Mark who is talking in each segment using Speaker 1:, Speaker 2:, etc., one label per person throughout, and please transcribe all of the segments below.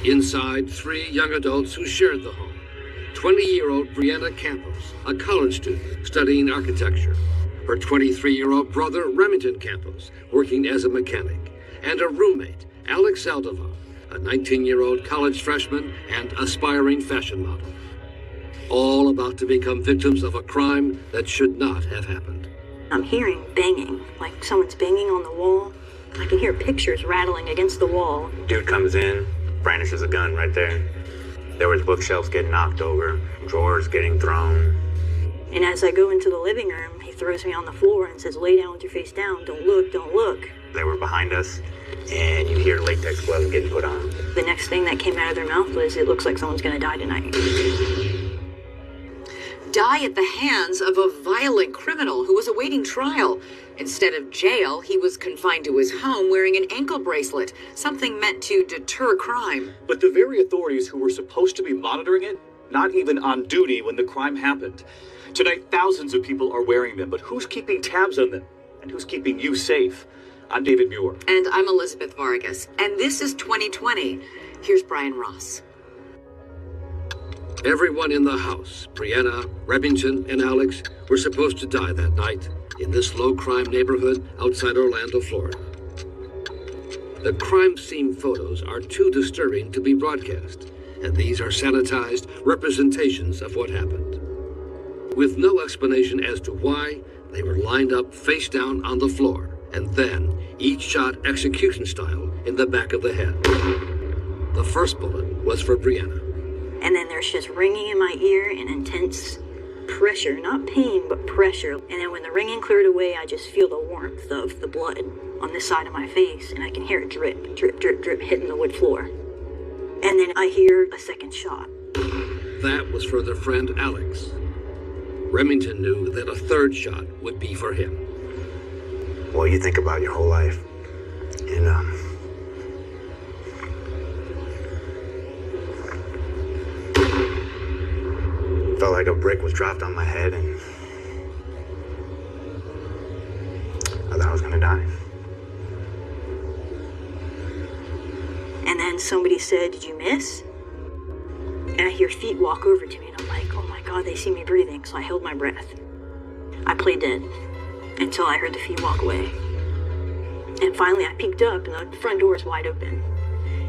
Speaker 1: Inside, three young adults who shared the home. 20-year-old Brianna Campos, a college student studying architecture. Her 23-year-old brother, Remington Campos, working as a mechanic. And a roommate, Alex Aldovar, a 19-year-old college freshman and aspiring fashion model. All about to become victims of a crime that should not have happened.
Speaker 2: I'm hearing banging, like someone's banging on the wall. I can hear pictures rattling against the wall.
Speaker 3: Dude comes in, brandishes a gun right there. There was bookshelves getting knocked over, drawers getting thrown.
Speaker 2: And as I go into the living room, he throws me on the floor and says, "Lay down with your face down, don't look, don't look."
Speaker 3: They were behind us, and you hear latex gloves getting put on.
Speaker 2: The next thing that came out of their mouth was, "It looks like someone's gonna die tonight."
Speaker 4: Die at the hands of a violent criminal who was awaiting trial. Instead of jail, he was confined to his home wearing an ankle bracelet, something meant to deter crime.
Speaker 5: But the very authorities who were supposed to be monitoring it, not even on duty when the crime happened. Tonight, thousands of people are wearing them, but who's keeping tabs on them? And who's keeping you safe? I'm David Muir.
Speaker 4: And I'm Elizabeth Vargas. And this is 2020. Here's Brian Ross.
Speaker 1: Everyone in the house, Brianna, Remington, and Alex, were supposed to die that night in this low-crime neighborhood outside Orlando, Florida. The crime scene photos are too disturbing to be broadcast, and these are sanitized representations of what happened. With no explanation as to why, they were lined up face down on the floor, and then each shot execution style in the back of the head. The first bullet was for Brianna.
Speaker 2: And then there's just ringing in my ear and intense pressure, not pain, but pressure. And then when the ringing cleared away, I just feel the warmth of the blood on this side of my face, and I can hear it drip, drip, drip, drip, hitting the wood floor. And then I hear a second shot.
Speaker 1: That was for their friend Alex. Remington knew that a third shot would be for him.
Speaker 3: Well, you think about your whole life, and felt like a brick was dropped on my head, and I thought I was gonna die.
Speaker 2: And then somebody said, "Did you miss?" And I hear feet walk over to me, and I'm like, "Oh my God, they see me breathing." So I held my breath. I played dead until I heard the feet walk away. And finally I peeked up, and the front door is wide open,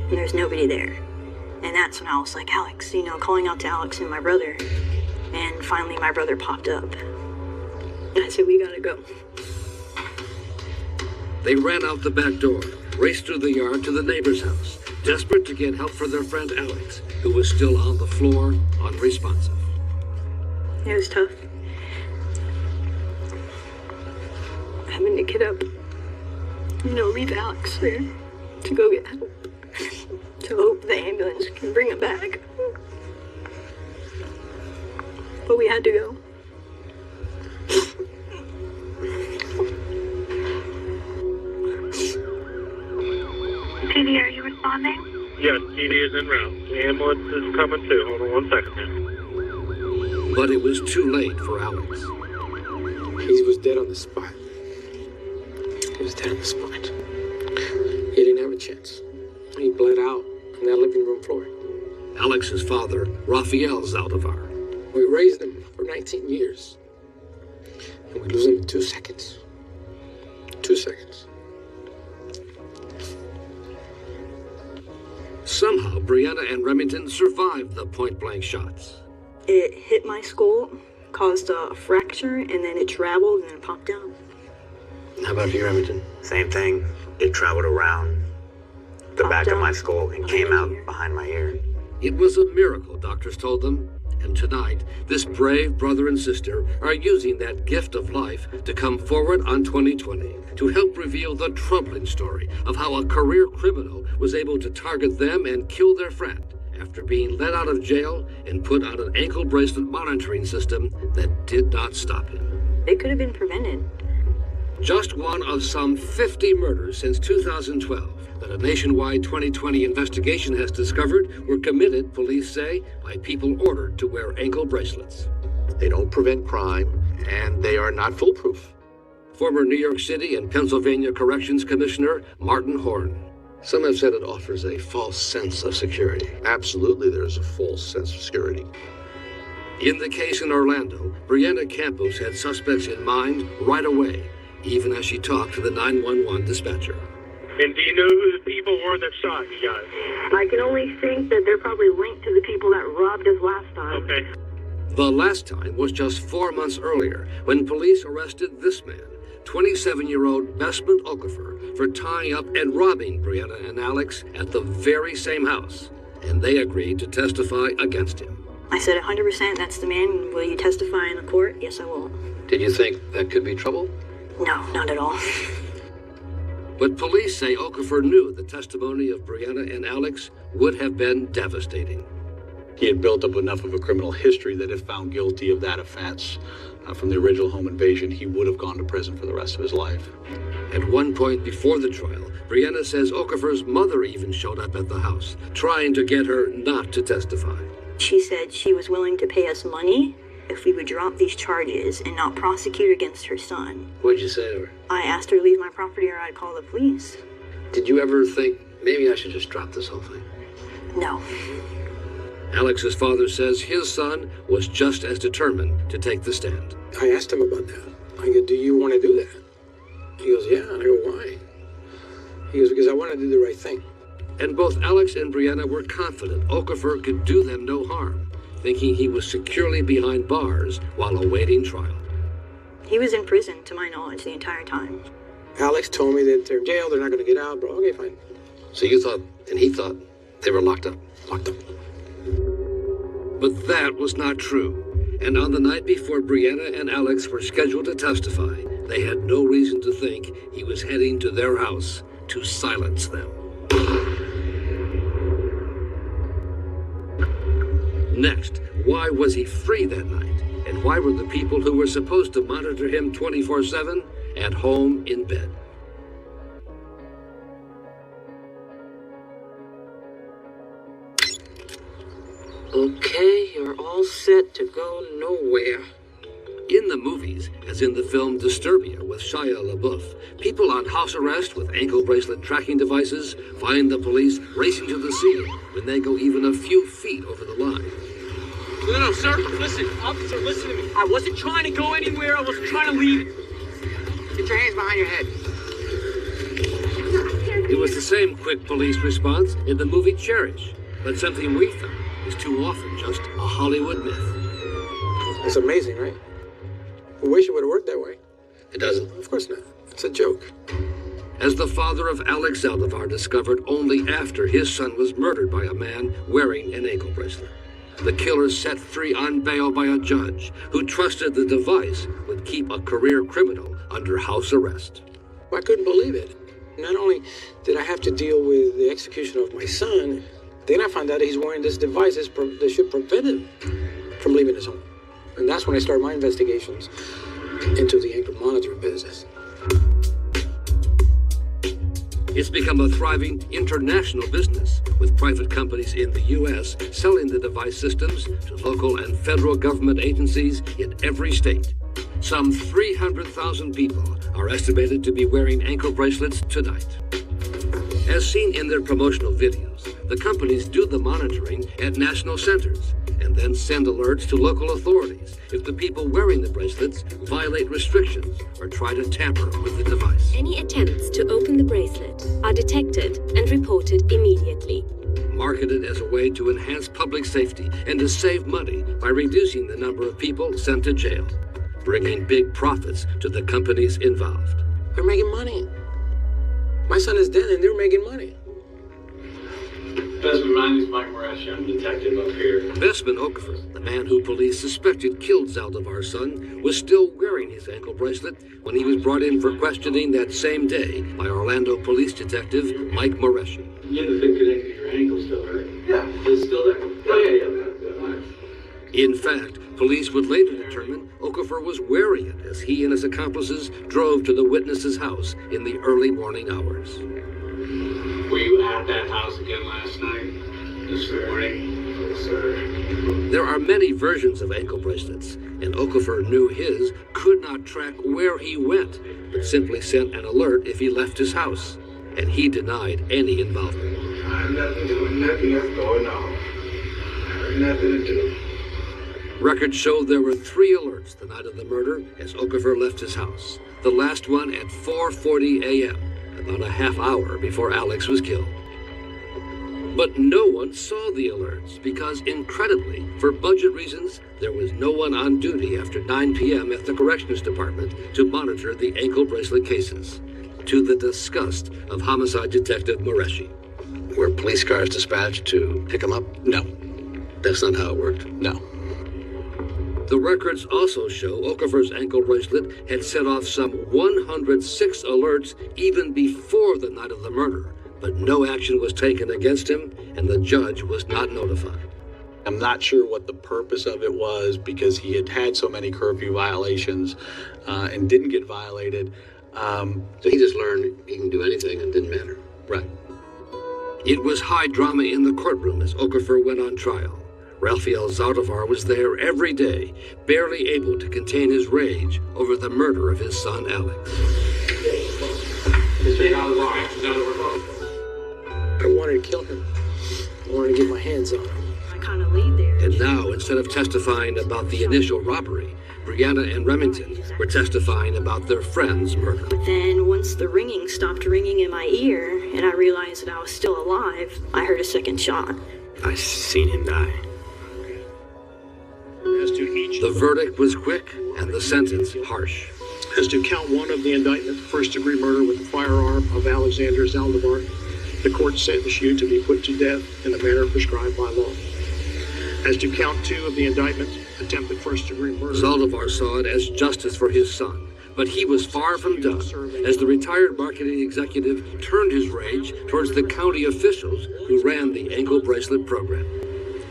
Speaker 2: and there's nobody there. And that's when I was like, "Alex," calling out to Alex and my brother. And finally my brother popped up. I said, "We gotta go."
Speaker 1: They ran out the back door, raced through the yard to the neighbor's house, desperate to get help for their friend Alex, who was still on the floor, unresponsive.
Speaker 2: It was tough. Having to get up, leave Alex there to go get help, to hope the ambulance can bring him back. But we had to go.
Speaker 6: PD, are you responding?
Speaker 7: Yes, PD is en route. The ambulance is coming too. Hold on 1 second now.
Speaker 1: But it was too late for Alex.
Speaker 8: He was dead on the spot. He was dead on the spot. He didn't have a chance. He bled out on that living room floor.
Speaker 1: Alex's father, Rafael Zaldivar.
Speaker 8: We raised him for 19 years. And we lose him in 2 seconds. 2 seconds.
Speaker 1: Somehow, Brianna and Remington survived the point-blank shots.
Speaker 2: It hit my skull, caused a fracture, and then it traveled and then popped out.
Speaker 3: How about you, Remington? Same thing. It traveled around the back of my skull and came out behind my ear.
Speaker 1: It was a miracle, doctors told them. And tonight, this brave brother and sister are using that gift of life to come forward on 2020 to help reveal the troubling story of how a career criminal was able to target them and kill their friend after being let out of jail and put on an ankle bracelet monitoring system that did not stop him.
Speaker 2: It could have been prevented.
Speaker 1: Just one of some 50 murders since 2012 that a nationwide 2020 investigation has discovered were committed, police say, by people ordered to wear ankle bracelets.
Speaker 9: They don't prevent crime, and they are not foolproof.
Speaker 1: Former New York City and Pennsylvania Corrections Commissioner Martin Horn. Some have said it offers a false sense of security.
Speaker 9: Absolutely, there's a false sense of security.
Speaker 1: In the case in Orlando, Brianna Campos had suspects in mind right away, even as she talked to the 911 dispatcher.
Speaker 7: And do you know who the people were that shot you guys?
Speaker 6: I can only think that they're probably linked to the people that robbed us last time.
Speaker 7: Okay.
Speaker 1: The last time was just 4 months earlier, when police arrested this man, 27-year-old Besmond Okafor, for tying up and robbing Brianna and Alex at the very same house, and they agreed to testify against him.
Speaker 2: I said 100% that's the man. Will you testify in the court? Yes, I will.
Speaker 1: Did you think that could be trouble?
Speaker 2: No, not at all.
Speaker 1: But police say Okafor knew the testimony of Brianna and Alex would have been devastating.
Speaker 5: He had built up enough of a criminal history that if found guilty of that offense from the original home invasion, he would have gone to prison for the rest of his life.
Speaker 1: At one point before the trial, Brianna says Okafor's mother even showed up at the house, trying to get her not to testify.
Speaker 2: She said she was willing to pay us money if we would drop these charges and not prosecute against her son.
Speaker 1: What'd you say to her?
Speaker 2: I asked her to leave my property or I'd call the police.
Speaker 1: Did you ever think, maybe I should just drop this whole thing?
Speaker 2: No.
Speaker 1: Alex's father says his son was just as determined to take the stand.
Speaker 8: I asked him about that. I go, do you want to do that? He goes, yeah. And I go, why? He goes, because I want to do the right thing.
Speaker 1: And both Alex and Brianna were confident Okafor could do them no harm, thinking he was securely behind bars while awaiting trial.
Speaker 2: He was in prison, to my knowledge, the entire time.
Speaker 8: Alex told me that they're in jail, they're not going to get out, bro. Okay, fine.
Speaker 1: So you thought, and he thought, they were locked up?
Speaker 8: Locked up.
Speaker 1: But that was not true. And on the night before Brianna and Alex were scheduled to testify, they had no reason to think he was heading to their house to silence them. Next, why was he free that night? And why were the people who were supposed to monitor him 24/7 at home in bed?
Speaker 8: Okay, you're all set to go nowhere.
Speaker 1: In the movies, as in the film Disturbia with Shia LaBeouf, people on house arrest with ankle bracelet tracking devices find the police racing to the scene when they go even a few feet over the line.
Speaker 10: No, sir. Listen, officer, listen to me. I wasn't trying to go anywhere. I wasn't trying to leave. Get your hands behind your head.
Speaker 1: It was the same quick police response in the movie Cherish, but something we found is too often just a Hollywood myth.
Speaker 8: It's amazing, right? I wish it would have worked that way.
Speaker 1: It doesn't.
Speaker 8: Of course not. It's a joke.
Speaker 1: As the father of Alex Zaldivar discovered only after his son was murdered by a man wearing an ankle bracelet. The killer set free on bail by a judge who trusted the device would keep a career criminal under house arrest.
Speaker 8: I couldn't believe it. Not only did I have to deal with the execution of my son, then I found out that he's wearing this device that should prevent him from leaving his home. And that's when I started my investigations into the ankle monitoring business.
Speaker 1: It's become a thriving international business, with private companies in the U.S. selling the device systems to local and federal government agencies in every state. Some 300,000 people are estimated to be wearing ankle bracelets tonight. As seen in their promotional videos, the companies do the monitoring at national centers and then send alerts to local authorities if the people wearing the bracelets violate restrictions or try to tamper with the device.
Speaker 11: Any attempts to open the bracelet are detected and reported immediately.
Speaker 1: Marketed as a way to enhance public safety and to save money by reducing the number of people sent to jail, bringing big profits to the companies involved.
Speaker 8: They're making money. My son is dead and they're making money.
Speaker 12: Besman, my name is Mike Morashi. I'm a detective up here.
Speaker 1: Besman Okafor, the man who police suspected killed Zaldivar's son, was still wearing his ankle bracelet when he was brought in for questioning that same day by Orlando police detective Mike Morashi.
Speaker 12: You have the thing connected to your ankle still, right? Yeah. It's still there? Oh, yeah.
Speaker 1: In fact, police would later determine Okafor was wearing it as he and his accomplices drove to the witness's house in the early morning hours.
Speaker 12: Were you at that house again last night? This morning? Yes, sir.
Speaker 1: There are many versions of ankle bracelets, and Okafor knew his could not track where he went, but simply sent an alert if he left his house. and he denied any involvement.
Speaker 12: I have nothing to do with nothing that's going on. I have nothing to do.
Speaker 1: Records show there were 3 alerts the night of the murder as Okafor left his house. The last one at 4:40 a.m., about a half hour before Alex was killed. But no one saw the alerts because, incredibly, for budget reasons, there was no one on duty after 9 p.m. at the Corrections Department to monitor the ankle bracelet cases, to the disgust of homicide detective Moreshi.
Speaker 9: Were police cars dispatched to pick him up?
Speaker 8: No.
Speaker 9: That's not how it worked.
Speaker 8: No.
Speaker 1: The records also show Okafor's ankle bracelet had set off some 106 alerts even before the night of the murder, but no action was taken against him, and the judge was not notified.
Speaker 13: I'm not sure what the purpose of it was because he had had so many curfew violations and didn't get violated.
Speaker 9: So he just learned he can do anything and didn't matter.
Speaker 13: Right.
Speaker 1: It was high drama in the courtroom as Okafor went on trial. Rafael Zaldivar was there every day, barely able to contain his rage over the murder of his son Alex.
Speaker 8: I wanted to kill him. I wanted to get my hands on him.
Speaker 2: I kind of laid there.
Speaker 1: And now, instead of testifying about the initial robbery, Brianna and Remington were testifying about their friend's murder.
Speaker 2: But then, once the ringing stopped ringing in my ear, and I realized that I was still alive, I heard a second shot.
Speaker 3: I seen him die.
Speaker 1: The verdict was quick, and the sentence harsh.
Speaker 14: As to count 1 of the indictment, first-degree murder with the firearm of Alexander Zaldivar, the court sentenced you to be put to death in the manner prescribed by law. As to count 2 of the indictment, attempted first-degree murder...
Speaker 1: Zaldivar saw it as justice for his son, but he was far from done, as the retired marketing executive turned his rage towards the county officials who ran the ankle bracelet program.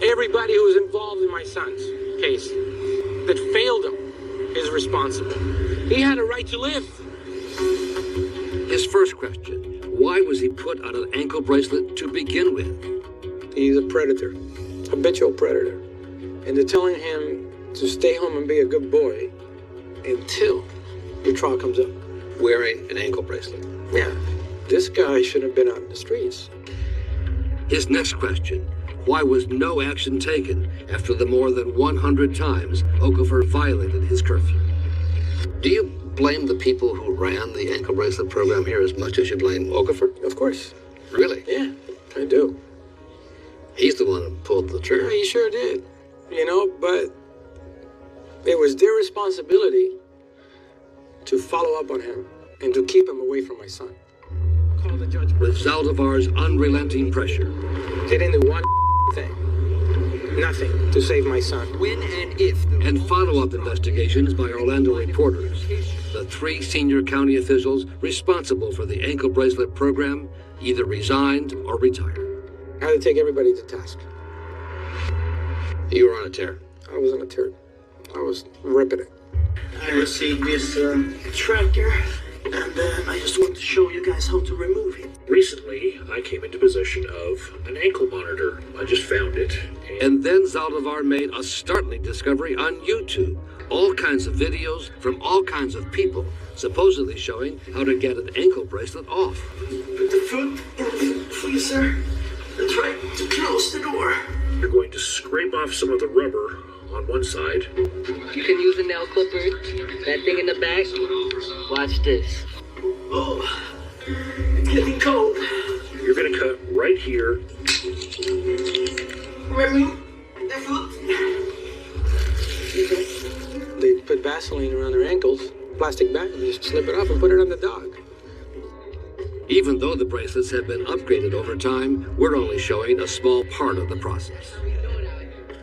Speaker 8: Everybody who was involved in my son's case that failed him is responsible. He had a right to live.
Speaker 1: His first question, why was he put on an ankle bracelet to begin with?
Speaker 8: He's a predator, habitual predator. And they're telling him to stay home and be a good boy until your trial comes up.
Speaker 9: Wearing an ankle bracelet.
Speaker 8: Yeah. This guy shouldn't have been out in the streets.
Speaker 1: His next question, why was no action taken after the more than 100 times Okafor violated his curfew?
Speaker 9: Do you blame the people who ran the ankle bracelet program here as much as you blame Okafor?
Speaker 8: Of course.
Speaker 9: Really?
Speaker 8: Yeah, I do.
Speaker 9: He's the one who pulled the trigger.
Speaker 8: Yeah, he sure did. You know, but it was their responsibility to follow up on him and to keep him away from my son. Call the judge.
Speaker 1: With Zaldivar's unrelenting pressure,
Speaker 8: they didn't do one thing. Nothing to save my son.
Speaker 10: When and if.
Speaker 1: And follow-up investigations by Orlando reporters. The 3 senior county officials responsible for the ankle bracelet program either resigned or retired.
Speaker 8: I had to take everybody to task.
Speaker 9: You were on a tear.
Speaker 8: I was on a tear. I was ripping it.
Speaker 10: I received this tracker, and I just want to show you guys how to remove it.
Speaker 14: Recently, I came into possession of an ankle monitor. I just found it.
Speaker 1: And then Zaldivar made a startling discovery on YouTube. All kinds of videos from all kinds of people, supposedly showing how to get an ankle bracelet off.
Speaker 10: Put the foot in the freezer and try to close the door.
Speaker 14: You're going to scrape off some of the rubber on one side.
Speaker 10: You can use a nail clipper. That thing in the back. Watch this. Oh, it's getting cold.
Speaker 14: You're going to cut right here.
Speaker 10: Remove the foot.
Speaker 8: They put Vaseline around their ankles, plastic bag, and just slip it off and put it on the dog.
Speaker 1: Even though the bracelets have been upgraded over time, we're only showing a small part of the process.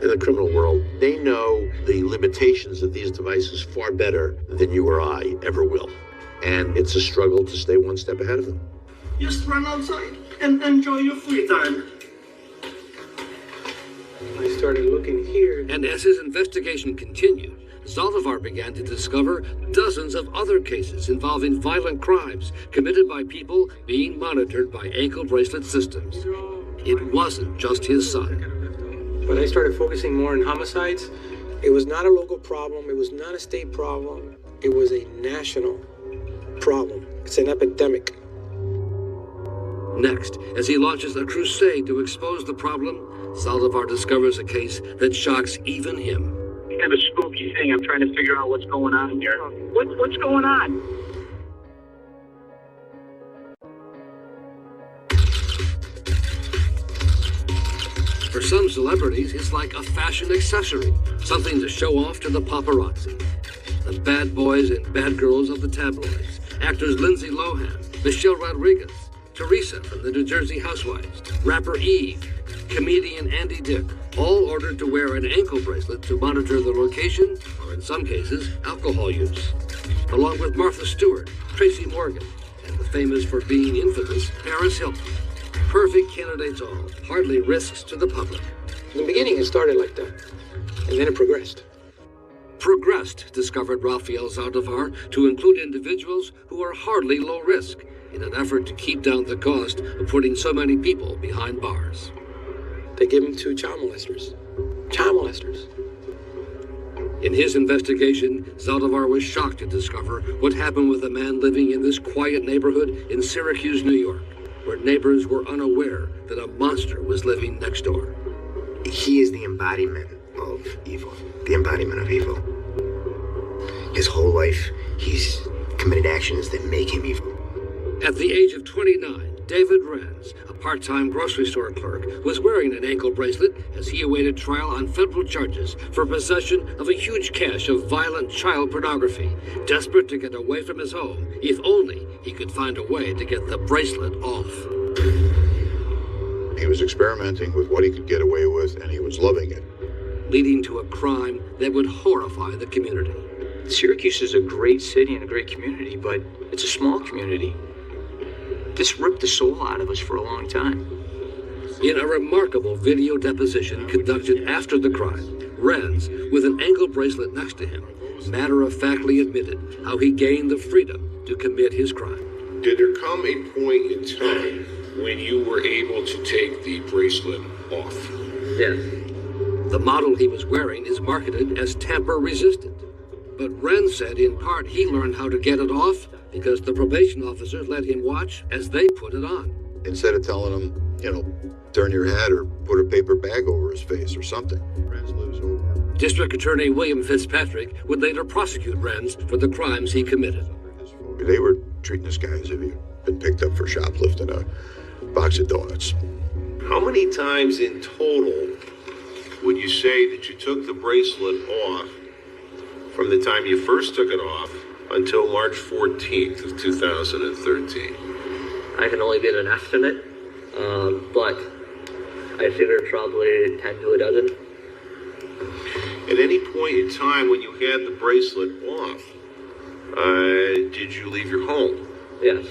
Speaker 9: In the criminal world, they know the limitations of these devices far better than you or I ever will. And it's a struggle to stay one step ahead of them.
Speaker 10: Just run outside and enjoy your free time.
Speaker 8: I started looking here.
Speaker 1: And as his investigation continued, Zaldivar began to discover dozens of other cases involving violent crimes committed by people being monitored by ankle bracelet systems. It wasn't just his son.
Speaker 8: When I started focusing more on homicides, it was not a local problem, it was not a state problem, it was a national problem. It's an epidemic.
Speaker 1: Next, as he launches a crusade to expose the problem, Saldivar discovers a case that shocks even him.
Speaker 10: Kind of a spooky thing. I'm trying to figure out what's going on here. What's going on?
Speaker 1: For some celebrities, it's like a fashion accessory, something to show off to the paparazzi. The bad boys and bad girls of the tabloids, actors Lindsay Lohan, Michelle Rodriguez, Teresa from the New Jersey Housewives, rapper Eve, comedian Andy Dick, all ordered to wear an ankle bracelet to monitor the location, or in some cases, alcohol use. Along with Martha Stewart, Tracy Morgan, and the famous for being infamous Paris Hilton. Perfect candidates all, hardly risks to the public.
Speaker 8: In the beginning, it started like that, and then it progressed.
Speaker 1: Progressed, discovered Rafael Saldivar, to include individuals who are hardly low risk, in an effort to keep down the cost of putting so many people behind bars.
Speaker 8: They give them to child molesters. Child molesters.
Speaker 1: In his investigation, Saldivar was shocked to discover what happened with a man living in this quiet neighborhood in Syracuse, New York, where neighbors were unaware that a monster was living next door.
Speaker 3: He is the embodiment of evil. The embodiment of evil. His whole life, he's committed actions that make him evil.
Speaker 1: At the age of 29, David Renz, a part-time grocery store clerk, was wearing an ankle bracelet as he awaited trial on federal charges for possession of a huge cache of violent child pornography, desperate to get away from his home, if only he could find a way to get the bracelet off.
Speaker 9: He was experimenting with what he could get away with, and he was loving it.
Speaker 1: Leading to a crime that would horrify the community.
Speaker 15: Syracuse is a great city and a great community, but it's a small community. This ripped the soul out of us for a long time.
Speaker 1: In a remarkable video deposition conducted after the crime, Renz, with an ankle bracelet next to him, matter-of-factly admitted how he gained the freedom to commit his crime.
Speaker 16: Did there come a point in time when you were able to take the bracelet off?
Speaker 1: Yes. The model he was wearing is marketed as tamper-resistant. But Renz said in part he learned how to get it off because the probation officers let him watch as they put it on.
Speaker 9: Instead of telling him, turn your head or put a paper bag over his face or something. Renz lives over.
Speaker 1: District Attorney William Fitzpatrick would later prosecute Renz for the crimes he committed.
Speaker 9: They were treating this guy as if he'd been picked up for shoplifting a box of donuts.
Speaker 16: How many times in total would you say that you took the bracelet off from the time you first took it off until March 14th of 2013?
Speaker 17: I can only give an estimate, but I figure probably 10 to a dozen.
Speaker 16: At any point in time when you had the bracelet off, did you leave your home?
Speaker 17: Yes.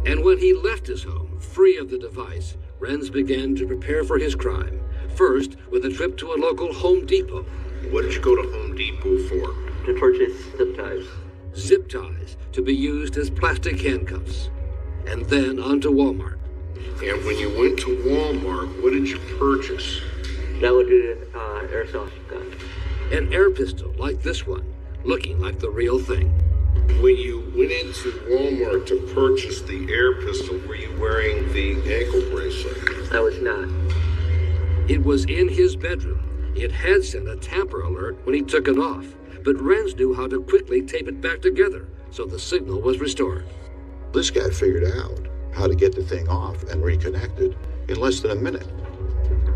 Speaker 1: And when he left his home, free of the device, Renz began to prepare for his crime. First, with a trip to a local Home Depot.
Speaker 16: What did you go to Home Depot for?
Speaker 17: To purchase zip ties.
Speaker 1: Zip ties to be used as plastic handcuffs. And then on to Walmart.
Speaker 16: And when you went to Walmart, what did you purchase?
Speaker 17: That would be an airsoft gun.
Speaker 1: An air pistol like this one, looking like the real thing.
Speaker 16: When you went into Walmart to purchase the air pistol, were you wearing the ankle bracelet?
Speaker 17: I was not.
Speaker 1: It was in his bedroom. It had sent a tamper alert when he took it off, but Renz knew how to quickly tape it back together, so the signal was restored.
Speaker 9: This guy figured out how to get the thing off and reconnected in less than a minute.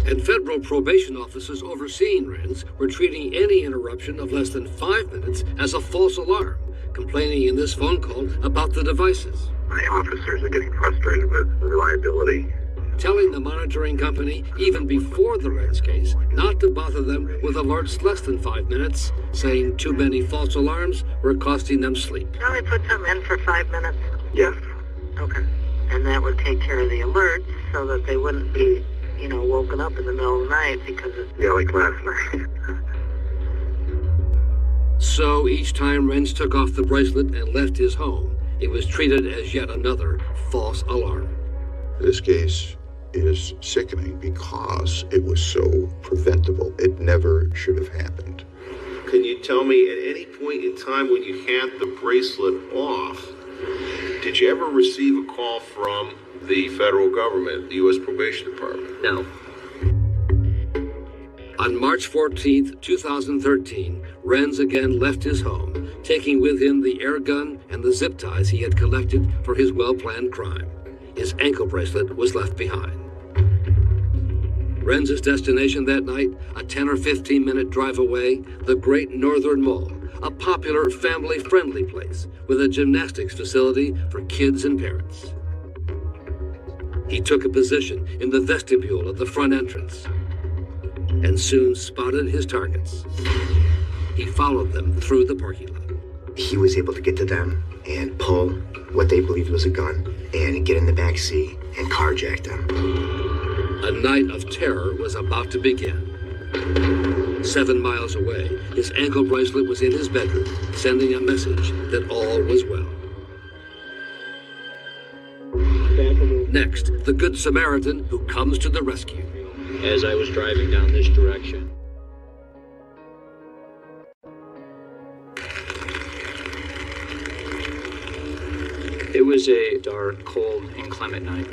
Speaker 1: And federal probation officers overseeing Renz were treating any interruption of less than 5 minutes as a false alarm, complaining in this phone call about the devices.
Speaker 18: My officers are getting frustrated with reliability.
Speaker 1: Telling the monitoring company, even before the Renz case, not to bother them with alerts less than 5 minutes, saying too many false alarms were costing them sleep.
Speaker 6: Can we put them in for 5 minutes?
Speaker 18: Yes.
Speaker 6: Okay. And that would take care of the alerts so that they wouldn't be, woken up in the middle of the night because it's...
Speaker 18: Yeah, like last night.
Speaker 1: So each time Renz took off the bracelet and left his home, it was treated as yet another false alarm.
Speaker 9: This case is sickening because it was so preventable. It never should have happened.
Speaker 16: Can you tell me at any point in time when you had the bracelet off, did you ever receive a call from the federal government, the U.S. Probation Department?
Speaker 17: No.
Speaker 1: On March 14th, 2013, Renz again left his home, taking with him the air gun and the zip ties he had collected for his well-planned crime. His ankle bracelet was left behind. Renz's destination that night, a 10 or 15-minute drive away, the Great Northern Mall, a popular family-friendly place with a gymnastics facility for kids and parents. He took a position in the vestibule of the front entrance and soon spotted his targets. He followed them through the parking lot.
Speaker 3: He was able to get to them and pull what they believed was a gun and get in the back seat and carjack them.
Speaker 1: A night of terror was about to begin. 7 miles away, his ankle bracelet was in his bedroom, sending a message that all was well. Next, the Good Samaritan who comes to the rescue.
Speaker 15: As I was driving down this direction, it was a dark, cold, inclement night.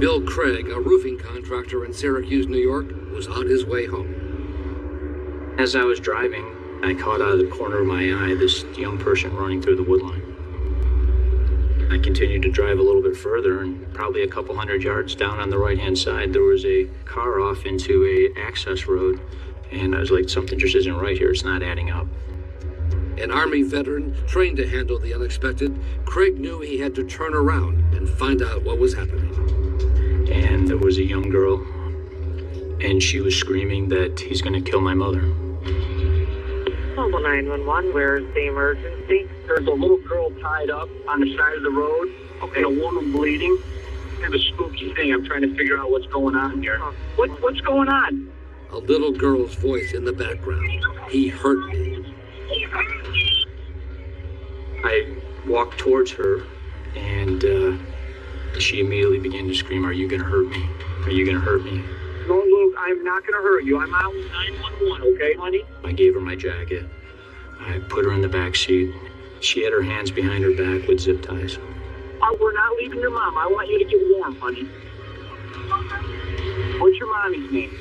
Speaker 1: Bill Craig, a roofing contractor in Syracuse, New York, was on his way home.
Speaker 15: As I was driving, I caught out of the corner of my eye this young person running through the woodline. I continued to drive a little bit further, and probably a couple hundred yards down on the right-hand side, there was a car off into a access road, and I was like, something just isn't right here. It's not adding up.
Speaker 1: An Army veteran trained to handle the unexpected, Craig knew he had to turn around and find out what was happening.
Speaker 15: And there was a young girl, and she was screaming that he's going to kill my mother.
Speaker 6: Mobile 911, where's the emergency?
Speaker 10: There's a little girl tied up on the side of the road, and a woman bleeding. Kind of a spooky thing. I'm trying to figure out what's going on here. What's going on?
Speaker 1: A little girl's voice in the background. He hurt me.
Speaker 15: I walked towards her, and she immediately began to scream, "Are you going to hurt me? Are you going to hurt me?"
Speaker 10: No, look, I'm not going to hurt you. I'm out 911, okay, honey?
Speaker 15: I gave her my jacket. I put her in the back seat. She had her hands behind her back with zip ties.
Speaker 10: We're not leaving your mom. I want you to get warm, honey. What's your mommy's name?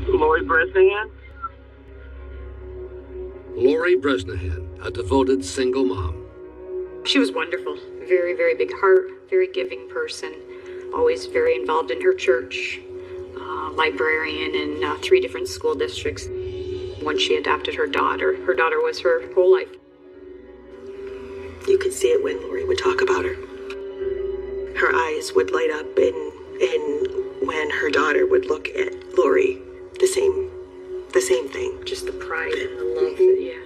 Speaker 10: Lori Bresnahan?
Speaker 1: Lori Bresnahan, a devoted single mom.
Speaker 19: She was wonderful. Very, very big heart, very giving person. Always very involved in her church, librarian in 3 different school districts. When she adopted her daughter was her whole life.
Speaker 20: You could see it when Lori would talk about her. Her eyes would light up, and when her daughter would look at Lori, the same thing.
Speaker 19: Just the pride and the love that, yeah.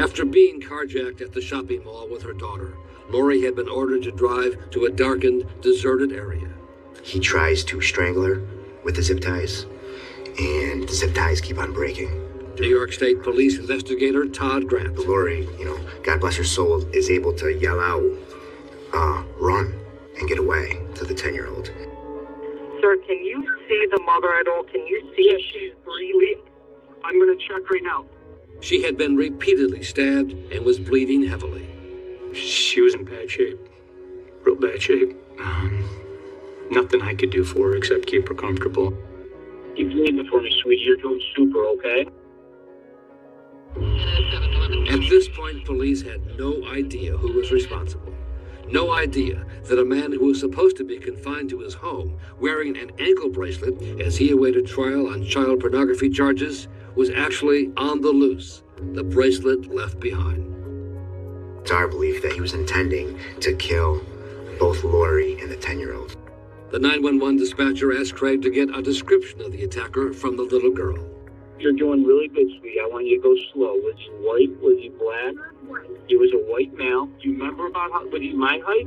Speaker 1: After being carjacked at the shopping mall with her daughter, Lori had been ordered to drive to a darkened, deserted area.
Speaker 3: He tries to strangle her with the zip ties, and the zip ties keep on breaking.
Speaker 1: New York State Police investigator Todd Grant.
Speaker 3: Lori, God bless her soul, is able to yell out, run, and get away to the 10-year-old.
Speaker 10: Sir, can you see the mother at all? Can you see if she's breathing? I'm going to check right now.
Speaker 1: She had been repeatedly stabbed and was bleeding heavily.
Speaker 15: She was in bad shape. Real bad shape. Nothing I could do for her except keep her comfortable.
Speaker 10: Keep breathing for me, sweetie. You're doing super, okay?
Speaker 1: At this point, police had no idea who was responsible. No idea that a man who was supposed to be confined to his home, wearing an ankle bracelet as he awaited trial on child pornography charges, was actually on the loose, the bracelet left behind.
Speaker 3: It's our belief that he was intending to kill both Lori and the 10-year-old.
Speaker 1: The 911 dispatcher asked Craig to get a description of the attacker from the little girl.
Speaker 10: You're doing really good, sweetie. I want you to go slow. Was he white? Was he black? He was a white male. Do you remember was he my height?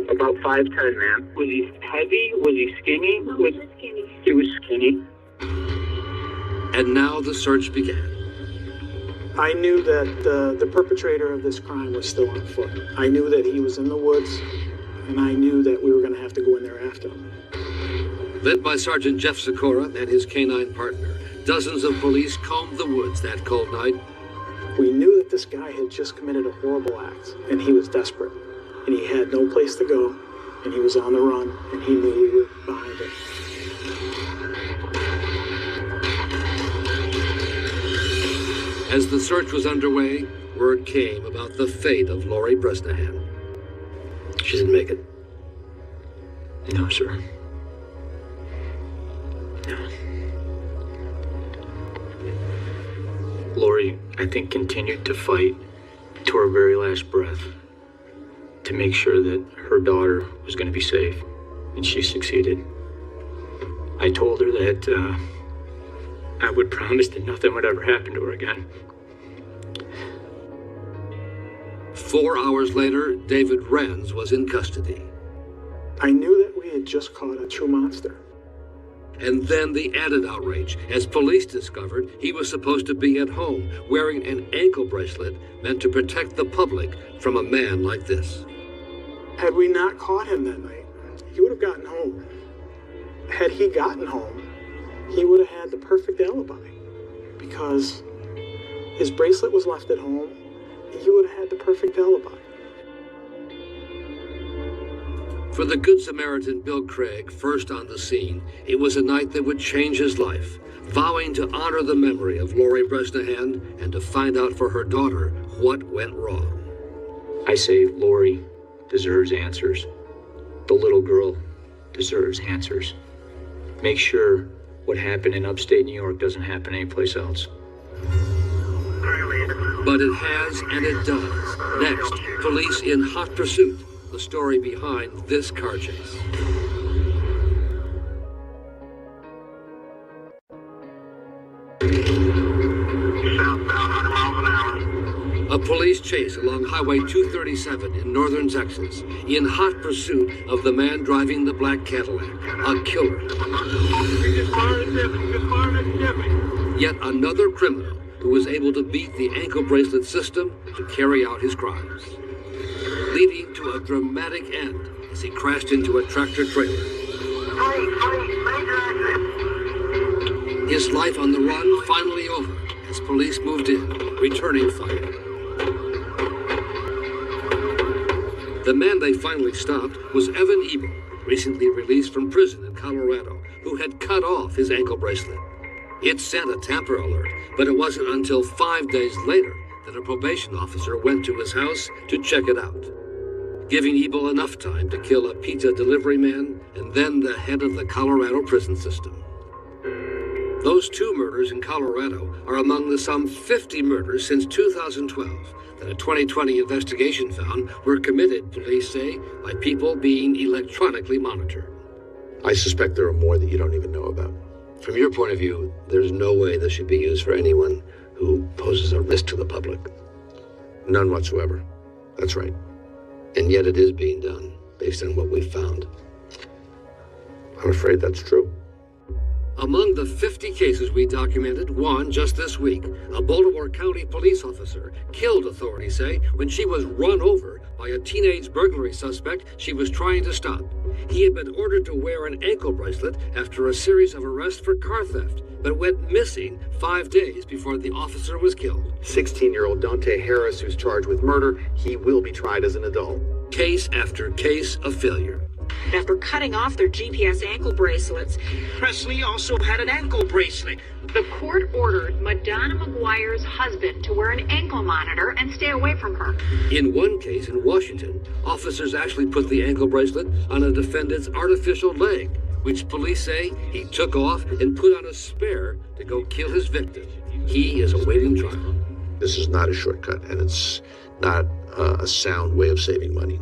Speaker 10: About 5'10", ma'am. Was he heavy? Was he skinny? He was skinny.
Speaker 1: And now the search began.
Speaker 8: I knew that the perpetrator of this crime was still on foot. I knew that he was in the woods, and I knew that we were going to have to go in there after him.
Speaker 1: Led by Sergeant Jeff Sikora and his canine partner, dozens of police combed the woods that cold night.
Speaker 8: We knew that this guy had just committed a horrible act, and he was desperate, and he had no place to go, and he was on the run, and he knew we were behind it.
Speaker 1: As the search was underway, word came about the fate of Lori Bresnahan. She didn't make it.
Speaker 15: No, sir. No. Lori, I think, continued to fight to her very last breath to make sure that her daughter was going to be safe, and she succeeded. I told her that I would promise that nothing would ever happen to her again.
Speaker 1: 4 hours later, David Renz was in custody.
Speaker 8: I knew that we had just caught a true monster.
Speaker 1: And then the added outrage, as police discovered he was supposed to be at home wearing an ankle bracelet meant to protect the public from a man like this.
Speaker 8: Had we not caught him that night, he would have gotten home. Had he gotten home, he would have had the perfect alibi, because his bracelet was left at home. He would have had the perfect alibi.
Speaker 1: For the Good Samaritan Bill Craig, first on the scene, it was a night that would change his life, vowing to honor the memory of Lori Bresnahan and to find out for her daughter what went wrong.
Speaker 15: I say Lori deserves answers. The little girl deserves answers. Make sure what happened in upstate New York doesn't happen anyplace else.
Speaker 1: But it has, and it does. Next, police in hot pursuit. The story behind this car chase. A police chase along Highway 237 in northern Texas, in hot pursuit of the man driving the black Cadillac, a killer. Yet another criminal who was able to beat the ankle bracelet system to carry out his crimes, leading to a dramatic end as he crashed into a tractor trailer. His life on the run finally over as police moved in, returning fire. The man they finally stopped was Evan Ebel, recently released from prison in Colorado, who had cut off his ankle bracelet. It sent a tamper alert, but it wasn't until 5 days later that a probation officer went to his house to check it out, giving Ebel enough time to kill a pizza delivery man and then the head of the Colorado prison system. Those two murders in Colorado are among the some 50 murders since 2012 that a 2020 investigation found were committed, police say, by people being electronically monitored.
Speaker 9: I suspect there are more that you don't even know about.
Speaker 1: From your point of view, there's no way this should be used for anyone who poses a risk to the public.
Speaker 9: None whatsoever. That's right.
Speaker 1: And yet it is being done, based on what we've found.
Speaker 9: I'm afraid that's true.
Speaker 1: Among the 50 cases we documented, one just this week, a Baltimore County police officer killed, authorities say, when she was run over by a teenage burglary suspect she was trying to stop. He had been ordered to wear an ankle bracelet after a series of arrests for car theft, but went missing 5 days before the officer was killed.
Speaker 21: 16-year-old Dante Harris, who's charged with murder, he will be tried as an adult.
Speaker 1: Case after case of failure.
Speaker 22: After cutting off their GPS ankle bracelets,
Speaker 23: Presley also had an ankle bracelet.
Speaker 19: The court ordered Madonna McGuire's husband to wear an ankle monitor and stay away from her.
Speaker 1: In one case in Washington, officers actually put the ankle bracelet on a defendant's artificial leg, which police say he took off and put on a spare to go kill his victim. He is awaiting trial.
Speaker 9: This is not a shortcut, and it's not a sound way of saving money.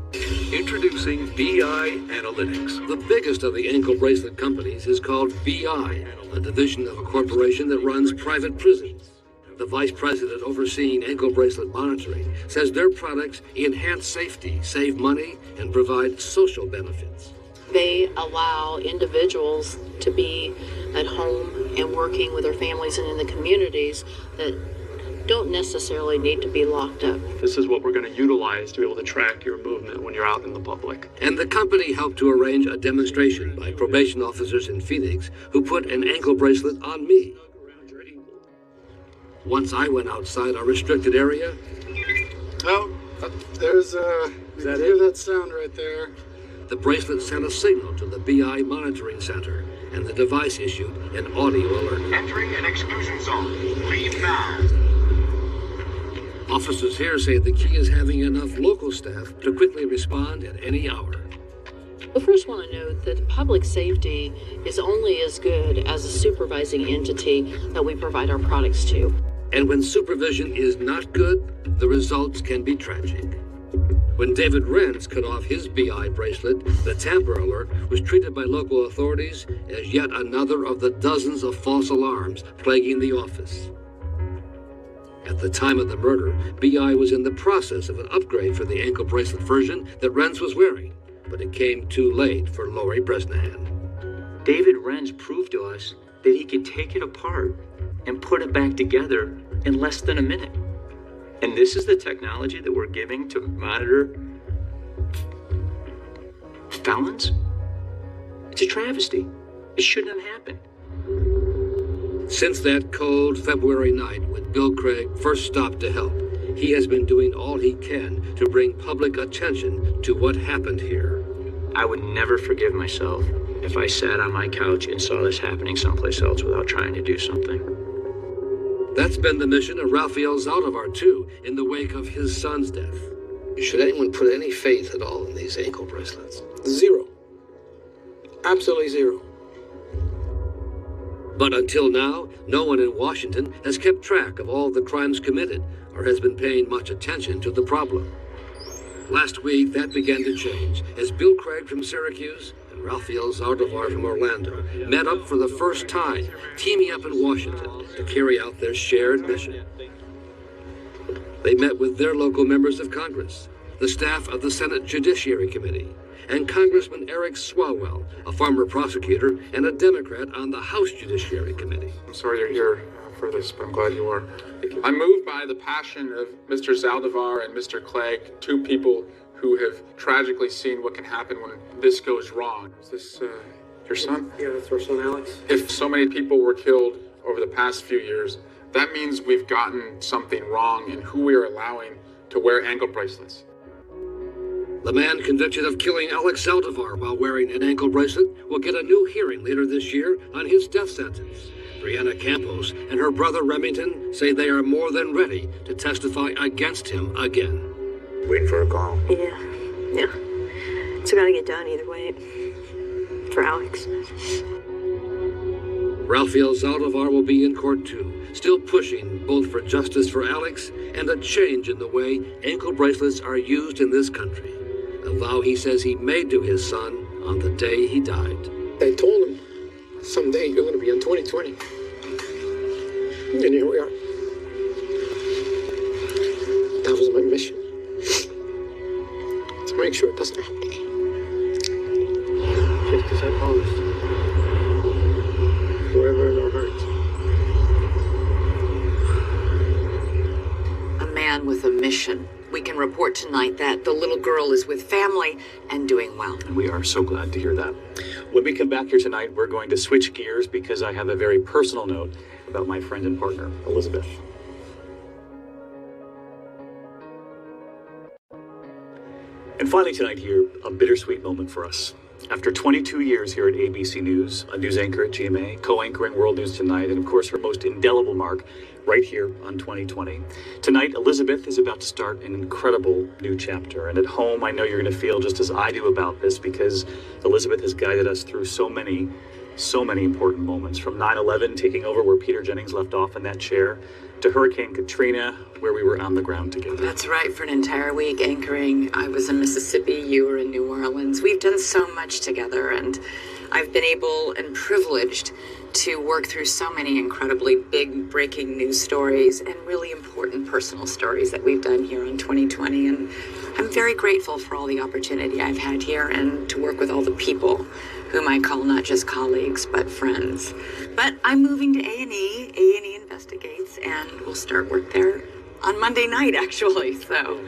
Speaker 24: Introducing BI Analytics.
Speaker 1: The biggest of the ankle bracelet companies is called BI, a division of a corporation that runs private prisons. The vice president overseeing ankle bracelet monitoring says their products enhance safety, save money, and provide social benefits.
Speaker 25: They allow individuals to be at home and working with their families and in the communities that don't necessarily need to be locked up.
Speaker 14: This is what we're going to utilize to be able to track your movement when you're out in the public.
Speaker 1: And the company helped to arrange a demonstration by probation officers in Phoenix who put an ankle bracelet on me. Once I went outside our restricted area.
Speaker 4: Oh, there's hear that sound right there.
Speaker 1: The bracelet sent a signal to the BI monitoring center, and the device issued an audio alert.
Speaker 18: Entering an exclusion zone. Leave now.
Speaker 1: Officers here say the key is having enough local staff to quickly respond at any hour.
Speaker 25: We first want to note that public safety is only as good as a supervising entity that we provide our products to.
Speaker 1: And when supervision is not good, the results can be tragic. When David Renz cut off his BI bracelet, the tamper alert was treated by local authorities as yet another of the dozens of false alarms plaguing the office. At the time of the murder, BI was in the process of an upgrade for the ankle bracelet version that Renz was wearing, but it came too late for Lori Bresnahan.
Speaker 15: David Renz proved to us that he could take it apart and put it back together in less than a minute. And this is the technology that we're giving to monitor felons? It's a travesty. It shouldn't have happened.
Speaker 1: Since that cold February night when Bill Craig first stopped to help, he has been doing all he can to bring public attention to what happened here.
Speaker 15: I would never forgive myself if I sat on my couch and saw this happening someplace else without trying to do something.
Speaker 1: That's been the mission of Rafael Zaldivar, too, in the wake of his son's death. Should anyone put any faith at all in these ankle bracelets?
Speaker 8: Zero. Absolutely zero.
Speaker 1: But until now, no one in Washington has kept track of all the crimes committed or has been paying much attention to the problem. Last week, that began to change as Bill Craig from Syracuse and Rafael Zaldivar from Orlando met up for the first time, teaming up in Washington to carry out their shared mission. They met with their local members of Congress, the staff of the Senate Judiciary Committee, and Congressman Eric Swalwell, a former prosecutor and a Democrat on the House Judiciary Committee.
Speaker 5: I'm sorry you're here for this, but I'm glad you are. I'm moved by the passion of Mr. Zaldivar and Mr. Clegg, two people who have tragically seen what can happen when this goes wrong. Is this your son?
Speaker 8: Yeah, that's our son, Alex.
Speaker 5: If so many people were killed over the past few years, that means we've gotten something wrong in who we are allowing to wear ankle bracelets.
Speaker 1: The man convicted of killing Alex Zaldivar while wearing an ankle bracelet will get a new hearing later this year on his death sentence. Brianna Campos and her brother Remington say they are more than ready to testify against him again.
Speaker 3: Waiting for a call.
Speaker 2: Yeah. It's gotta get done either way. For Alex.
Speaker 1: Rafael Zaldivar will be in court too, still pushing both for justice for Alex and a change in the way ankle bracelets are used in this country. A vow he says he made to his son on the day he died.
Speaker 8: They told him, someday you're going to be in 2020. And here we are. That was my mission. To make sure it doesn't happen again. Just as I promised. Forever in our hearts.
Speaker 7: A man with a mission. We can report tonight that the little girl is with family and doing well.
Speaker 15: And we are so glad to hear that. When we come back here tonight, we're going to switch gears because I have a very personal note about my friend and partner, Elizabeth. And finally tonight here, a bittersweet moment for us. After 22 years here at ABC News, a news anchor at GMA, co-anchoring World News Tonight, and of course her most indelible mark right here on 2020. Tonight, Elizabeth is about to start an incredible new chapter. And at home, I know you're going to feel just as I do about this because Elizabeth has guided us through so many important moments. From 9/11, taking over where Peter Jennings left off in that chair, to Hurricane Katrina, where we were on the ground together.
Speaker 7: That's right, for an entire week anchoring. I was in Mississippi, you were in New Orleans. We've done so much together, and I've been able and privileged to work through so many incredibly big breaking news stories and really important personal stories that we've done here on 2020. And I'm very grateful for all the opportunity I've had here and to work with all the people whom I call not just colleagues, but friends. But I'm moving to A&E. A&E Investigates, and we'll start work there on Monday night, actually. So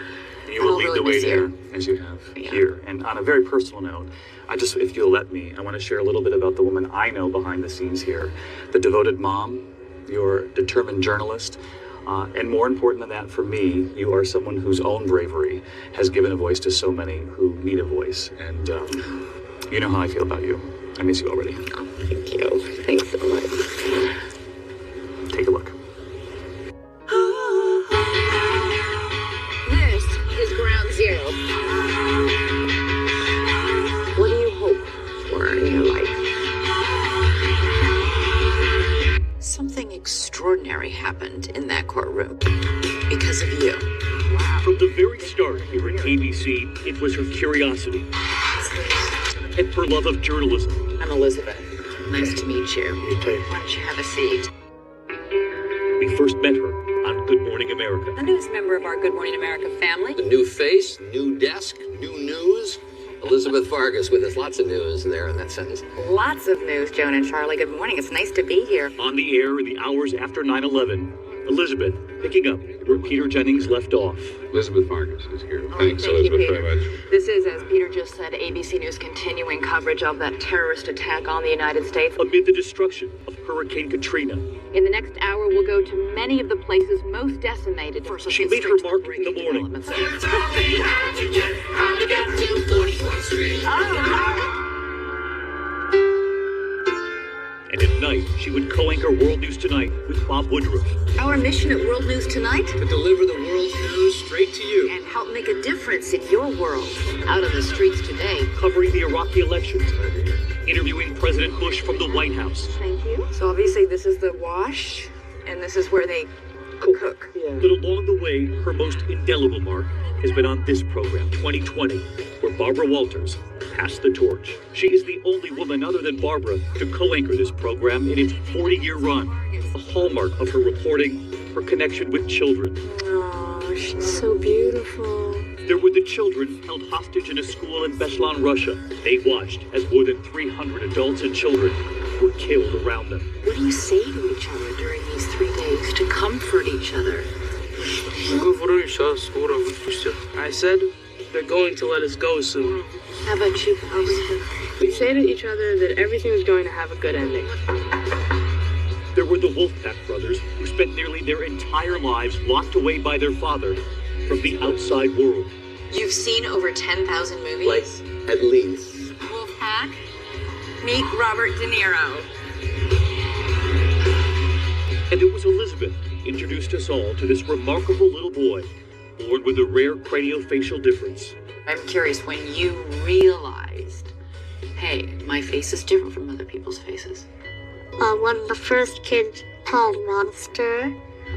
Speaker 15: you will lead the way there, as you have here. And on a very personal note, if you'll let me, I want to share a little bit about the woman I know behind the scenes here. The devoted mom, your determined journalist,
Speaker 11: And more important than that for me, you are someone whose own bravery has given a voice to so many who need a voice. And you know how I feel about you. I miss you already.
Speaker 7: Oh, thank you. Thanks so much.
Speaker 11: Take a look.
Speaker 7: This is Ground Zero. What do you hope for in your life? Something extraordinary happened in that courtroom because of you.
Speaker 12: From the very start here at ABC, it was her curiosity and her love of journalism.
Speaker 7: I'm Elizabeth. Nice to meet you.
Speaker 12: You too.
Speaker 7: Why don't you have a seat?
Speaker 12: We first met her on Good Morning America.
Speaker 13: The newest member of our Good Morning America family.
Speaker 1: A new face, new desk, new news. Elizabeth Vargas with us. Lots of news there in that sentence.
Speaker 7: Lots of news, Joan and Charlie. Good morning. It's nice to be here.
Speaker 12: On the air in the hours after 9/11, Elizabeth picking up where Peter Jennings left off.
Speaker 16: Elizabeth Vargas is here.
Speaker 13: Thanks, Elizabeth, very much. This is, as Peter just said, ABC News continuing coverage of that terrorist attack on the United States.
Speaker 12: Amid the destruction of Hurricane Katrina.
Speaker 13: In the next hour, we'll go to many of the places most decimated.
Speaker 12: She made her mark in the morning. And at night, she would co-anchor World News Tonight with Bob Woodruff.
Speaker 13: Our mission at World News Tonight?
Speaker 1: To deliver the world's news straight to you.
Speaker 13: And help make a difference in your world. Out on the streets today.
Speaker 12: Covering the Iraqi elections. Interviewing President Bush from the White House.
Speaker 13: Thank you. So obviously this is the wash, and this is where they cook.
Speaker 12: But along the way, her most indelible mark has been on this program, 2020, where Barbara Walters passed the torch. She is the only woman other than Barbara to co-anchor this program in its 40-year run. A hallmark of her reporting, her connection with children.
Speaker 13: Oh, she's so beautiful.
Speaker 12: There were the children held hostage in a school in Beslan, Russia. They watched as more than 300 adults and children were killed around them.
Speaker 13: What do you say to each other during these 3 days to comfort each other?
Speaker 17: I said they're going to let us go soon.
Speaker 13: How about you guys?
Speaker 17: We say to each other that everything's going to have a good ending.
Speaker 12: There were the Wolfpack brothers, who spent nearly their entire lives locked away by their father from the outside world.
Speaker 7: You've seen over 10,000 movies?
Speaker 1: At least.
Speaker 7: Wolfpack, meet Robert De Niro.
Speaker 12: And it was Elizabeth introduced us all to this remarkable little boy, born with a rare craniofacial difference.
Speaker 7: I'm curious, when you realized, hey, my face is different from other people's faces.
Speaker 26: When the first kid called Monster.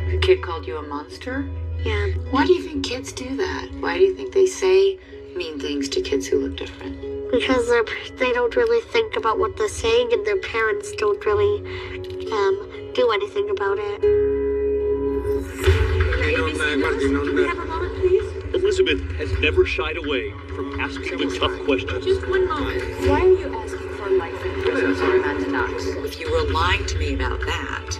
Speaker 13: The kid called you a monster?
Speaker 26: Yeah.
Speaker 7: Why do you think kids do that? Why do you think they say mean things to kids who look different?
Speaker 26: Because they don't really think about what they're saying, and their parents don't really do anything about it.
Speaker 12: Elizabeth has never shied away from asking the tough questions.
Speaker 13: Just one moment. Why are you asking for life in prison for Amanda Knox?
Speaker 7: If you were lying to me about that,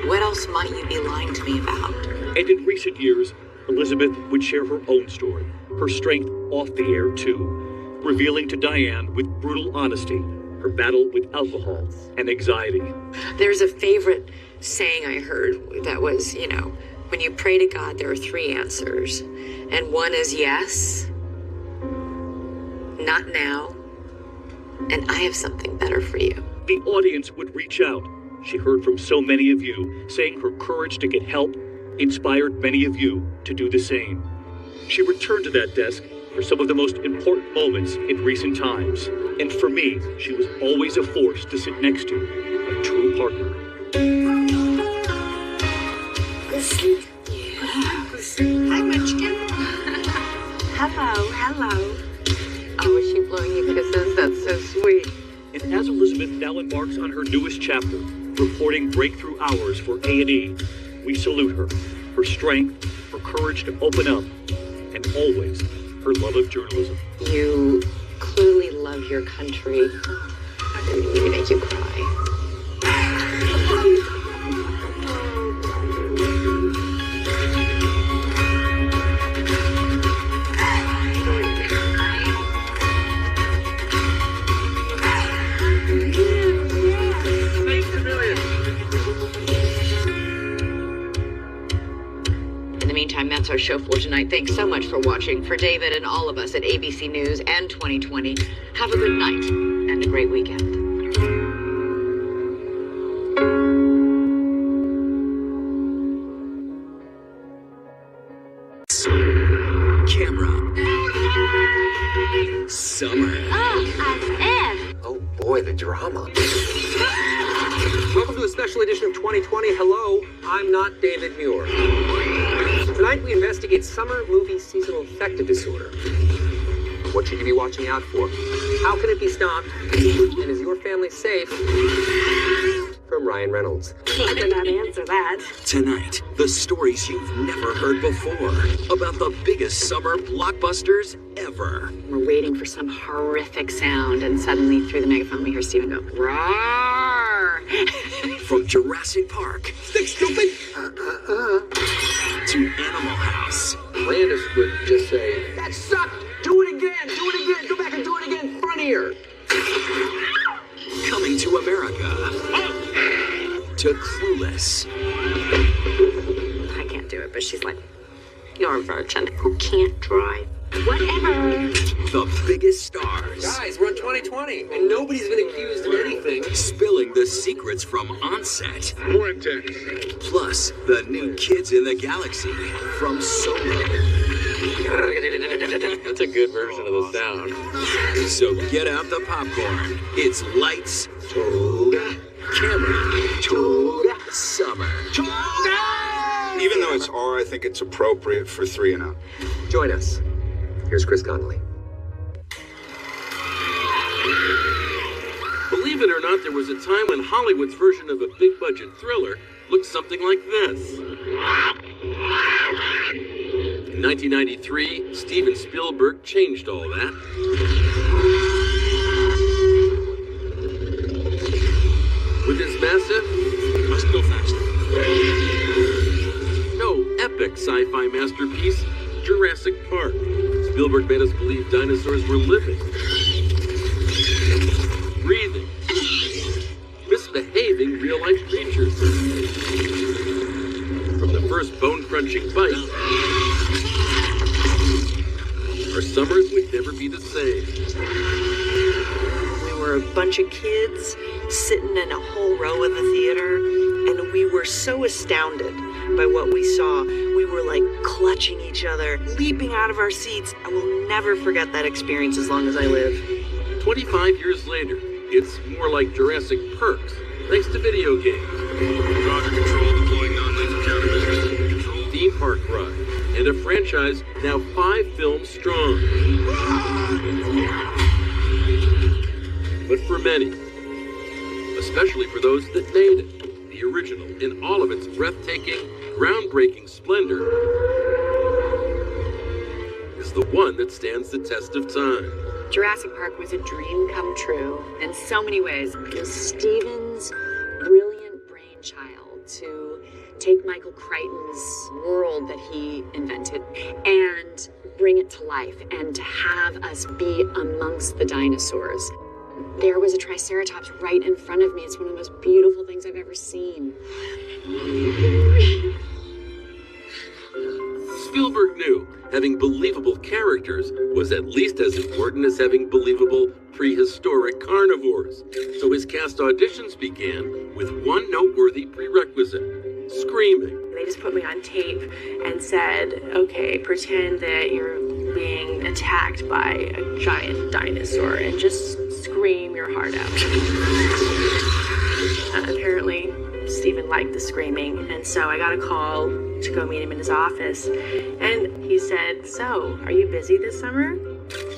Speaker 7: what else might you be lying to me about?
Speaker 12: And in recent years, Elizabeth would share her own story, her strength off the air too, revealing to Diane with brutal honesty her battle with alcohol and anxiety.
Speaker 7: There's a favorite saying I heard that was, when you pray to God, there are 3 answers. And one is yes, not now, and I have something better for you.
Speaker 12: The audience would reach out. She heard from so many of you, saying her courage to get help inspired many of you to do the same. She returned to that desk for some of the most important moments in recent times. And for me, she was always a force to sit next to, a true partner.
Speaker 7: Hi, Munchkin. Hello. Oh, is she blowing you kisses? That's so sweet.
Speaker 12: And as Elizabeth now embarks on her newest chapter, reporting breakthrough hours for A&E, we salute her, her strength, her courage to open up, and always her love of journalism.
Speaker 7: You clearly love your country. I didn't mean to make you cry. that's our show for tonight. Thanks so much for watching. For David and all of us at ABC News and 2020, have a good night and a great weekend.
Speaker 6: Camera. Summer.
Speaker 3: Oh boy, the drama.
Speaker 10: Welcome to a special edition of 2020. Hello, I'm not David Muir. Tonight we investigate summer movie seasonal affective disorder. What should you be watching out for? How can it be stopped? And is your family safe? From Ryan Reynolds.
Speaker 2: I did not answer that.
Speaker 6: Tonight, the stories you've never heard before about the biggest summer blockbusters ever.
Speaker 7: We're waiting for some horrific sound, and suddenly through the megaphone we hear Steven go, "Roar!"
Speaker 6: From Jurassic Park.
Speaker 10: Stick stupid!
Speaker 6: To Animal House.
Speaker 10: Landis would just say, "That sucked! Do it again! Do it again! Go back and do it again! Funnier!"
Speaker 6: Coming to America. To Clueless.
Speaker 2: I can't do it, but she's like, "You're a virgin who can't drive." Whatever.
Speaker 6: The biggest stars.
Speaker 10: Guys, we're in 2020, and nobody's been accused of anything.
Speaker 6: Spilling the secrets from onset.
Speaker 18: More intense.
Speaker 6: Plus, the new kids in the galaxy from Solo.
Speaker 11: That's a good version of the sound.
Speaker 6: So get out the popcorn. It's lights, camera, summer.
Speaker 18: Even though it's R, I think it's appropriate for 3 and up.
Speaker 10: Join us. Here's Chris Connolly.
Speaker 24: Believe it or not, there was a time when Hollywood's version of a big-budget thriller looked something like this. In 1993, Steven Spielberg changed all that. With his massive...
Speaker 12: Must go faster.
Speaker 24: No, epic sci-fi masterpiece, Jurassic Park. Spielberg made us believe dinosaurs were living, breathing, misbehaving real-life creatures. From the first bone-crunching bite, our summers would never be the same.
Speaker 16: We were a bunch of kids sitting in a whole row of the theater, and we were so astounded by what we saw. We were like clutching each other, leaping out of our seats. I will never forget that experience as long as I live.
Speaker 24: 25 years later, it's more like Jurassic Perks, thanks to video games.
Speaker 18: Roger, control, deploying non-lethal countermeasures.
Speaker 24: Theme park ride, and a franchise now 5 films strong. But for many, especially for those that made it, the original in all of its breathtaking, groundbreaking splendor is the one that stands the test of time.
Speaker 7: Jurassic Park was a dream come true in so many ways. It was Steven's brilliant brainchild to take Michael Crichton's world that he invented and bring it to life and to have us be amongst the dinosaurs. There was a Triceratops right in front of me. It's one of the most beautiful things I've ever seen.
Speaker 24: Spielberg knew having believable characters was at least as important as having believable prehistoric carnivores. So his cast auditions began with one noteworthy prerequisite: screaming.
Speaker 13: They just put me on tape and said, okay, pretend that you're being attacked by a giant dinosaur and just scream your heart out. Apparently, Steven liked the screaming, and so I got a call to go meet him in his office, and he said, so, are you busy this summer?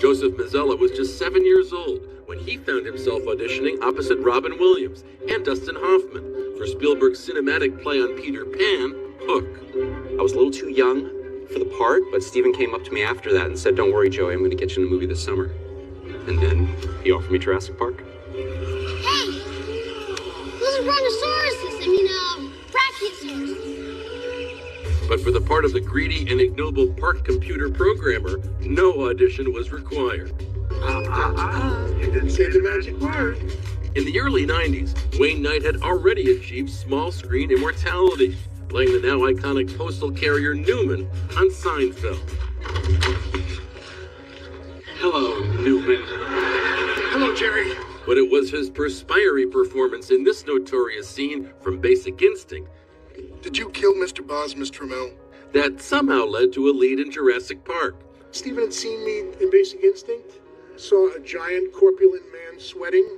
Speaker 24: Joseph Mazzella was just 7 years old when he found himself auditioning opposite Robin Williams and Dustin Hoffman for Spielberg's cinematic play on Peter Pan, Hook.
Speaker 20: I was a little too young for the part, but Steven came up to me after that and said, don't worry, Joey, I'm going to get you in a movie this summer. And then he offered me Jurassic Park.
Speaker 26: Hey! Those are brontosauruses. Brachiosaurus.
Speaker 24: But for the part of the greedy and ignoble park computer programmer, no audition was required.
Speaker 18: You didn't say the magic word.
Speaker 24: In the early 90s, Wayne Knight had already achieved small screen immortality, playing the now iconic postal carrier Newman on Seinfeld.
Speaker 18: Hello, Newman. Hello, Jerry.
Speaker 24: But it was his perspiry performance in this notorious scene from Basic Instinct
Speaker 4: Did you kill Mr. Boz, Miss Trammell?
Speaker 24: that somehow led to a lead in Jurassic Park.
Speaker 4: Stephen had seen me in Basic Instinct, saw a giant corpulent man sweating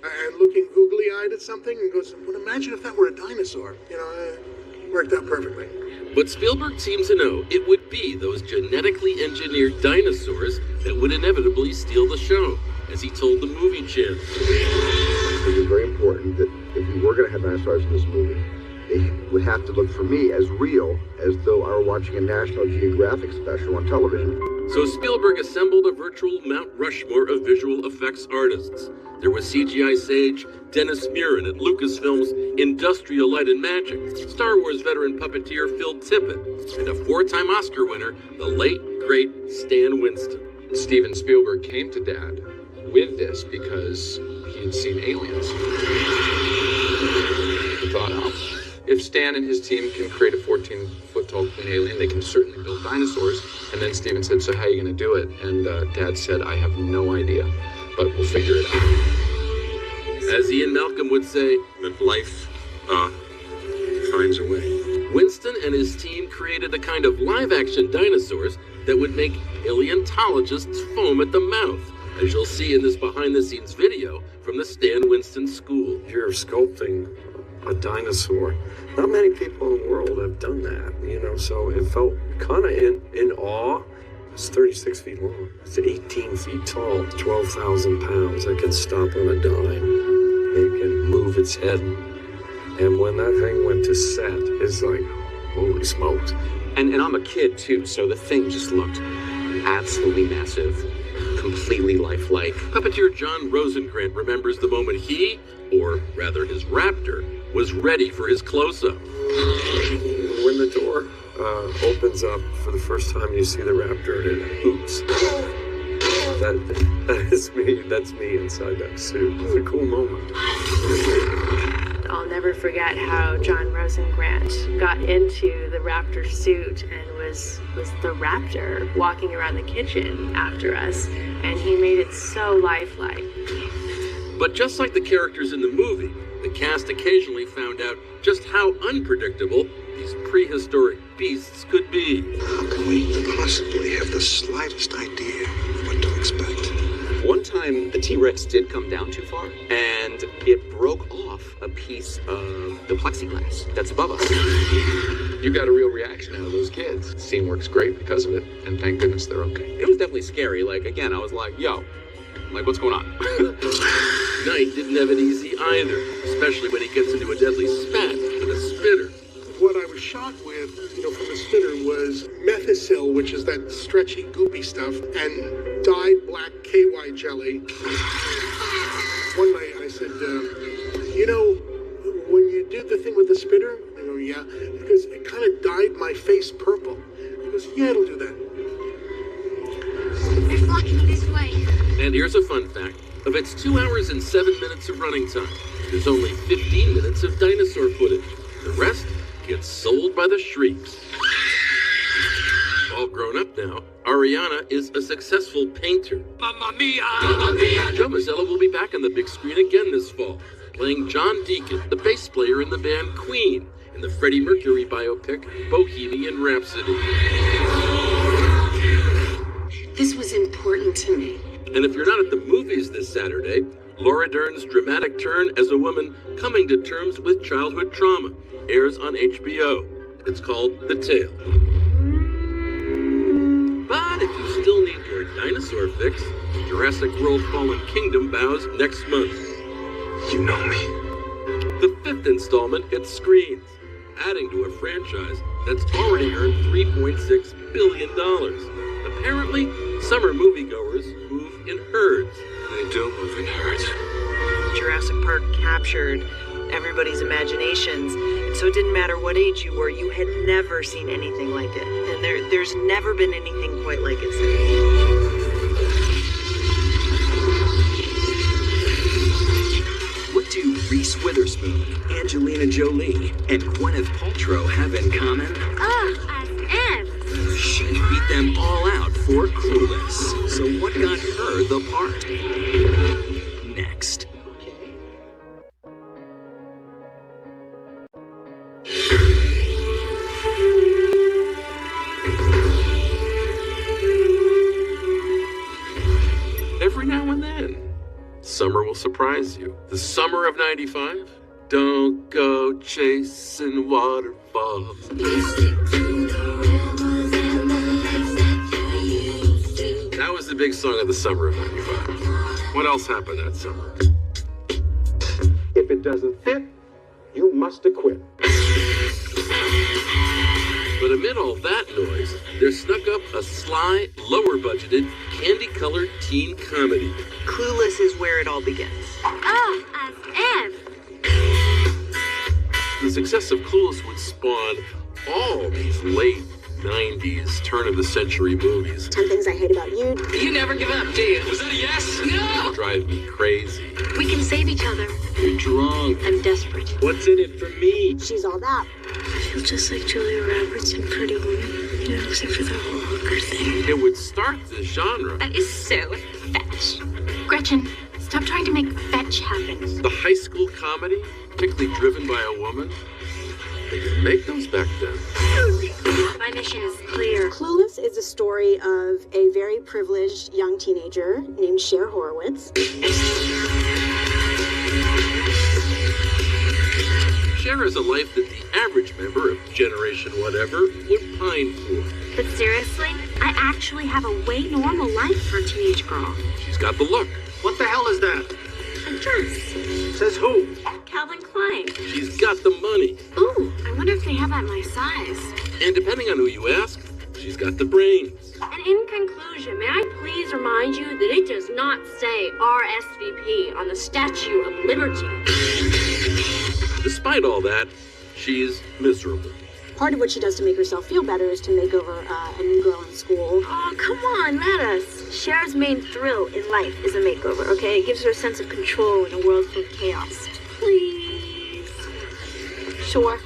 Speaker 4: and looking googly-eyed at something, and goes, well, imagine if that were a dinosaur. It worked out perfectly.
Speaker 24: But Spielberg seemed to know it would be those genetically engineered dinosaurs that would inevitably steal the show, as he told the Movie Channel.
Speaker 9: It was very important that if we were going to have dinosaurs in this movie, they would have to look for me as real as though I were watching a National Geographic special on television.
Speaker 24: So Spielberg assembled a virtual Mount Rushmore of visual effects artists. There was CGI sage Dennis Muren at Lucasfilm's Industrial Light and Magic, Star Wars veteran puppeteer Phil Tippett, and a 4-time Oscar winner, the late, great Stan Winston.
Speaker 5: Steven Spielberg came to Dad with this because he had seen Aliens. He thought, oh, if Stan and his team can create a 14-foot tall clean alien, they can certainly build dinosaurs. And then Steven said, so how are you going to do it? And Dad said, I have no idea, but we'll figure it out.
Speaker 24: As Ian Malcolm would say,
Speaker 18: That life, finds a way.
Speaker 24: Winston and his team created a kind of live-action dinosaurs that would make paleontologists foam at the mouth, as you'll see in this behind-the-scenes video from the Stan Winston School.
Speaker 14: You're sculpting a dinosaur. Not many people in the world have done that, so it felt kind of in awe. It's 36 feet long. It's 18 feet tall, 12,000 pounds. It can stop on a dime. It can move its head. And when that thing went to set, it's like, holy smokes.
Speaker 20: And I'm a kid too, so the thing just looked absolutely massive, completely lifelike.
Speaker 24: Puppeteer John Rosengrant remembers the moment he, or rather his raptor, was ready for his close-up.
Speaker 14: When the door opens up for the first time, you see the raptor and it hoots. That is me. That's me inside that suit. It's a cool moment.
Speaker 13: I'll never forget how John Rosengrant got into the raptor suit and was the raptor walking around the kitchen after us, and he made it so lifelike.
Speaker 24: But just like the characters in the movie, the cast occasionally found out just how unpredictable these prehistoric beasts could be.
Speaker 18: How can we possibly have the slightest idea of what to expect?
Speaker 20: One time, the T-Rex did come down too far, and it broke off a piece of the plexiglass that's above us.
Speaker 5: You got a real reaction out of those kids. The scene works great because of it, and thank goodness they're okay.
Speaker 20: It was definitely scary. Again, I was like, yo, what's going on?
Speaker 24: Knight didn't have it easy either, especially when he gets into a deadly spat with a spitter.
Speaker 4: What I was shot with, from the spitter was methicil, which is that stretchy, goopy stuff, and dyed black KY jelly. One night I said, when you did the thing with the spitter? I go, yeah. Because it kind of dyed my face purple. He goes, yeah, it'll do that.
Speaker 26: They're flocking this way.
Speaker 24: And here's a fun fact. Of its 2 hours and 7 minutes of running time, there's only 15 minutes of dinosaur footage. The rest gets sold by the shrieks. All grown up now, Ariana is a successful painter.
Speaker 6: Mamma mia! Mamma mia!
Speaker 24: Joe Mazzello will be back on the big screen again this fall, playing John Deacon, the bass player in the band Queen, in the Freddie Mercury biopic Bohemian Rhapsody.
Speaker 7: This was important to me.
Speaker 24: And if you're not at the movies this Saturday, Laura Dern's dramatic turn as a woman coming to terms with childhood trauma airs on HBO. It's called The Tale. But if you still need your dinosaur fix, Jurassic World Fallen Kingdom bows next month.
Speaker 18: You know me.
Speaker 24: The 5th installment hits screens, adding to a franchise that's already earned $3.6 billion. Apparently, summer moviegoers move in herds.
Speaker 18: They do move in herds.
Speaker 16: Jurassic Park captured everybody's imaginations, and so it didn't matter what age you were, you had never seen anything like it. And there's never been anything quite like it since.
Speaker 6: What do Reese Witherspoon, Angelina Jolie, and Gwyneth Paltrow have in common?
Speaker 26: As if.
Speaker 6: She beat them all out for Clueless. So what got her the part? Next.
Speaker 24: Every now and then, summer will surprise you. The summer of '95? Don't go chasing waterfalls. That was the big song of the summer of '95. What else happened that summer?
Speaker 14: If it doesn't fit, you must acquit.
Speaker 24: But amid all that noise, there snuck up a sly, lower-budgeted, candy-colored teen comedy.
Speaker 16: Clueless is where it all begins.
Speaker 26: As if.
Speaker 24: The success of Clueless would spawn all these late 90s, turn-of-the-century movies.
Speaker 2: 10 Things I Hate About You.
Speaker 7: You never give up, do you?
Speaker 24: Was that a yes?
Speaker 7: No!
Speaker 24: Drive me crazy.
Speaker 26: We can save each other.
Speaker 24: You're drunk.
Speaker 26: I'm desperate.
Speaker 14: What's in it for me?
Speaker 2: She's all that.
Speaker 26: I feel just like Julia Roberts in Pretty Woman, except for the whole hooker thing.
Speaker 24: It would start the genre.
Speaker 26: That is so fetch. Gretchen, stop trying to make fetch happen.
Speaker 24: The high school comedy, particularly driven by a woman. They didn't make those back then.
Speaker 26: My mission is clear.
Speaker 2: Clueless is a story of a very privileged young teenager named Cher Horowitz.
Speaker 24: Cher is a life that the average member of Generation Whatever would pine for.
Speaker 26: But seriously, I actually have a way normal life for a teenage girl.
Speaker 24: She's got the look.
Speaker 14: What the hell is that?
Speaker 26: A dress.
Speaker 14: Says who?
Speaker 26: Calvin Klein.
Speaker 24: She's got the money.
Speaker 26: Ooh, I wonder if they have that my size.
Speaker 24: And depending on who you ask, she's got the brains.
Speaker 13: And in conclusion, may I please remind you that it does not say RSVP on the Statue of Liberty.
Speaker 24: Despite all that, she's miserable.
Speaker 2: Part of what she does to make herself feel better is to make over a new girl in school.
Speaker 13: Oh, come on, let us. Cher's main thrill in life is a makeover, okay? It gives her a sense of control in a world full of chaos. Please. Sure.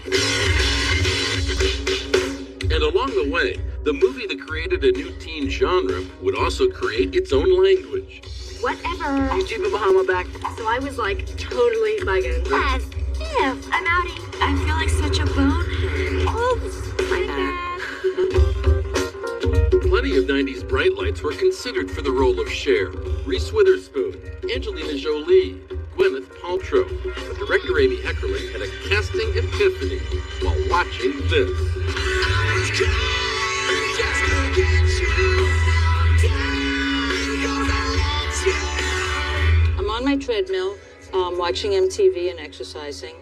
Speaker 24: And along the way, the movie that created a new teen genre would also create its own language.
Speaker 13: Whatever.
Speaker 16: You keep a Bahama back.
Speaker 13: So I was like totally bugging.
Speaker 26: As if. I'm outing.
Speaker 13: I feel like such a bonehead.
Speaker 26: Oops, my bad.
Speaker 24: Plenty of 90s bright lights were considered for the role of Cher. Reese Witherspoon, Angelina Jolie, Gwyneth Paltrow. But director Amy Heckerling had a casting epiphany while watching this.
Speaker 8: I'm on my treadmill, watching MTV and exercising,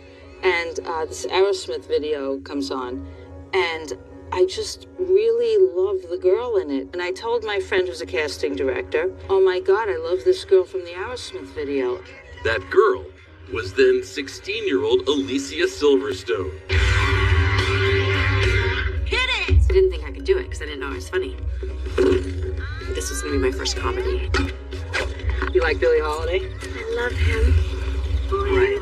Speaker 8: and this Aerosmith video comes on, and I just really love the girl in it. And I told my friend who's a casting director, oh my God, I love this girl from the Aerosmith video.
Speaker 24: That girl was then 16-year-old Alicia Silverstone.
Speaker 13: Hit it! I didn't think I could do it because I didn't know I was funny. This was going to be my first comedy.
Speaker 16: You like Billie Holiday?
Speaker 13: I love him.
Speaker 16: Right.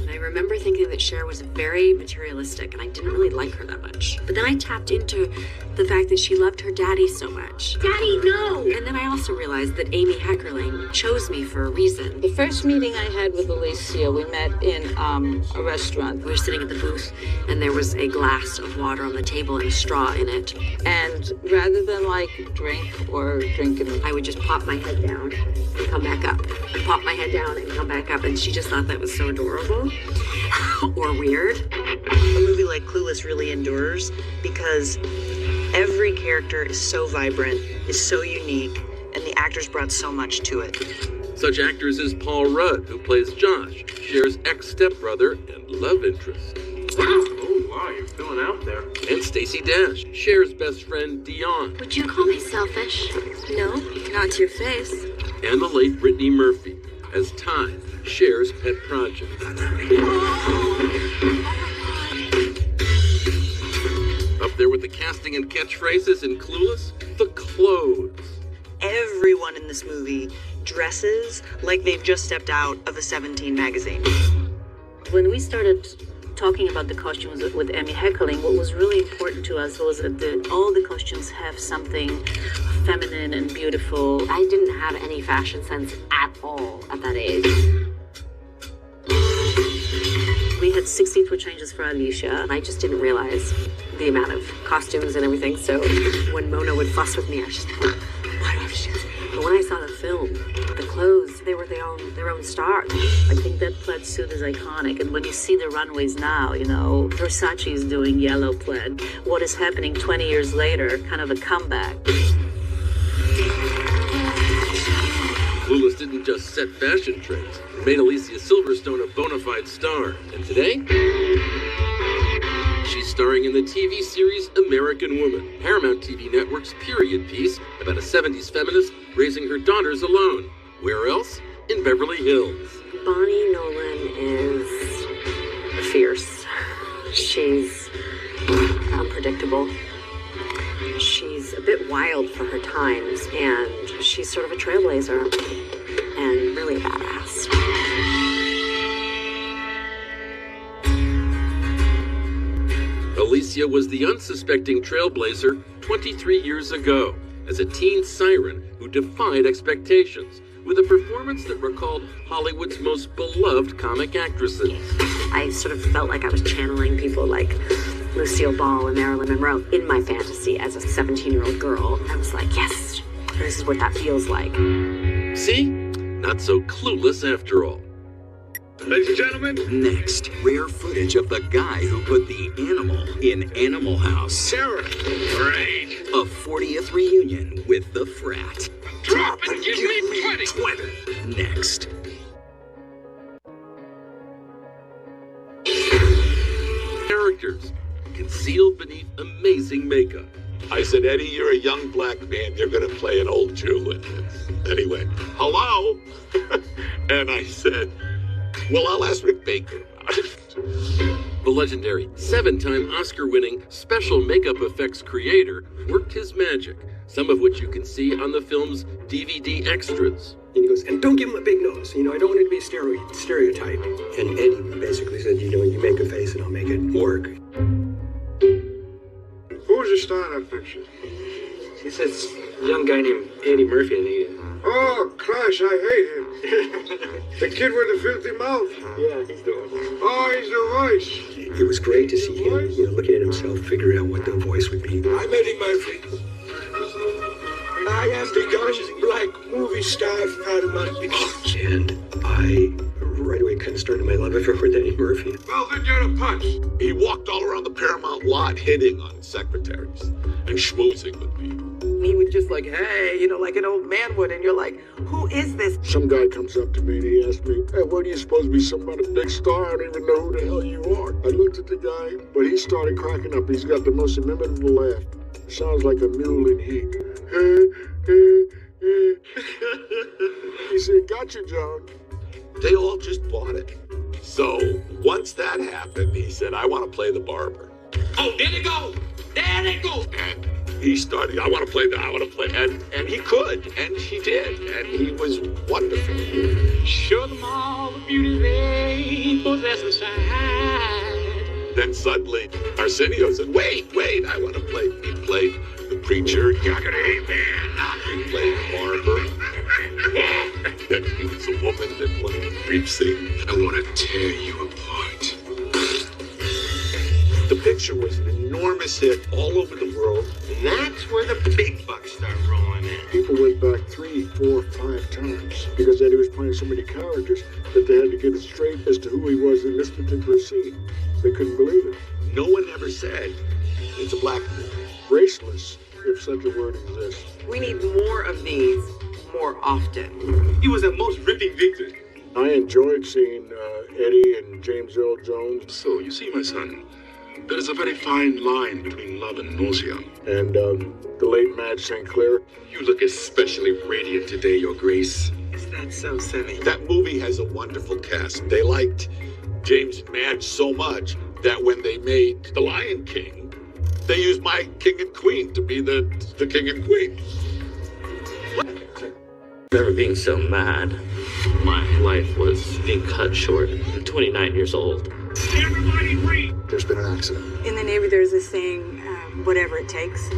Speaker 13: I remember thinking that Cher was very materialistic and I didn't really like her that much. But then I tapped into the fact that she loved her daddy so much. Daddy, no! And then I also realized that Amy Heckerling chose me for a reason.
Speaker 8: The first meeting I had with Alicia, we met in a restaurant.
Speaker 13: We were sitting at the booth and there was a glass of water on the table and a straw in it.
Speaker 8: And rather than like drink or drinking,
Speaker 13: I would just pop my head down and come back up. And pop my head down and come back up. And she just thought that was so adorable. Or weird.
Speaker 16: A movie like Clueless really endures because every character is so vibrant, is so unique, and the actors brought so much to it.
Speaker 24: Such actors as Paul Rudd, who plays Josh, Cher's ex-stepbrother and love interest.
Speaker 14: Oh, wow, you're feeling out there.
Speaker 24: And Stacey Dash, Cher's best friend Dion.
Speaker 26: Would you call me selfish?
Speaker 13: No, not to your face.
Speaker 24: And the late Brittany Murphy as Time, Cher's pet project. Up there with the casting and catchphrases in Clueless, the clothes.
Speaker 16: Everyone in this movie dresses like they've just stepped out of a 17 magazine.
Speaker 8: When we started talking about the costumes with Emmy heckling, what was really important to us was that all the costumes have something feminine and beautiful.
Speaker 15: I didn't have any fashion sense at all at that age.
Speaker 8: We had 64 changes for Alicia.
Speaker 15: I just didn't realize the amount of costumes and everything, so when Mona would fuss with me, I was just like, why do I have to do this? But when I saw the film, the clothes, they were their own stars.
Speaker 8: I think that plaid suit is iconic, and when you see the runways now, you know, Versace is doing yellow plaid. What is happening 20 years later, kind of a comeback.
Speaker 24: Clueless didn't just set fashion trends. It made Alicia Silverstone a bona fide star. And today, she's starring in the TV series American Woman, Paramount TV Network's period piece about a 70s feminist raising her daughters alone. Where else? In Beverly Hills.
Speaker 15: Bonnie Nolan is fierce. She's unpredictable. She's a bit wild for her times, and she's sort of a trailblazer and really a badass.
Speaker 24: Alicia was the unsuspecting trailblazer 23 years ago as a teen siren who defied expectations with a performance that recalled Hollywood's most beloved comic actresses.
Speaker 15: I sort of felt like I was channeling people like Lucille Ball and Marilyn Monroe in my fantasy as a 17-year-old girl. I was like, yes, this is what that feels like.
Speaker 24: See? Not so clueless after all.
Speaker 6: Ladies and gentlemen. Next, rare footage of the guy who put the animal in Animal House.
Speaker 18: Sarah.
Speaker 6: Great. A 40th reunion with the frat.
Speaker 18: Drop and give me 20.
Speaker 6: Next.
Speaker 24: Characters concealed beneath amazing makeup.
Speaker 18: I said, Eddie, you're a young black man. You're going to play an old Jew. And he went, hello? And I said, well, I'll ask Rick Baker.
Speaker 24: The legendary 7-time Oscar-winning special makeup effects creator worked his magic, some of which you can see on the film's DVD extras.
Speaker 19: And he goes, and don't give him a big nose. You know, I don't want it to be a stereotype. And Eddie basically said, you know, you make a face and I'll make it work.
Speaker 4: Who was the star in that picture?
Speaker 19: He says, a young guy named Eddie Murphy.
Speaker 4: Oh, Crash, I hate him. The kid with the filthy mouth.
Speaker 19: Yeah, he's the one.
Speaker 4: Oh, he's the voice.
Speaker 19: It was great to see him, you know, looking at himself, figuring out what the voice would be.
Speaker 18: I'm Eddie Murphy. I am the young black movie star of Paramount Pictures.
Speaker 19: And I right away kind of started my love affair with Eddie Murphy.
Speaker 18: Well, then you're a punch. He walked all around the Paramount lot hitting on secretaries and schmoozing with people.
Speaker 16: He would just like, hey, you know, like an old man would, and you're like, who is this?
Speaker 4: Some guy comes up to me and he asked me, hey, what are you supposed to be, some kind of big star? I don't even know who the hell you are. I looked at the guy, but he started cracking up. He's got the most inimitable laugh. Sounds like a mule in heat. He said, gotcha, John.
Speaker 18: They all just bought it. So once that happened, he said, I want to play the barber. Oh, there they go. There they go. And he started, I want to play. And he could. And he did. And he was wonderful.
Speaker 21: Show them all the beauty they possess inside.
Speaker 18: Then suddenly, Arsenio said, wait, I want to play. He played the preacher. Yakety, man. He played barber. And he was a woman in one of the brief scenes. I want to tear you apart. The picture was an enormous hit all over the world.
Speaker 22: And that's where the big bucks start rolling in.
Speaker 4: People went back 3, 4, 5 times because Eddie was playing so many characters that they had to get it straight as to who he was in this particular scene. They couldn't believe it.
Speaker 18: No one ever said it's a black man.
Speaker 4: Raceless, if such a word exists.
Speaker 16: We need more of these more often.
Speaker 22: He was the most ripping Victor.
Speaker 4: I enjoyed seeing Eddie and James Earl Jones.
Speaker 18: So, you see, my son, there is a very fine line between love and nausea.
Speaker 4: And the late Madge St. Clair.
Speaker 18: You look especially radiant today, Your Grace.
Speaker 16: Is that so silly?
Speaker 18: That movie has a wonderful cast. They liked James and Madge so much that when they made The Lion King, they used my king and queen to be the king and queen.
Speaker 1: Never being so mad. My life was being cut short. I'm 29 years old.
Speaker 22: Everybody read!
Speaker 4: There's been an accident.
Speaker 2: In the Navy, there's this saying, whatever it takes.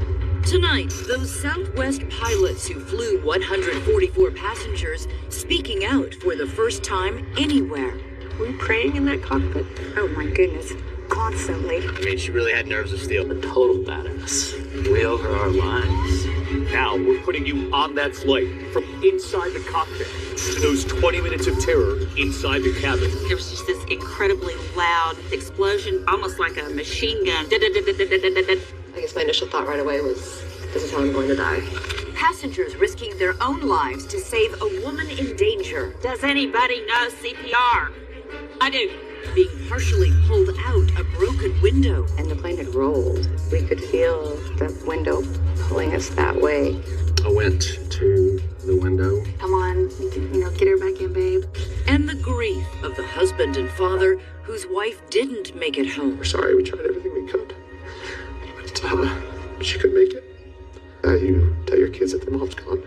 Speaker 3: Tonight, those Southwest pilots who flew 144 passengers speaking out for the first time anywhere.
Speaker 13: Were you praying in that cockpit?
Speaker 2: Oh my goodness, constantly.
Speaker 1: I mean, she really had nerves of steel. A total badass. Way over our lives.
Speaker 12: Now we're putting you on that flight from inside the cockpit to those 20 minutes of terror inside the cabin.
Speaker 11: There was just this incredibly loud explosion, almost like a machine gun.
Speaker 15: I guess my initial thought right away was, this is how I'm going to die.
Speaker 3: Passengers risking their own lives to save a woman in danger.
Speaker 11: Does anybody know CPR? I do.
Speaker 3: Being partially pulled out a broken window.
Speaker 15: And the plane had rolled. We could feel the window pulling us that way.
Speaker 14: I went to the window.
Speaker 15: Come on, get her back in, babe.
Speaker 3: And the grief of the husband and father whose wife didn't make it home.
Speaker 14: We're sorry, we tried everything we could. But she couldn't make it. You tell your kids that their mom's gone.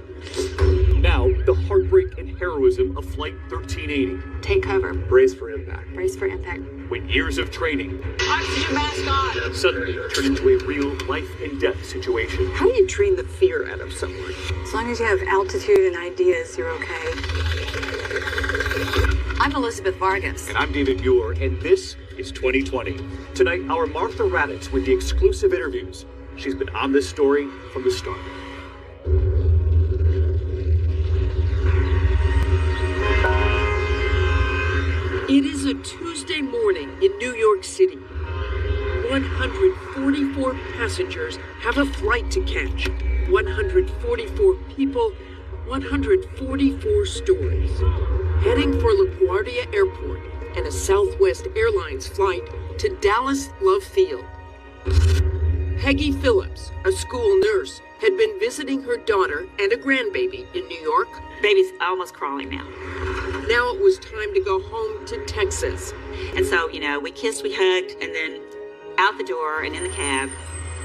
Speaker 12: Now, the heartbreak and heroism of Flight 1380.
Speaker 15: Take cover.
Speaker 14: Brace for impact.
Speaker 15: Brace for impact.
Speaker 12: When years of training
Speaker 11: Oxygen mask on!
Speaker 12: suddenly turn into a real life and death situation.
Speaker 16: How do you train the fear out of someone?
Speaker 2: As long as you have altitude and ideas, you're okay.
Speaker 3: I'm Elizabeth Vargas.
Speaker 12: And I'm David Muir, and this is 2020. Tonight, our Martha Raddatz with the exclusive interviews. She's been on this story from the start.
Speaker 16: It is a Tuesday morning in New York City. 144 passengers have a flight to catch. 144 people, 144 stories. Heading for LaGuardia Airport and a Southwest Airlines flight to Dallas Love Field. Peggy Phillips, a school nurse, had been visiting her daughter and a grandbaby in New York.
Speaker 11: Baby's almost crawling now.
Speaker 16: Now it was time to go home to Texas.
Speaker 11: And so, we kissed, we hugged, and then out the door and in the cab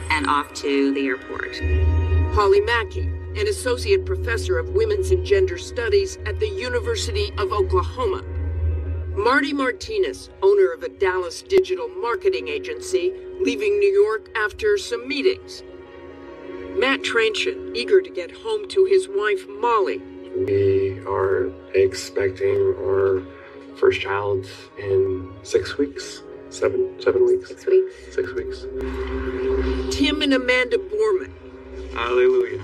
Speaker 11: and off to the airport.
Speaker 16: Holly Mackey, an associate professor of women's and gender studies at the University of Oklahoma. Marty Martinez, owner of a Dallas digital marketing agency, leaving New York after some meetings. Matt Tranchen, eager to get home to his wife Molly.
Speaker 14: We are expecting our first child in 6 weeks. 7 weeks.
Speaker 15: 6 weeks.
Speaker 14: 6 weeks.
Speaker 16: Tim and Amanda Borman.
Speaker 14: Hallelujah.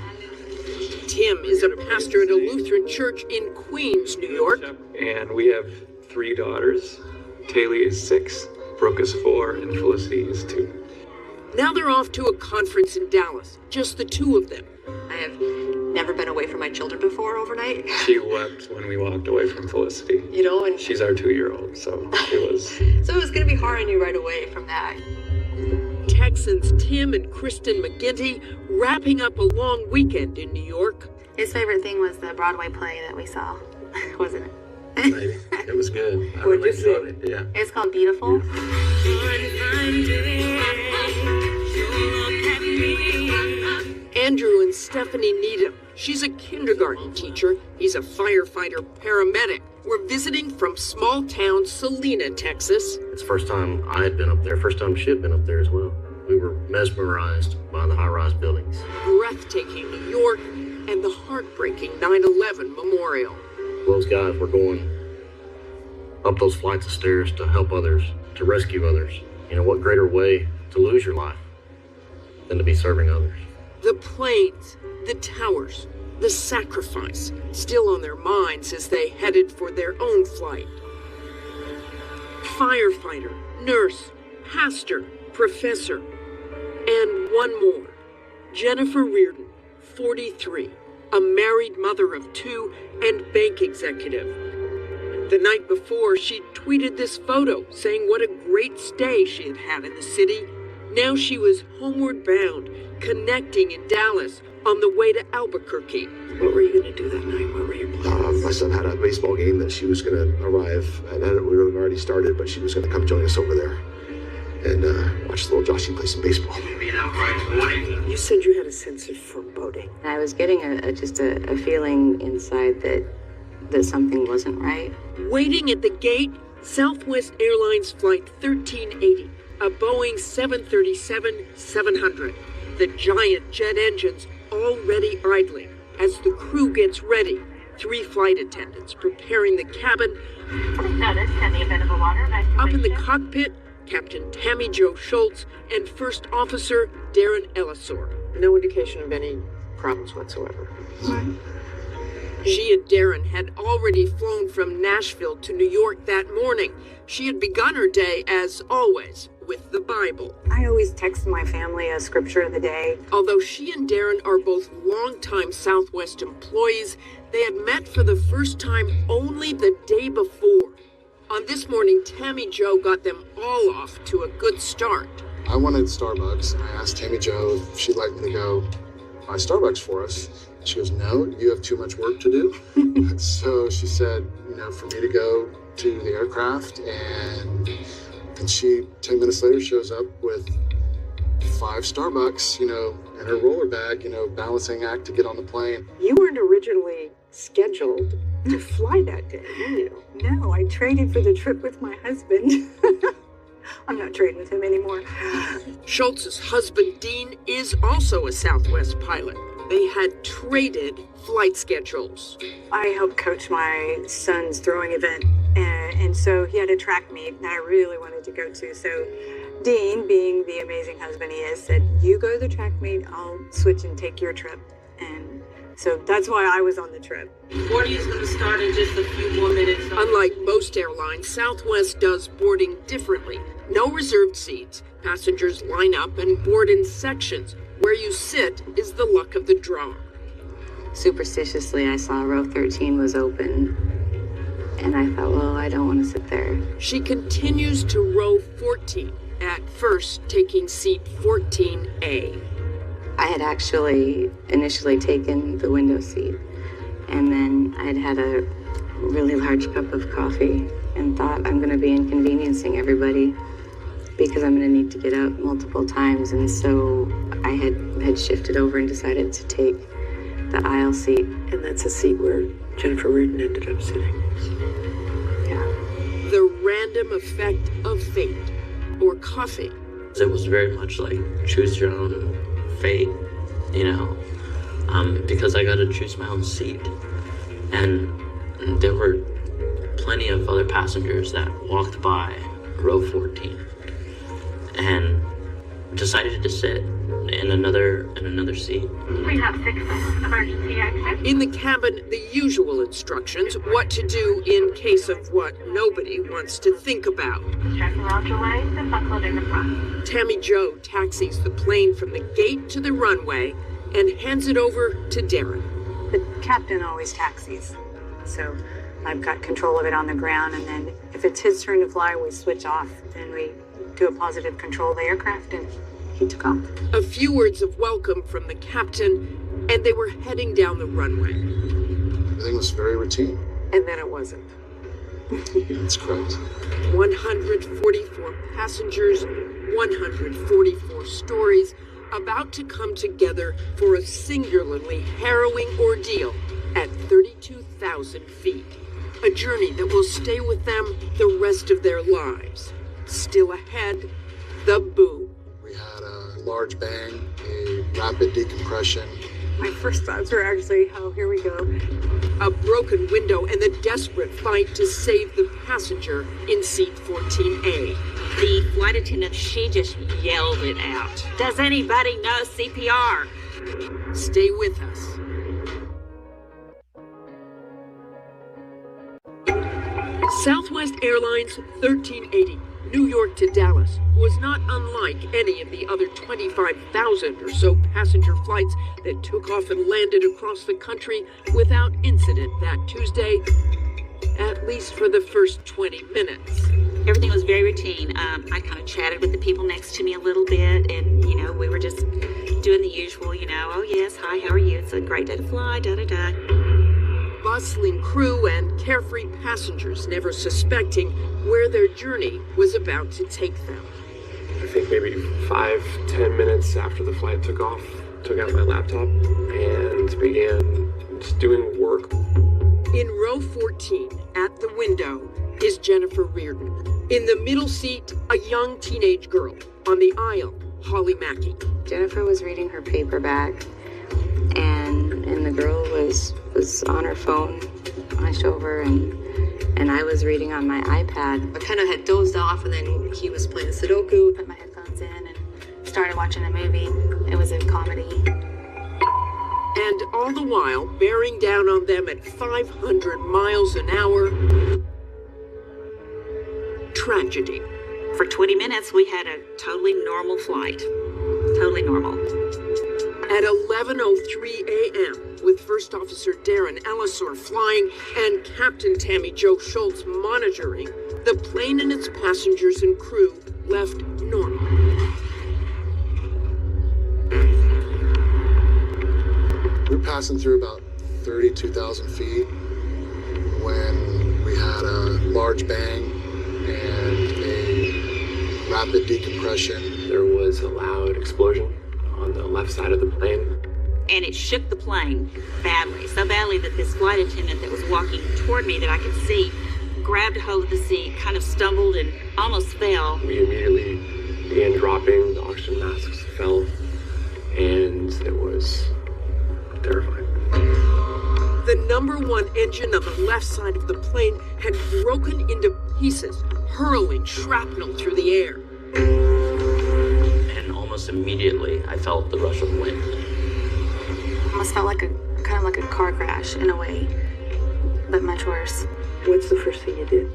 Speaker 16: Tim is a pastor at a Lutheran church in Queens, New York.
Speaker 14: And we have 3 daughters. Taylor is 6, Brooke is 4, and Felicity is 2.
Speaker 16: Now they're off to a conference in Dallas, just the two of them.
Speaker 15: I have never been away from my children before overnight.
Speaker 14: She wept when we walked away from Felicity.
Speaker 15: And
Speaker 14: she's our 2-year-old, so it was...
Speaker 15: So it was going to be hard on you right away from that.
Speaker 16: Texans Tim and Kristen McGinty wrapping up a long weekend in New York.
Speaker 17: His favorite thing was the Broadway play that we saw, wasn't it?
Speaker 14: Maybe. It was good. I
Speaker 17: What'd
Speaker 14: really
Speaker 17: you see?
Speaker 14: enjoyed it. Yeah.
Speaker 17: It's called Beautiful.
Speaker 16: Andrew and Stephanie Needham. She's a kindergarten teacher. He's a firefighter paramedic. We're visiting from small town Salina, Texas.
Speaker 1: It's the first time I had been up there, first time she had been up there as well. We were mesmerized by the high-rise buildings.
Speaker 16: Breathtaking New York and the heartbreaking 9/11 memorial.
Speaker 1: Those guys were going up those flights of stairs to help others, to rescue others. What greater way to lose your life than to be serving others?
Speaker 16: The planes, the towers, the sacrifice, still on their minds as they headed for their own flight. Firefighter, nurse, pastor, professor, and one more. Jennifer Reardon, 43, a married mother of 2 and bank executive. The night before, she tweeted this photo saying what a great stay she had had in the city. Now she was homeward bound, connecting in Dallas on the way to Albuquerque. What were you going to do that night? What were your plans?
Speaker 9: My son had a baseball game that she was going to arrive, and we were already started, but she was going to come join us over there. and watch little Joshy play some baseball.
Speaker 5: You said you had a sense of foreboding.
Speaker 8: I was getting just a feeling inside that something wasn't right.
Speaker 5: Waiting at the gate, Southwest Airlines Flight 1380, a Boeing 737-700. The giant jet engines already idling as the crew gets ready. 3 flight attendants preparing the cabin. Up in the cockpit, Captain Tammy Jo Schultz and First Officer Darren Ellisor. No indication of any problems whatsoever. She and Darren had already flown from Nashville to New York that morning. She had begun her day, as always, with the Bible.
Speaker 2: I always text my family a scripture of the day.
Speaker 5: Although she and Darren are both longtime Southwest employees, they had met for the first time only the day before. On this morning, Tammy Jo got them all off to a good start.
Speaker 4: I wanted Starbucks, and I asked Tammy Jo if she'd like me to go buy Starbucks for us. She goes, no, you have too much work to do. So she said, for me to go to the aircraft, and she, 10 minutes later, shows up with 5 Starbucks, in her roller bag, balancing act to get on the plane.
Speaker 5: You weren't originally scheduled to fly that day, were you?
Speaker 2: No, I traded for the trip with my husband. I'm not trading with him anymore.
Speaker 5: Schultz's husband, Dean, is also a Southwest pilot. They had traded flight schedules.
Speaker 2: I helped coach my son's throwing event, and so he had a track meet that I really wanted to go to. So Dean, being the amazing husband he is, said, you go to the track meet, I'll switch and take your trip. And so that's why I was on the trip.
Speaker 8: Boarding is going to start in just a few more minutes.
Speaker 5: Unlike most airlines, Southwest does boarding differently. No reserved seats. Passengers line up and board in sections. Where you sit is the luck of the draw.
Speaker 8: Superstitiously, I saw row 13 was open, and I thought, well, I don't want to sit there.
Speaker 5: She continues to row 14, at first taking seat 14A.
Speaker 8: I had actually initially taken the window seat, and then I'd had a really large cup of coffee and thought I'm going to be inconveniencing everybody because I'm going to need to get out multiple times. And so I had shifted over and decided to take the aisle seat.
Speaker 5: And that's a seat where Jennifer Reardon ended up sitting.
Speaker 8: Yeah.
Speaker 5: The random effect of fate, or coffee.
Speaker 7: It was very much like choose your own fate, because I got to choose my own seat. And there were plenty of other passengers that walked by row 14 and decided to sit in another seat.
Speaker 17: We have 6 emergency exits.
Speaker 5: In the cabin, the usual instructions, what to do in case of what nobody wants to think about.
Speaker 17: Strap around your legs and buckle in the front.
Speaker 5: Tammy Jo taxis the plane from the gate to the runway and hands it over to Darren.
Speaker 2: The captain always taxis, so I've got control of it on the ground, and then if it's his turn to fly, we switch off, then we do a positive control of the aircraft, and he took off.
Speaker 5: A few words of welcome from the captain, and they were heading down the runway.
Speaker 4: Everything was very routine.
Speaker 5: And then it wasn't.
Speaker 4: That's correct.
Speaker 5: 144 passengers, 144 stories, about to come together for a singularly harrowing ordeal at 32,000 feet. A journey that will stay with them the rest of their lives. Still ahead, the boom.
Speaker 4: We had a large bang, a rapid decompression.
Speaker 2: My first thoughts were actually, oh, here we go.
Speaker 5: A broken window and the desperate fight to save the passenger in seat 14A.
Speaker 11: The flight attendant, she just yelled it out. Does anybody know CPR?
Speaker 5: Stay with us. Southwest Airlines 1380, New York to Dallas, was not unlike any of the other 25,000 or so passenger flights that took off and landed across the country without incident that Tuesday, at least for the first 20 minutes.
Speaker 11: Everything was very routine. I kind of chatted with the people next to me a little bit, and, we were just doing the usual, oh, yes, hi, how are you? It's a great day to fly, da-da-da.
Speaker 5: Bustling crew and carefree passengers never suspecting where their journey was about to take them.
Speaker 14: I think maybe 5-10 minutes after the flight took off, took out my laptop and began just doing work.
Speaker 5: In row 14, at the window, is Jennifer Reardon. In the middle seat, a young teenage girl. On the aisle, Holly Mackey.
Speaker 6: Jennifer was reading her paperback, and the girl was on her phone, hunched over, and I was reading on my iPad.
Speaker 17: I kind of had dozed off, and then he was playing Sudoku. Put my headphones in and started watching a movie. It was a comedy.
Speaker 5: And all the while, bearing down on them at 500 miles an hour, tragedy.
Speaker 11: For 20 minutes, we had a totally normal flight. Totally normal.
Speaker 5: At 11:03 a.m., with First Officer Darren Ellisor flying and Captain Tammy Jo Schultz monitoring, the plane and its passengers and crew left normal.
Speaker 4: We were passing through about 32,000 feet when we had a large bang and a rapid decompression.
Speaker 14: There was a loud explosion on the left side of the plane.
Speaker 11: And it shook the plane badly, so badly that this flight attendant that was walking toward me that I could see grabbed a hold of the seat, kind of stumbled and almost fell.
Speaker 14: We immediately began dropping, the oxygen masks fell, and it was terrifying.
Speaker 5: The number one engine on the left side of the plane had broken into pieces, hurling shrapnel through the air.
Speaker 7: And almost immediately, I felt the rush of wind.
Speaker 17: Almost felt like kind of like a car crash in a way, but much worse.
Speaker 5: What's the first thing you did?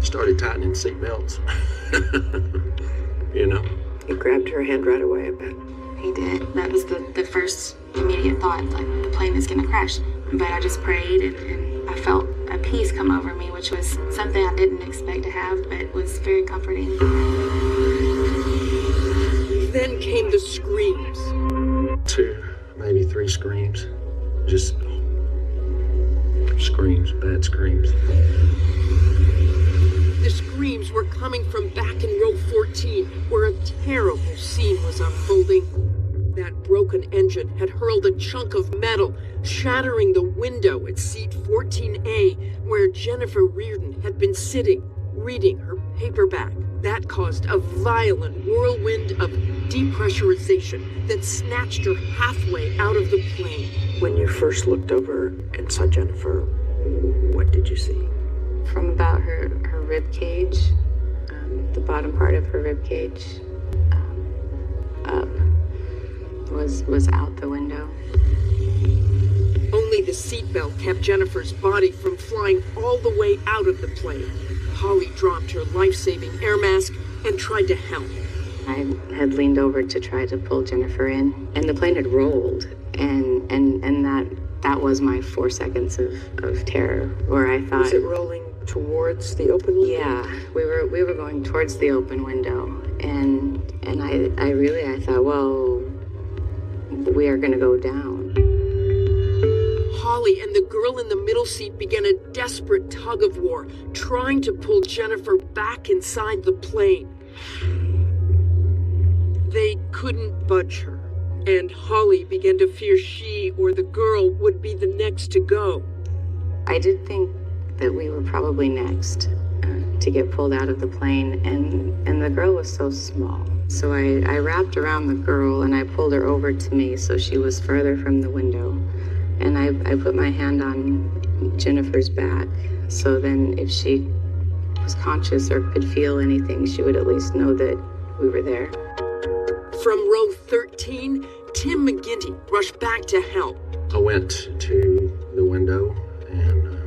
Speaker 14: Started tightening seat belts. You know?
Speaker 5: You grabbed her hand right away, I bet.
Speaker 17: He did. That was the first immediate thought, like the plane is gonna crash. But I just prayed and I felt a peace come over me, which was something I didn't expect to have, but was very comforting.
Speaker 5: Then came the screams.
Speaker 14: 2, maybe 3 screams. Just screams, bad screams.
Speaker 5: The screams were coming from back in row 14, where a terrible scene was unfolding. That broken engine had hurled a chunk of metal, shattering the window at seat 14A, where Jennifer Reardon had been sitting, reading her paperback. That caused a violent whirlwind of depressurization that snatched her halfway out of the plane. When you first looked over and saw Jennifer, what did you see?
Speaker 6: From about her rib cage, the bottom part of her rib cage, up, was out the window.
Speaker 5: Only the seatbelt kept Jennifer's body from flying all the way out of the plane. Holly dropped her life-saving air mask and tried to help.
Speaker 6: I had leaned over to try to pull Jennifer in, and the plane had rolled, and that was my 4 seconds of terror, where I thought...
Speaker 5: Was it rolling towards the open window?
Speaker 6: Yeah, we were going towards the open window, and I thought, well, we are going to go down.
Speaker 5: Holly and the girl in the middle seat began a desperate tug of war, trying to pull Jennifer back inside the plane. They couldn't budge her, and Holly began to fear she or the girl would be the next to go.
Speaker 6: I did think that we were probably next to get pulled out of the plane, and the girl was so small. So I wrapped around the girl and I pulled her over to me so she was further from the window. And I put my hand on Jennifer's back, so then if she was conscious or could feel anything, she would at least know that we were there.
Speaker 5: From row 13, Tim McGinty rushed back to help.
Speaker 14: I went to the window and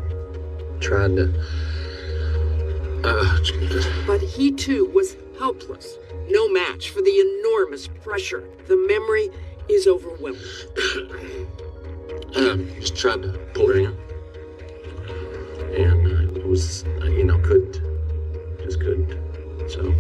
Speaker 14: tried to...
Speaker 5: But he too was helpless, no match for the enormous pressure. The memory is overwhelming.
Speaker 14: Just tried to pull her in. And it was, couldn't. Just couldn't. So.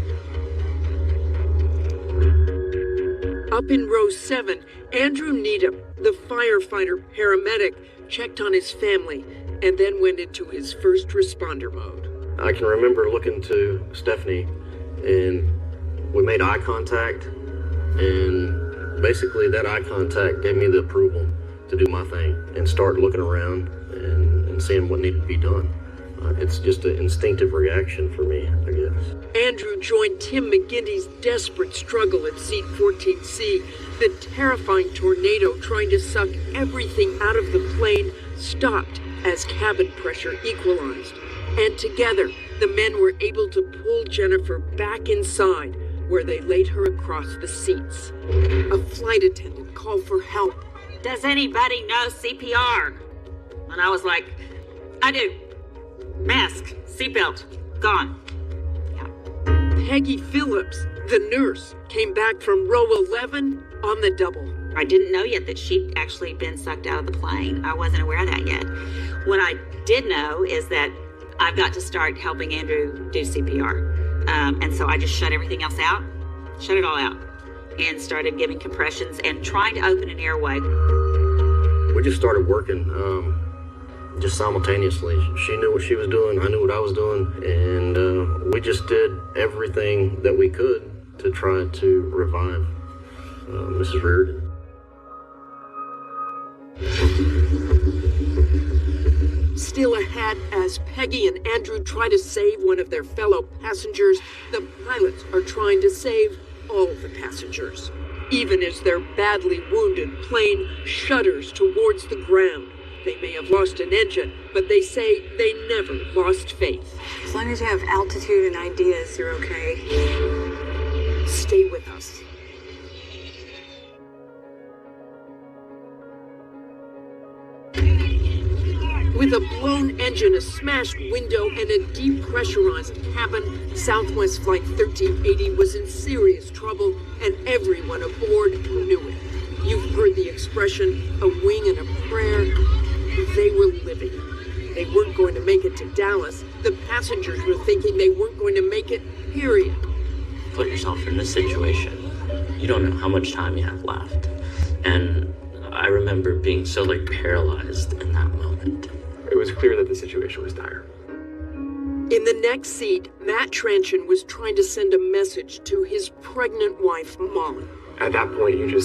Speaker 5: Up in row 7, Andrew Needham, the firefighter paramedic, checked on his family and then went into his first responder mode.
Speaker 1: I can remember looking to Stephanie and we made eye contact, and basically that eye contact gave me the approval to do my thing and start looking around and seeing what needed to be done. It's just an instinctive reaction for me, I guess.
Speaker 5: Andrew joined Tim McGinty's desperate struggle at Seat 14C. The terrifying tornado trying to suck everything out of the plane stopped as cabin pressure equalized. And together, the men were able to pull Jennifer back inside, where they laid her across the seats. A flight attendant called for help.
Speaker 11: Does anybody know CPR? And I was like, I do. Mask, seatbelt, gone.
Speaker 5: Peggy Phillips, the nurse, came back from row 11 on the double.
Speaker 11: I didn't know yet that she'd actually been sucked out of the plane. I wasn't aware of that yet. What I did know is that I've got to start helping Andrew do CPR. And so I just shut everything else out, shut it all out, and started giving compressions and trying to open an airway.
Speaker 1: We just started working just simultaneously. She knew what she was doing, I knew what I was doing, and we just did everything that we could to try to revive Mrs. Reardon.
Speaker 5: Still ahead, as Peggy and Andrew try to save one of their fellow passengers, the pilots are trying to save all the passengers, even as their badly wounded plane shudders towards the ground. They may have lost an engine, but they say they never lost faith.
Speaker 2: As long as you have altitude and ideas, you're okay.
Speaker 5: Stay with us. With a blown engine, a smashed window, and a depressurized cabin, Southwest Flight 1380 was in serious trouble, and everyone aboard knew it. You've heard the expression, a wing and a prayer. They were living. They weren't going to make it to Dallas. The passengers were thinking they weren't going to make it, period.
Speaker 7: Put yourself in this situation. You don't know how much time you have left. And I remember being so paralyzed in that moment.
Speaker 19: It was clear that the situation was dire.
Speaker 5: In the next seat, Matt Tranchen was trying to send a message to his pregnant wife, Molly.
Speaker 19: At that point, you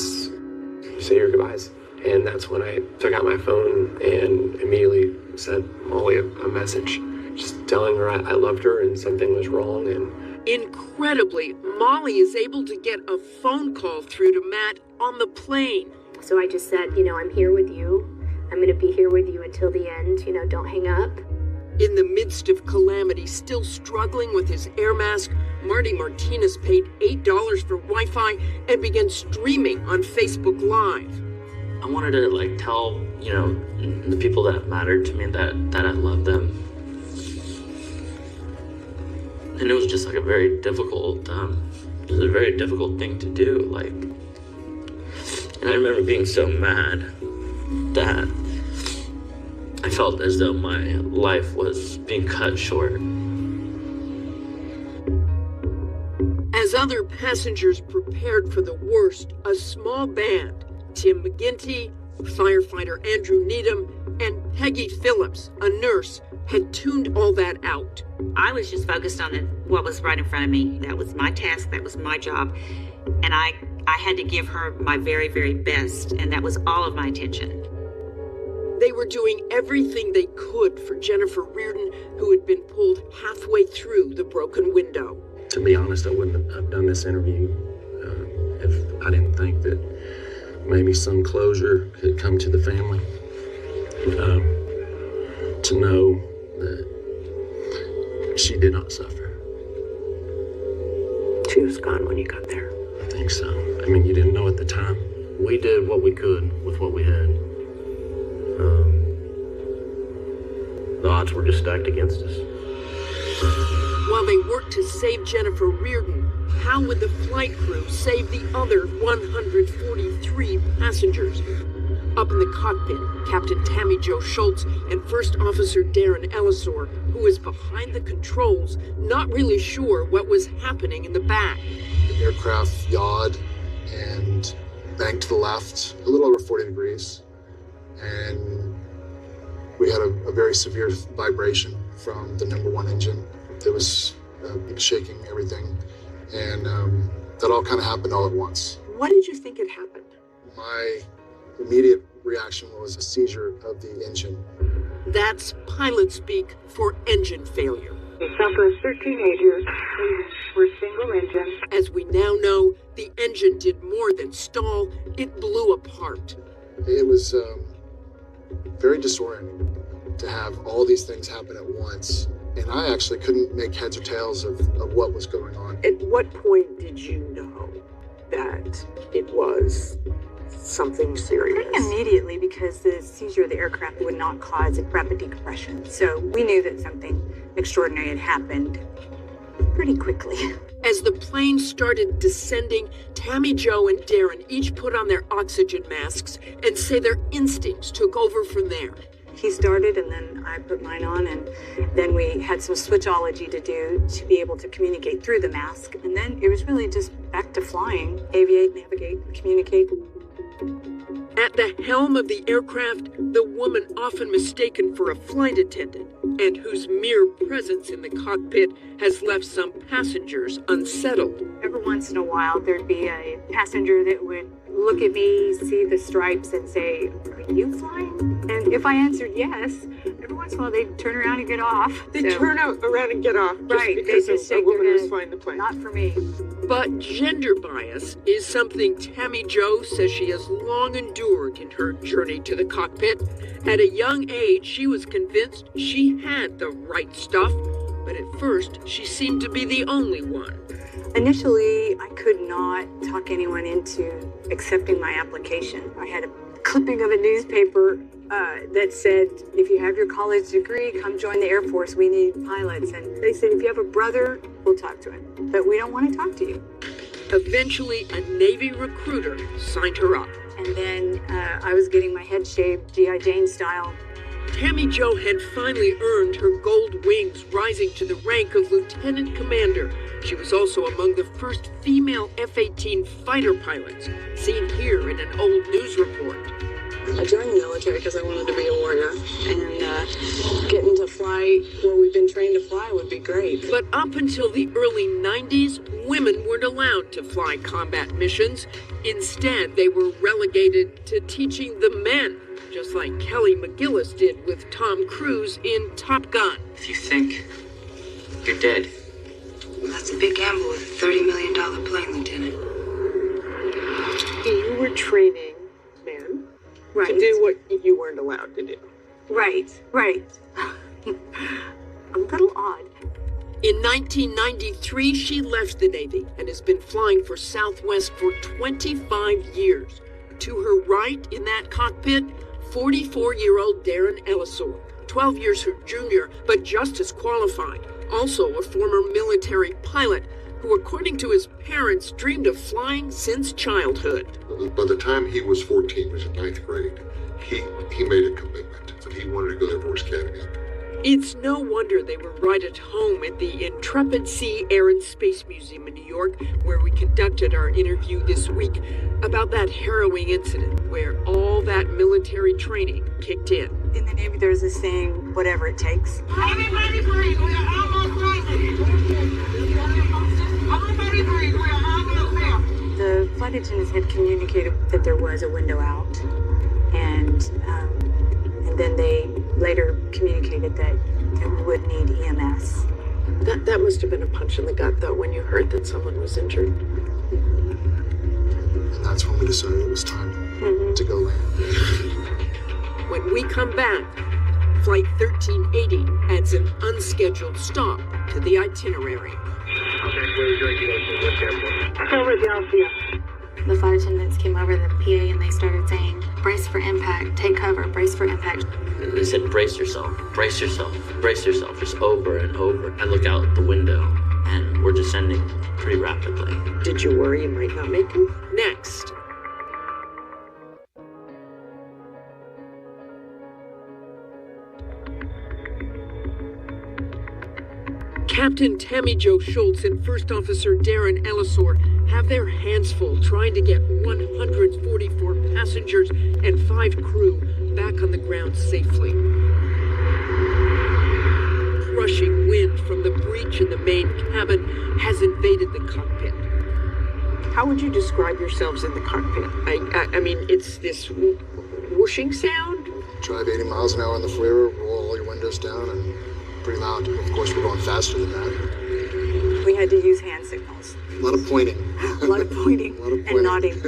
Speaker 19: say your goodbyes. And that's when I took out my phone and immediately sent Molly a message, just telling her I loved her and something was wrong. And
Speaker 5: incredibly, Molly is able to get a phone call through to Matt on the plane.
Speaker 10: So I just said, I'm here with you. I'm going to be here with you until the end. Don't hang up.
Speaker 5: In the midst of calamity, still struggling with his air mask, Marty Martinez paid $8 for Wi-Fi and began streaming on Facebook Live.
Speaker 7: I wanted to tell, the people that mattered to me that I loved them. And it was just a very difficult, thing to do. And I remember being so mad that I felt as though my life was being cut short.
Speaker 5: As other passengers prepared for the worst, a small band, Tim McGinty, firefighter Andrew Needham, and Peggy Phillips, a nurse, had tuned all that out.
Speaker 11: I was just focused on what was right in front of me. That was my task, that was my job. And I had to give her my very, very best, and that was all of my attention.
Speaker 5: They were doing everything they could for Jennifer Reardon, who had been pulled halfway through the broken window.
Speaker 14: To be honest, I wouldn't have done this interview if I didn't think that maybe some closure could come to the family. To know that she did not suffer.
Speaker 10: She was gone when you got there.
Speaker 14: I think so. You didn't know at the time.
Speaker 1: We did what we could with what we had. The odds were just stacked against us.
Speaker 5: While they worked to save Jennifer Reardon, how would the flight crew save the other 143 passengers? Up in the cockpit, Captain Tammy Jo Schultz and First Officer Darren Ellisor, who was behind the controls, not really sure what was happening in the back.
Speaker 20: The aircraft yawed and banked to the left, a little over 40 degrees, and we had a very severe vibration from the number one engine. It was shaking everything. And that all kind of happened all at once.
Speaker 5: What did you think had happened?
Speaker 20: My immediate reaction was a seizure of the engine.
Speaker 5: That's pilot speak for engine failure.
Speaker 18: The Southwest 1380s were single engine.
Speaker 5: As we now know, the engine did more than stall, it blew apart.
Speaker 20: It was very disorienting to have all these things happen at once. And I actually couldn't make heads or tails of what was going on.
Speaker 5: At what point did you know that it was something serious?
Speaker 2: Pretty immediately, because the seizure of the aircraft would not cause rapid decompression. So we knew that something extraordinary had happened pretty quickly.
Speaker 5: As the plane started descending, Tammy Jo and Darren each put on their oxygen masks and say their instincts took over from there.
Speaker 2: He started, and then I put mine on, and then we had some switchology to do to be able to communicate through the mask. And then it was really just back to flying, aviate, navigate, communicate.
Speaker 5: At the helm of the aircraft, the woman often mistaken for a flight attendant, and whose mere presence in the cockpit has left some passengers unsettled.
Speaker 2: Every once in a while, there'd be a passenger that would look at me, see the stripes, and say, "Are you flying?" And if I answered yes, every once in a while they'd turn around and get off.
Speaker 5: They turn around and get off just
Speaker 2: right,
Speaker 5: because
Speaker 2: they just
Speaker 5: a
Speaker 2: shake
Speaker 5: woman
Speaker 2: their
Speaker 5: was
Speaker 2: head.
Speaker 5: flying the plane.
Speaker 2: Not for me.
Speaker 5: But gender bias is something Tammy Jo says she has long endured in her journey to the cockpit. At a young age, she was convinced she had the right stuff, but at first, she seemed to be the only one.
Speaker 2: Initially, I could not talk anyone into accepting my application. I had a clipping of a newspaper that said, if you have your college degree, come join the Air Force. We need pilots. And they said, if you have a brother, we'll talk to him. But we don't want to talk to you.
Speaker 5: Eventually, a Navy recruiter signed her up.
Speaker 2: And then I was getting my head shaved, G.I. Jane style.
Speaker 5: Tammy Jo had finally earned her gold wings, rising to the rank of lieutenant commander. She was also among the first female F-18 fighter pilots, seen here in an old news report.
Speaker 8: I joined the military because I wanted to be a warrior, and getting to fly where we've been trained to fly would be great.
Speaker 5: But up until the early 90s, women weren't allowed to fly combat missions. Instead, they were relegated to teaching the men, just like Kelly McGillis did with Tom Cruise in Top Gun.
Speaker 21: If you think you're dead,
Speaker 23: that's a big gamble with a $30 million plane, Lieutenant.
Speaker 5: You were training men
Speaker 2: right.
Speaker 5: to do what you weren't allowed to do.
Speaker 2: Right. A little odd.
Speaker 5: In 1993, she left the Navy and has been flying for Southwest for 25 years. To her right in that cockpit, 44-year-old Darren Ellisor, 12 years her junior, but just as qualified. Also a former military pilot who, according to his parents, dreamed of flying since childhood.
Speaker 24: By the time he was 14, he was in 9th grade, he made a commitment that he wanted to go to the Air Force Academy.
Speaker 5: It's no wonder they were right at home at the Intrepid Sea Air and Space Museum in New York, where we conducted our interview this week about that harrowing incident where all that military training kicked in.
Speaker 2: In the Navy, there's this saying, whatever it takes.
Speaker 18: Everybody breathe, we are almost ready. Everybody breathe, we are almost there.
Speaker 2: The flight attendants had communicated that there was a window out, and then they later communicated that we would need EMS.
Speaker 5: That must have been a punch in the gut, though, when you heard that someone was injured.
Speaker 20: And that's when we decided it was time to go land.
Speaker 5: When we come back, Flight 1380 adds an unscheduled stop to the itinerary.
Speaker 18: Philadelphia.
Speaker 17: The flight attendants came over the PA and they started saying, brace for impact, take cover, brace for impact.
Speaker 7: And they said, brace yourself, brace yourself, brace yourself, just over and over. I look out the window and we're descending pretty rapidly.
Speaker 5: Did you worry you might not make it? Next. Captain Tammy Jo Schultz and First Officer Darren Ellisor have their hands full trying to get 144 passengers and 5 crew back on the ground safely. rushing wind from the breach in the main cabin has invaded the cockpit. How would you describe yourselves in the cockpit? I mean, it's this whooshing sound?
Speaker 20: Drive 80 miles an hour on the FLIR, roll all your windows down, and pretty loud. Of course, we're going faster than that.
Speaker 2: We had to use hand signals.
Speaker 20: A lot of pointing.
Speaker 2: A lot of pointing and nodding.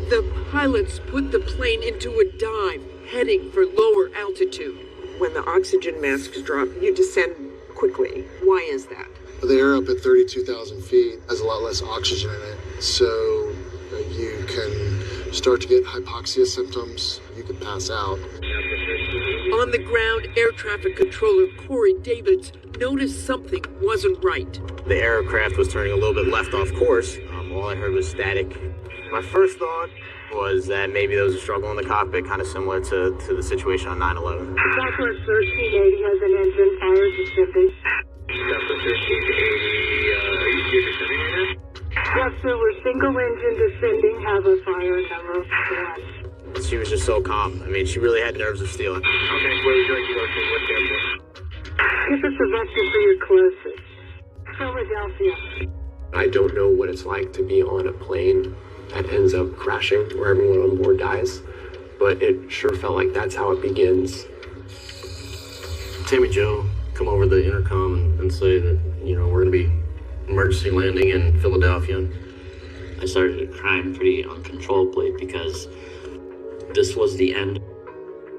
Speaker 5: The pilots put the plane into a dive, heading for lower altitude. When the oxygen masks drop, you descend quickly. Why is that?
Speaker 20: The air up at 32,000 feet has a lot less oxygen in it, so you can start to get hypoxia symptoms. You could pass out.
Speaker 5: On the ground, air traffic controller Corey Davids noticed something wasn't right.
Speaker 1: The aircraft was turning a little bit left off course. All I heard was static. My first thought was that maybe there was a struggle in the cockpit, kind of similar to the situation on 9/11.
Speaker 18: Southwest 1380 has an engine fire descending.
Speaker 3: Southwest 1380, are you descending right now?
Speaker 18: Yes, sir, we're single engine descending, have a fire number 1.
Speaker 1: She was just so calm. I mean, she really had nerves of steel.
Speaker 3: Okay, where would you like to go to? What's the airport?
Speaker 18: Give us a vector for your closest. Philadelphia.
Speaker 19: I don't know what it's like to be on a plane that ends up crashing where everyone on board dies, but it sure felt like that's how it begins.
Speaker 1: Tammy Jo come over the intercom and say that, we're going to be emergency landing in Philadelphia.
Speaker 7: I started crying pretty uncontrollably because this was the end.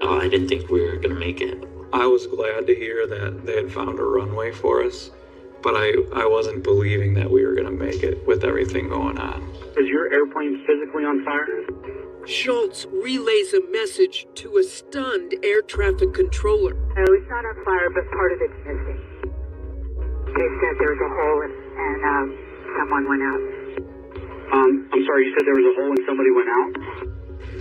Speaker 7: I didn't think we were going to make it.
Speaker 14: I was glad to hear that they had found a runway for us, but I wasn't believing that we were going to make it with everything going on.
Speaker 3: Is your airplane physically on fire?
Speaker 5: Schultz relays a message to a stunned air traffic controller.
Speaker 18: No, it's not on fire, but part of it's missing. They said there was a hole and someone went out.
Speaker 3: I'm sorry, you said there was a hole and somebody went out?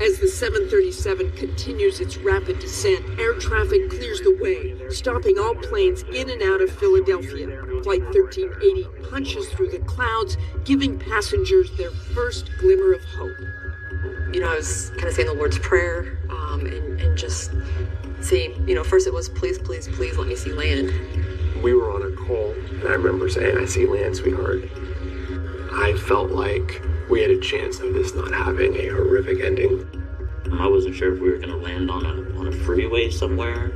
Speaker 5: As the 737 continues its rapid descent, air traffic clears the way, stopping all planes in and out of Philadelphia. Flight 1380 punches through the clouds, giving passengers their first glimmer of hope.
Speaker 15: I was kind of saying the Lord's Prayer and just saying, first it was, please, please, please let me see land.
Speaker 19: We were on a call, and I remember saying, I see land, sweetheart. I felt like we had a chance of this not having a horrific ending.
Speaker 7: I wasn't sure if we were going to land on a freeway somewhere,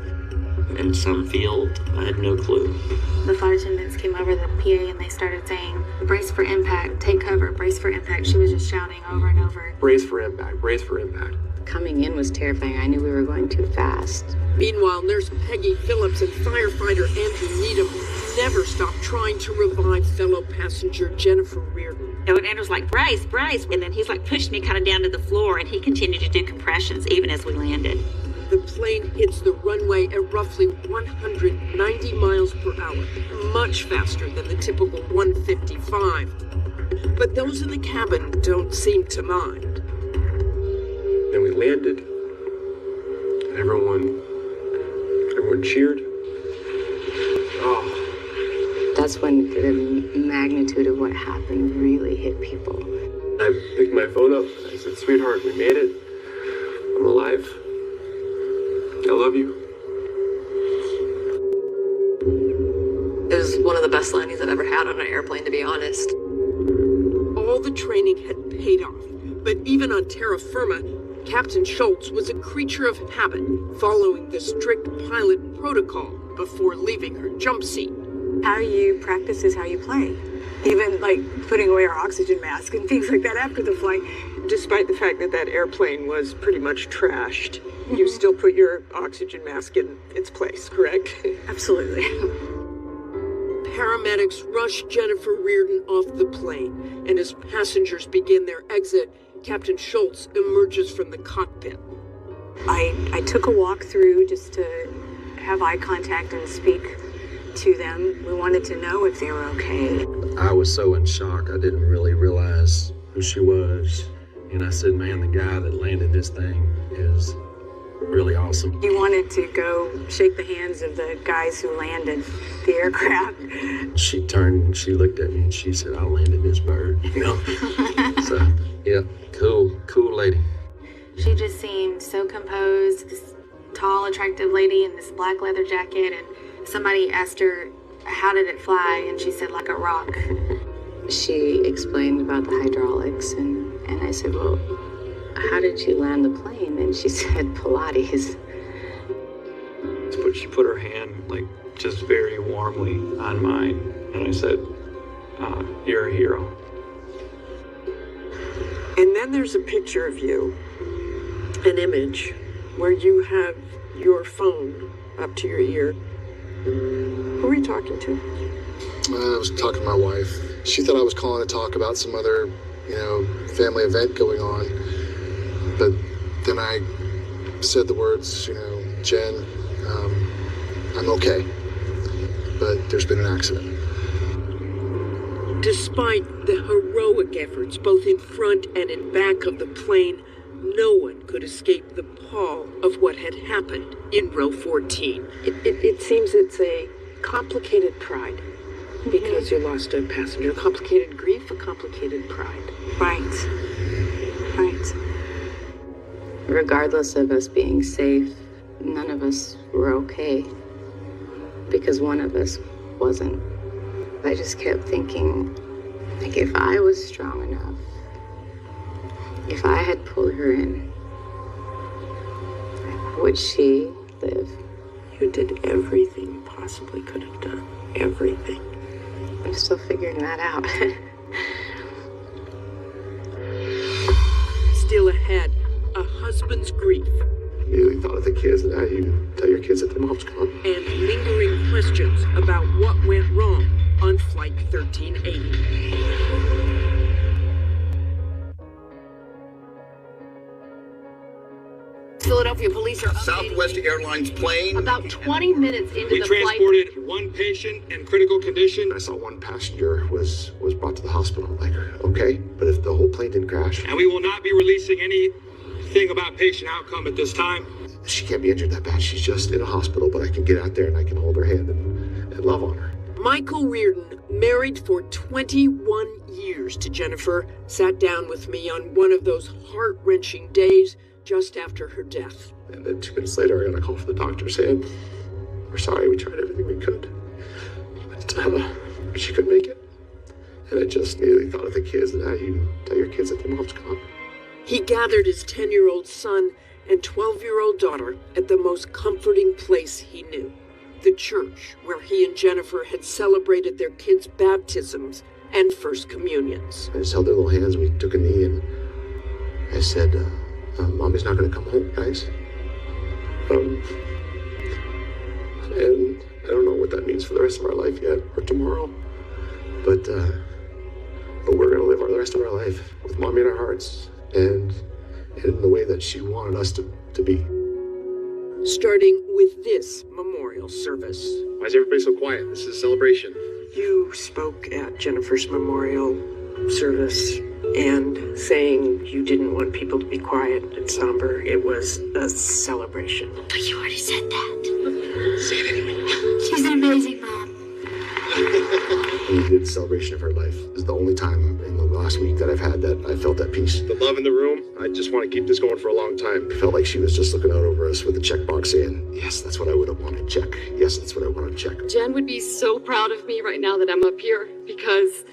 Speaker 7: in some field. I had no clue.
Speaker 17: The flight attendants came over the PA and they started saying, brace for impact, take cover, brace for impact. She was just shouting over and over.
Speaker 19: Brace for impact, brace for impact.
Speaker 6: Coming in was terrifying. I knew we were going too fast.
Speaker 5: Meanwhile, Nurse Peggy Phillips and firefighter Andrew Needham never stopped trying to revive fellow passenger Jennifer Reardon.
Speaker 11: And Andrew's like, brace, brace. And then he's like pushed me kind of down to the floor, and he continued to do compressions even as we landed.
Speaker 5: The plane hits the runway at roughly 190 miles per hour, much faster than the typical 155. But those in the cabin don't seem to mind.
Speaker 19: Then we landed. Everyone cheered. Oh.
Speaker 6: That's when the magnitude of what happened really hit people.
Speaker 19: I picked my phone up. I said, sweetheart, we made it. I'm alive. I love you.
Speaker 15: It was one of the best landings I've ever had on an airplane, to be honest.
Speaker 5: All the training had paid off, but even on terra firma, Captain Schultz was a creature of habit, following the strict pilot protocol before leaving her jump seat.
Speaker 2: How you practice is how you play. Even like putting away our oxygen mask and things like that after the flight.
Speaker 5: Despite the fact that that airplane was pretty much trashed, you still put your oxygen mask in its place, correct?
Speaker 2: Absolutely.
Speaker 5: Paramedics rush Jennifer Reardon off the plane, and as passengers begin their exit, Captain Schultz emerges from the cockpit.
Speaker 2: I took a walk through just to have eye contact and speak to them. We wanted to know if they were okay.
Speaker 12: I was so in shock, I didn't really realize who she was. And I said, man, the guy that landed this thing is really awesome.
Speaker 2: He wanted to go shake the hands of the guys who landed the aircraft.
Speaker 12: She turned and she looked at me and she said, I landed this bird, So, yeah, cool lady.
Speaker 17: She just seemed so composed, this tall, attractive lady in this black leather jacket, and Somebody asked her, how did it fly? And she said, like a rock.
Speaker 6: She explained about the hydraulics, and I said, well, how did you land the plane? And she said, Pilates.
Speaker 14: But she put her hand, like, just very warmly on mine, and I said, you're a hero.
Speaker 5: And then there's a picture of you, an image, where you have your phone up to your ear. Who are you talking to?
Speaker 20: I was talking to my wife. She thought I was calling to talk about some other, family event going on. But then I said the words, Jen, I'm okay. But there's been an accident.
Speaker 5: Despite the heroic efforts, both in front and in back of the plane, no one could escape the pall of what had happened in row 14. It seems it's a complicated pride because you lost a passenger. Complicated grief, a complicated pride.
Speaker 6: Right. Regardless of us being safe, none of us were okay because one of us wasn't. I just kept thinking, like, if I was strong enough, if I had pulled her in, would she live?
Speaker 5: You did everything you possibly could have done. Everything.
Speaker 6: I'm still figuring that out.
Speaker 5: Still ahead, a husband's grief.
Speaker 19: You really thought of the kids, and now you tell your kids that their mom's gone.
Speaker 5: And lingering questions about what went wrong on Flight 1380.
Speaker 9: Philadelphia police are
Speaker 13: Southwest Airlines plane.
Speaker 9: about 20 minutes into
Speaker 16: We
Speaker 9: the flight.
Speaker 16: transported one patient in critical condition.
Speaker 19: I saw one passenger was brought to the hospital. Like, okay, but if the whole plane didn't crash,
Speaker 16: And we will not be releasing anything about patient outcome at this time.
Speaker 19: she can't be injured that bad. She's just in a hospital, but I can get out there and I can hold her hand and love on her.
Speaker 5: Michael Reardon, married for 21 years to Jennifer, sat down with me on one of those heart-wrenching days just after her death.
Speaker 19: And then 2 minutes later, I got a call from the doctor saying, we're sorry, we tried everything we could. But she couldn't make it. And I just immediately thought of the kids, and now you tell your kids that their mom's gone.
Speaker 5: He gathered his 10-year-old son and 12-year-old daughter at the most comforting place he knew, the church where he and Jennifer had celebrated their kids' baptisms and first communions.
Speaker 19: I just held their little hands, we took a knee, and I said, Mommy's not going to come home, guys. And I don't know what that means for the rest of our life yet, or tomorrow, but we're going to live the rest of our life with Mommy in our hearts, and in the way that she wanted us to be.
Speaker 5: Starting with this memorial service.
Speaker 22: Why is everybody so quiet? This is a celebration.
Speaker 5: You spoke at Jennifer's memorial service and saying you didn't want people to be quiet and somber. It was a celebration.
Speaker 9: But you already said that.
Speaker 22: Say it anyway.
Speaker 9: She's an amazing mom.
Speaker 19: We did the celebration of her life. It was the only time in the last week that I've had that I felt at peace.
Speaker 22: The love in the room, I just want to keep this going for a long time.
Speaker 19: It felt like she was just looking out over us with a checkbox saying, yes, that's what I would have wanted, check. Yes, that's what I want to check.
Speaker 9: Jen would be so proud of me right now that I'm up here because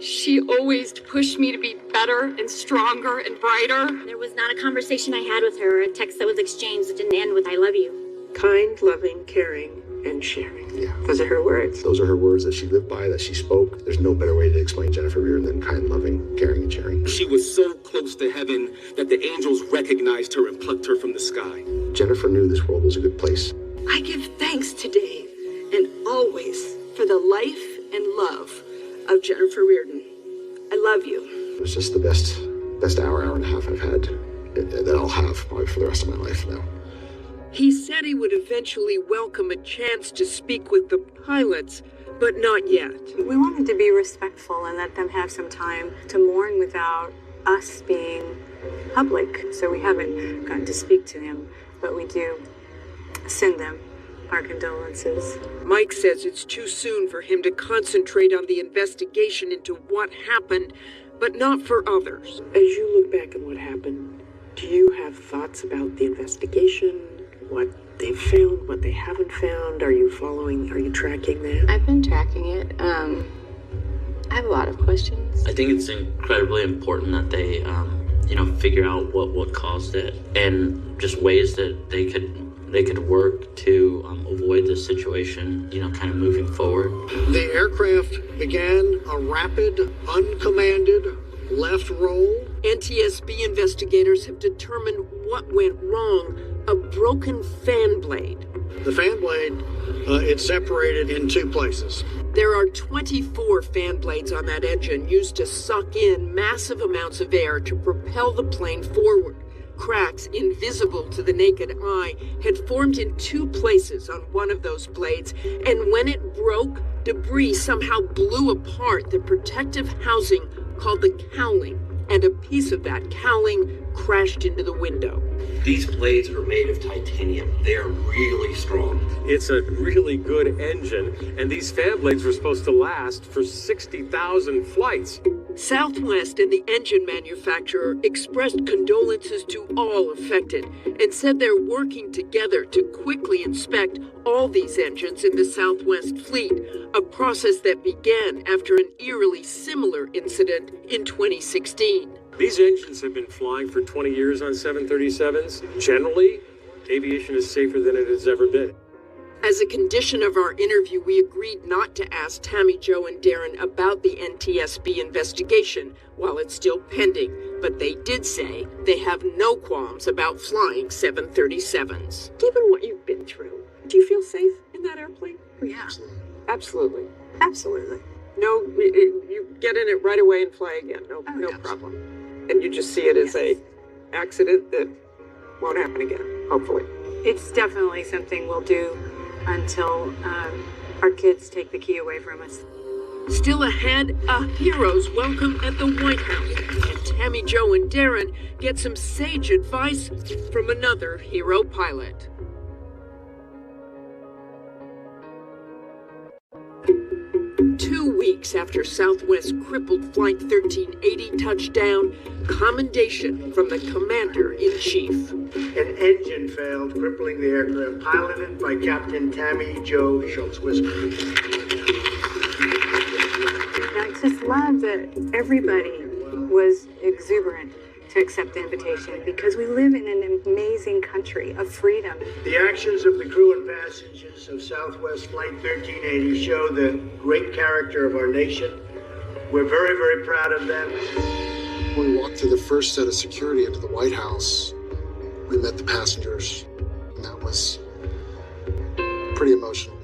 Speaker 9: she always pushed me to be better and stronger and brighter.
Speaker 25: There was not a conversation I had with her, a text that was exchanged that didn't end with I love you.
Speaker 5: Kind, loving, caring, and sharing.
Speaker 19: Yeah.
Speaker 5: Those are her words.
Speaker 19: Those are her words that she lived by, that she spoke. There's no better way to explain Jennifer Reardon than kind, loving, caring, and sharing.
Speaker 26: She was so close to heaven that the angels recognized her and plucked her from the sky.
Speaker 19: Jennifer knew this world was a good place.
Speaker 5: I give thanks to Dave and always for the life and love of Jennifer Reardon. I love you.
Speaker 19: It was just the best hour and a half I've had, that I'll have probably for the rest of my life now.
Speaker 5: He said he would eventually welcome a chance to speak with the pilots, but not yet.
Speaker 2: We wanted to be respectful and let them have some time to mourn without us being public. So we haven't gotten to speak to him, but we do send them our condolences.
Speaker 5: Mike says it's too soon for him to concentrate on the investigation into what happened, but not for others. As you look back at what happened, do you have thoughts about the investigation? What they've found, what they haven't found? Are you tracking that?
Speaker 6: I've been tracking it. I have a lot of questions.
Speaker 7: I think it's incredibly important that they, figure out what caused it and just ways that they could work to avoid this situation, kind of moving forward.
Speaker 13: The aircraft began a rapid, uncommanded left roll.
Speaker 5: NTSB investigators have determined what went wrong: a broken fan blade.
Speaker 13: The fan blade, it's separated in two places.
Speaker 5: There are 24 fan blades on that engine used to suck in massive amounts of air to propel the plane forward. Cracks, invisible to the naked eye, had formed in two places on one of those blades, and when it broke, debris somehow blew apart the protective housing called the cowling, and a piece of that cowling crashed into the window.
Speaker 4: These blades are made of titanium. They are really strong.
Speaker 14: It's a really good engine, and these fan blades were supposed to last for 60,000 flights.
Speaker 5: Southwest and the engine manufacturer expressed condolences to all affected and said they're working together to quickly inspect all these engines in the Southwest fleet, a process that began after an eerily similar incident in 2016.
Speaker 14: These engines have been flying for 20 years on 737s. Generally, aviation is safer than it has ever been.
Speaker 5: As a condition of our interview, we agreed not to ask Tammy, Joe, and Darren about the NTSB investigation while it's still pending, but they did say they have no qualms about flying 737s. Given what you've been through, do you feel safe in that airplane?
Speaker 6: Yeah.
Speaker 5: Absolutely.
Speaker 6: Absolutely.
Speaker 5: No, you get in it right away and fly again. No problem. And you just see it as a accident that won't happen again, hopefully.
Speaker 8: It's definitely something we'll do until our kids take the key away from us.
Speaker 5: Still ahead, a hero's welcome at the White House. And Tammy, Joe, and Darren get some sage advice from another hero pilot. Weeks after Southwest crippled Flight 1380 touchdown, commendation from the Commander-in-Chief.
Speaker 10: An engine failed, crippling the aircraft, piloted by Captain Tammy Jo Schultz-Wisner.
Speaker 8: I just love that everybody was exuberant to accept the invitation because we live in an amazing country of freedom.
Speaker 10: The actions of the crew and passengers of Southwest Flight 1380 show the great character of our nation. We're very, very proud of them.
Speaker 20: When we walked through the first set of security into the White House, we met the passengers, and that was pretty emotional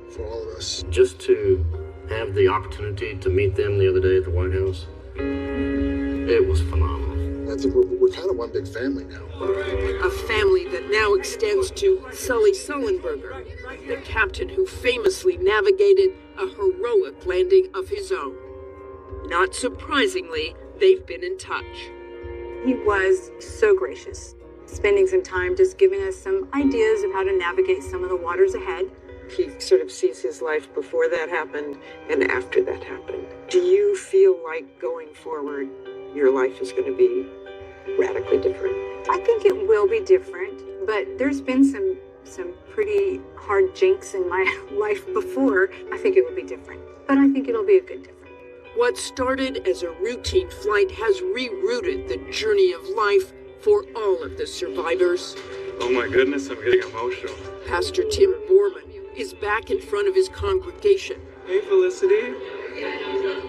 Speaker 20: for all of us.
Speaker 1: Just to have the opportunity to meet them the other day at the White House, it was phenomenal.
Speaker 20: I think we're kind of one big family now.
Speaker 5: A family that now extends to Sully Sullenberger, the captain who famously navigated a heroic landing of his own. Not surprisingly, they've been in touch.
Speaker 8: He was so gracious, spending some time just giving us some ideas of how to navigate some of the waters ahead.
Speaker 5: He sort of sees his life before that happened and after that happened. Do you feel like going forward, your life is going to be radically different?
Speaker 8: I think it will be different, but there's been some pretty hard jinx in my life before. I think it will be different, but I think it'll be a good different.
Speaker 5: What started as a routine flight has rerouted the journey of life for all of the survivors.
Speaker 16: Oh my goodness, I'm getting emotional.
Speaker 5: Pastor Tim Borman is back in front of his congregation.
Speaker 16: Hey, Felicity.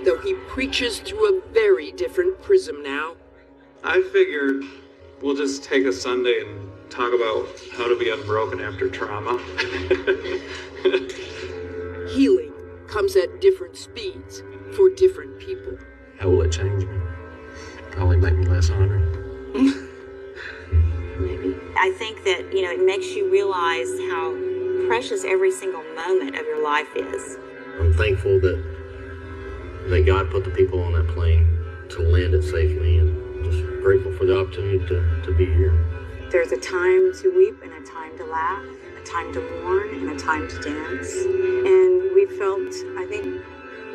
Speaker 5: Though he preaches through a very different prism now.
Speaker 16: I figured we'll just take a Sunday and talk about how to be unbroken after trauma.
Speaker 5: Healing comes at different speeds for different people.
Speaker 12: How will it change me? Probably make me less honored.
Speaker 11: Maybe. I think that, it makes you realize how precious every single moment of your life is.
Speaker 1: I'm thankful that God put the people on that plane to land it safely, and just grateful for the opportunity to be here.
Speaker 8: There's a time to weep and a time to laugh, a time to mourn and a time to dance. And we felt, I think,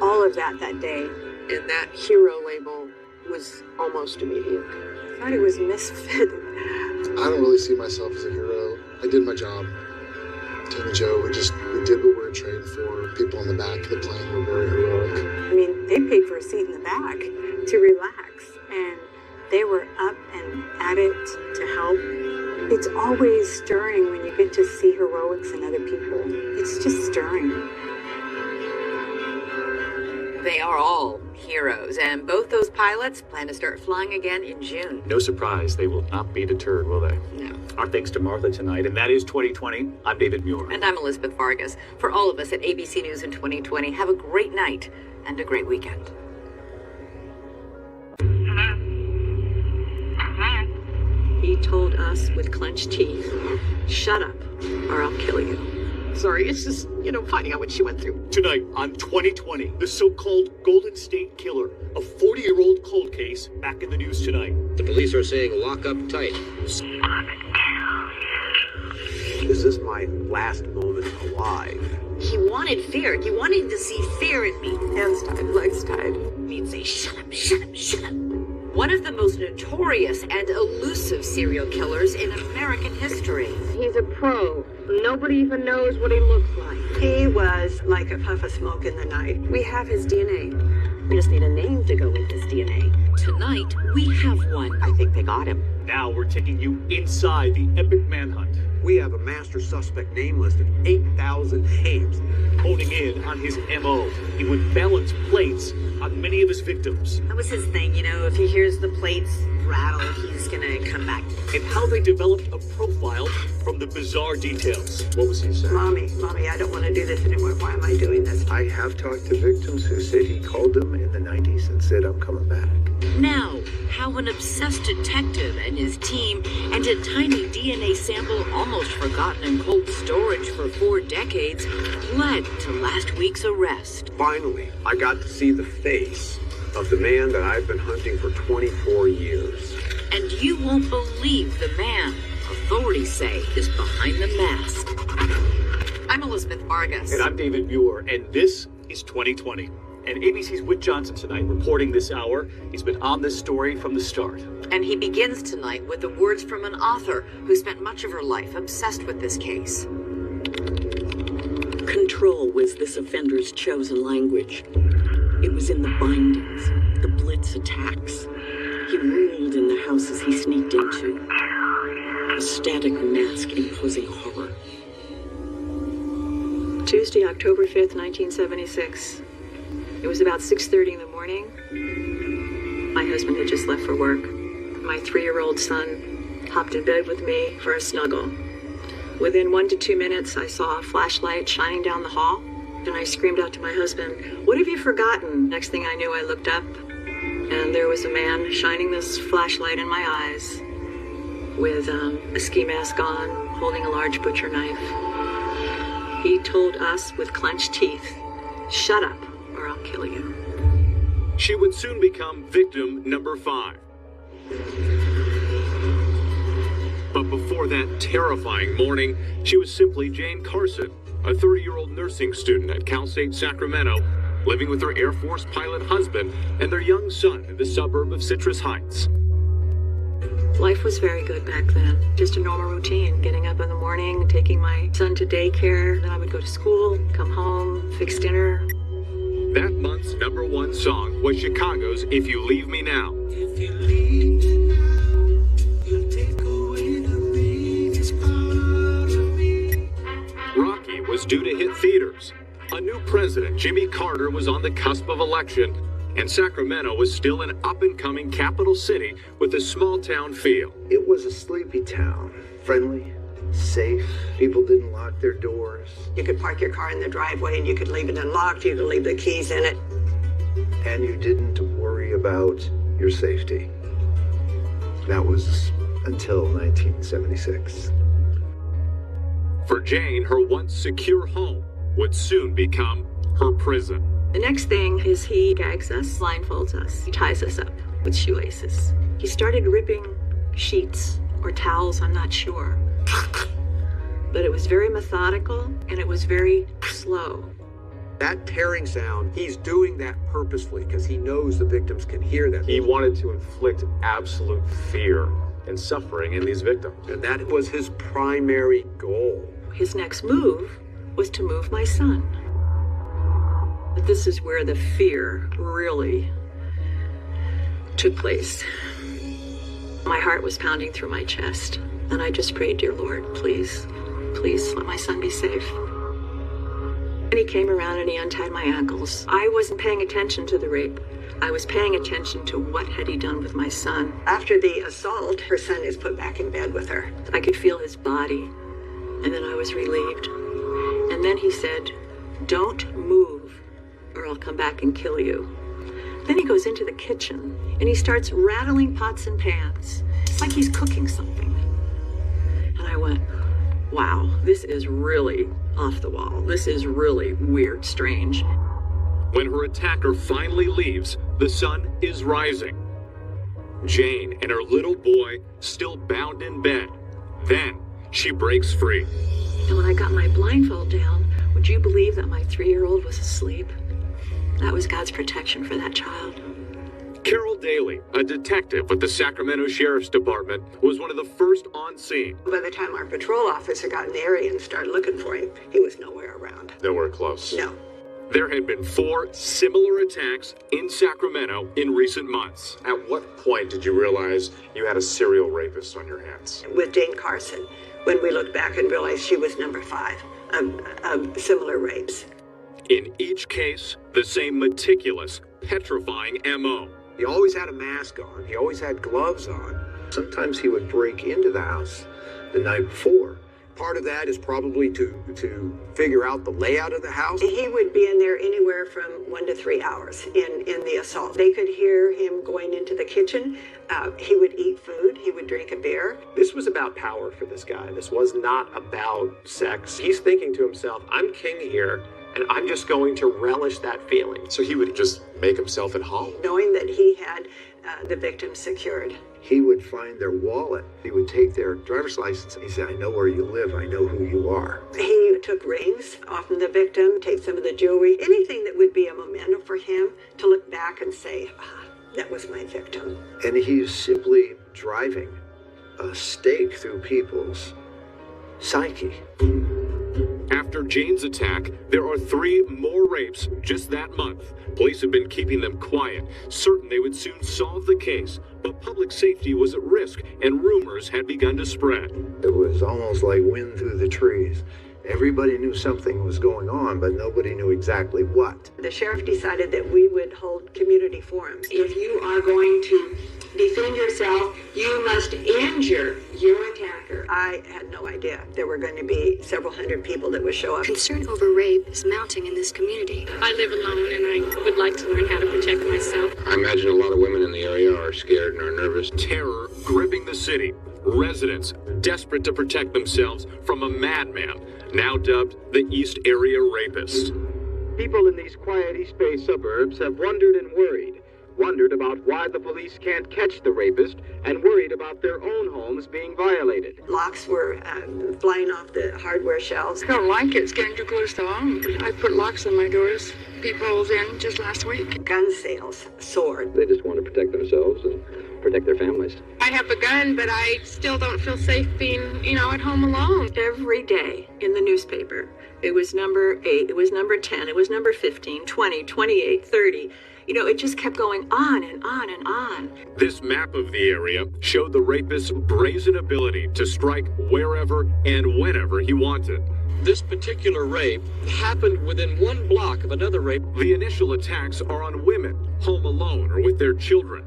Speaker 8: all of that day.
Speaker 5: And that hero label was almost immediate.
Speaker 8: I thought it was misfit.
Speaker 20: I don't really see myself as a hero. I did my job. Tim and Joe, we did what we were trained for. People in the back of the plane were very heroic.
Speaker 8: I mean, they paid for a seat in the back to relax, and they were up and at it to help. It's always stirring when you get to see heroics in other people. It's just stirring.
Speaker 3: They are all heroes, and both those pilots plan to start flying again in June.
Speaker 15: No surprise, they will not be deterred, will they?
Speaker 3: No.
Speaker 15: Our thanks to Martha tonight, and that is 2020. I'm David Muir.
Speaker 3: And I'm Elizabeth Vargas. For all of us at ABC News in 2020, have a great night and a great weekend.
Speaker 2: He told us with clenched teeth, "Shut up, or I'll kill you." Sorry, it's just, finding out what she went through.
Speaker 15: Tonight on 2020, the so-called Golden State Killer, a 40-year-old cold case, back in the news tonight.
Speaker 18: The police are saying lock up tight.
Speaker 21: This is my last moment alive.
Speaker 2: He wanted fear. He wanted to see fear in me. Hands tied, legs tied. He'd say, "Shut up, shut up, shut up."
Speaker 3: One of the most notorious and elusive serial killers in American history.
Speaker 2: He's a pro. Nobody even knows what he looks like. He was like a puff of smoke in the night. We have his DNA. We just need a name to go with his DNA.
Speaker 3: Tonight, we have one.
Speaker 2: I think they got him.
Speaker 15: Now we're taking you inside the epic manhunt.
Speaker 21: We have a master suspect name list of 8,000 names.
Speaker 15: Honing in on his M.O. He would balance plates on many of his victims.
Speaker 2: That was his thing, if he hears the plates rattle, he's gonna come back.
Speaker 15: And how they developed a profile from the bizarre details. What was he saying?
Speaker 2: Mommy, I don't want to do this anymore. Why am I doing this?
Speaker 21: I have talked to victims who said he called them in the 90s and said, "I'm coming back."
Speaker 3: Now, how an obsessed detective and his team and a tiny DNA sample almost forgotten in cold storage for 4 decades led to last week's arrest.
Speaker 21: Finally, I got to see the face of the man that I've been hunting for 24 years.
Speaker 3: And you won't believe the man authorities say is behind the mask. I'm Elizabeth Vargas.
Speaker 15: And I'm David Muir, and this is 2020. And ABC's Whit Johnson tonight reporting this hour. He's been on this story from the start.
Speaker 3: And he begins tonight with the words from an author who spent much of her life obsessed with this case.
Speaker 2: Control was this offender's chosen language. It was in the bindings, the Blitz attacks. He ruled in the houses he sneaked into. A static mask imposing horror. Tuesday, October 5th, 1976. It was about 6:30 in the morning. My husband had just left for work. My 3-year-old son hopped in bed with me for a snuggle. Within 1 to 2 minutes, I saw a flashlight shining down the hall, and I screamed out to my husband, "What have you forgotten?" Next thing I knew, I looked up, and there was a man shining this flashlight in my eyes with a ski mask on, holding a large butcher knife. He told us with clenched teeth, "Shut up, or I'll kill you."
Speaker 15: She would soon become victim number 5. But before that terrifying morning, she was simply Jane Carson, a 30-year-old nursing student at Cal State Sacramento, living with her Air Force pilot husband and their young son in the suburb of Citrus Heights.
Speaker 2: Life was very good back then. Just a normal routine. Getting up in the morning, taking my son to daycare. Then I would go to school, come home, fix dinner.
Speaker 15: That month's #1 song was Chicago's If You Leave Me Now.
Speaker 23: If you leave me now, you'll take away the biggest part of me.
Speaker 15: Rocky was due to hit theaters. A new president, Jimmy Carter, was on the cusp of election, and Sacramento was still an up-and-coming capital city with a small-town feel.
Speaker 21: It was a sleepy town, friendly, safe. People didn't lock their doors.
Speaker 2: You could park your car in the driveway and you could leave it unlocked. You could leave the keys in it.
Speaker 21: And you didn't worry about your safety. That was until 1976.
Speaker 15: For Jane, her once secure home would soon become her prison.
Speaker 2: The next thing is he gags us, blindfolds us, he ties us up with shoelaces. He started ripping sheets or towels, I'm not sure. But it was very methodical and it was very slow.
Speaker 21: That tearing sound, he's doing that purposefully because he knows the victims can hear that.
Speaker 14: He wanted to inflict absolute fear and suffering in these victims.
Speaker 21: And that was his primary goal.
Speaker 9: his next move was to move my son. But this is where the fear really took place. My heart was pounding through my chest, and I just prayed, dear Lord, please, please let my son be safe. And he came around and he untied my ankles. I wasn't paying attention to the rape. I was paying attention to what had he done with my son.
Speaker 8: After the assault, her son is put back in bed with her.
Speaker 9: I could feel his body, and then I was relieved. And then he said, "Don't move, or I'll come back and kill you." Then he goes into the kitchen, and he starts rattling pots and pans. It's like he's cooking something. And I went, wow, this is really off the wall. This is really weird, strange.
Speaker 15: When her attacker finally leaves, the sun is rising. Jane and her little boy still bound in bed. Then she breaks free.
Speaker 9: And when I got my blindfold down, would you believe that my 3-year-old was asleep? That was God's protection for that child.
Speaker 15: Carol Daly, a detective with the Sacramento Sheriff's Department, was one of the first on scene.
Speaker 8: By the time our patrol officer got in the area and started looking for him, he was nowhere around.
Speaker 15: Nowhere close.
Speaker 8: No.
Speaker 15: There had been 4 similar attacks in Sacramento in recent months.
Speaker 21: At what point did you realize you had a serial rapist on your hands?
Speaker 8: With Jane Carson, when we looked back and realized she was number 5 of similar rapes.
Speaker 15: In each case, the same meticulous, petrifying M.O.
Speaker 21: He always had a mask on. He always had gloves on. Sometimes he would break into the house the night before. Part of that is probably to figure out the layout of the house.
Speaker 8: He would be in there anywhere from 1 to 3 hours in the assault. They could hear him going into the kitchen. He would eat food. He would drink a beer.
Speaker 19: This was about power for this guy. This was not about sex. He's thinking to himself, I'm king here, and I'm just going to relish that feeling.
Speaker 21: So he would just make himself at home.
Speaker 8: Knowing that he had the victim secured.
Speaker 21: He would find their wallet. He would take their driver's license. He said, I know where you live. I know who you are.
Speaker 8: He took rings off of the victim, take some of the jewelry, anything that would be a memento for him to look back and say, that was my victim.
Speaker 21: And he's simply driving a stake through people's psyche.
Speaker 15: After Jane's attack, there are 3 more rapes just that month. Police have been keeping them quiet, certain they would soon solve the case, but public safety was at risk and rumors had begun to spread.
Speaker 21: It was almost like wind through the trees. Everybody knew something was going on, but nobody knew exactly what.
Speaker 8: The sheriff decided that we would hold community forums. If you are going to defend yourself, you must injure your attacker. I had no idea there were going to be several hundred people that would show up.
Speaker 17: Concern over rape is mounting in this community.
Speaker 22: I live alone and I would like to learn how to protect myself.
Speaker 18: I imagine a lot of women in the area are scared and are nervous.
Speaker 15: Terror gripping the city. Residents desperate to protect themselves from a madman, now dubbed the East Area Rapist.
Speaker 24: People in these quiet East Bay suburbs have wondered and worried. Wondered about why the police can't catch the rapist, and worried about their own homes being violated.
Speaker 8: Locks were flying off the hardware shelves.
Speaker 22: I don't like it. It's getting too close to home. I put locks on my doors. People moved in just last week.
Speaker 8: Gun sales soared.
Speaker 18: They just want to protect themselves and protect their families.
Speaker 22: I have a gun, but I still don't feel safe being, at home alone.
Speaker 9: Every day in the newspaper, it was number 8, it was number 10, it was number 15, 20, 28, 30. It just kept going on and on and on.
Speaker 15: This map of the area showed the rapist's brazen ability to strike wherever and whenever he wanted.
Speaker 25: This particular rape happened within 1 block of another rape.
Speaker 15: The initial attacks are on women, home alone or with their children.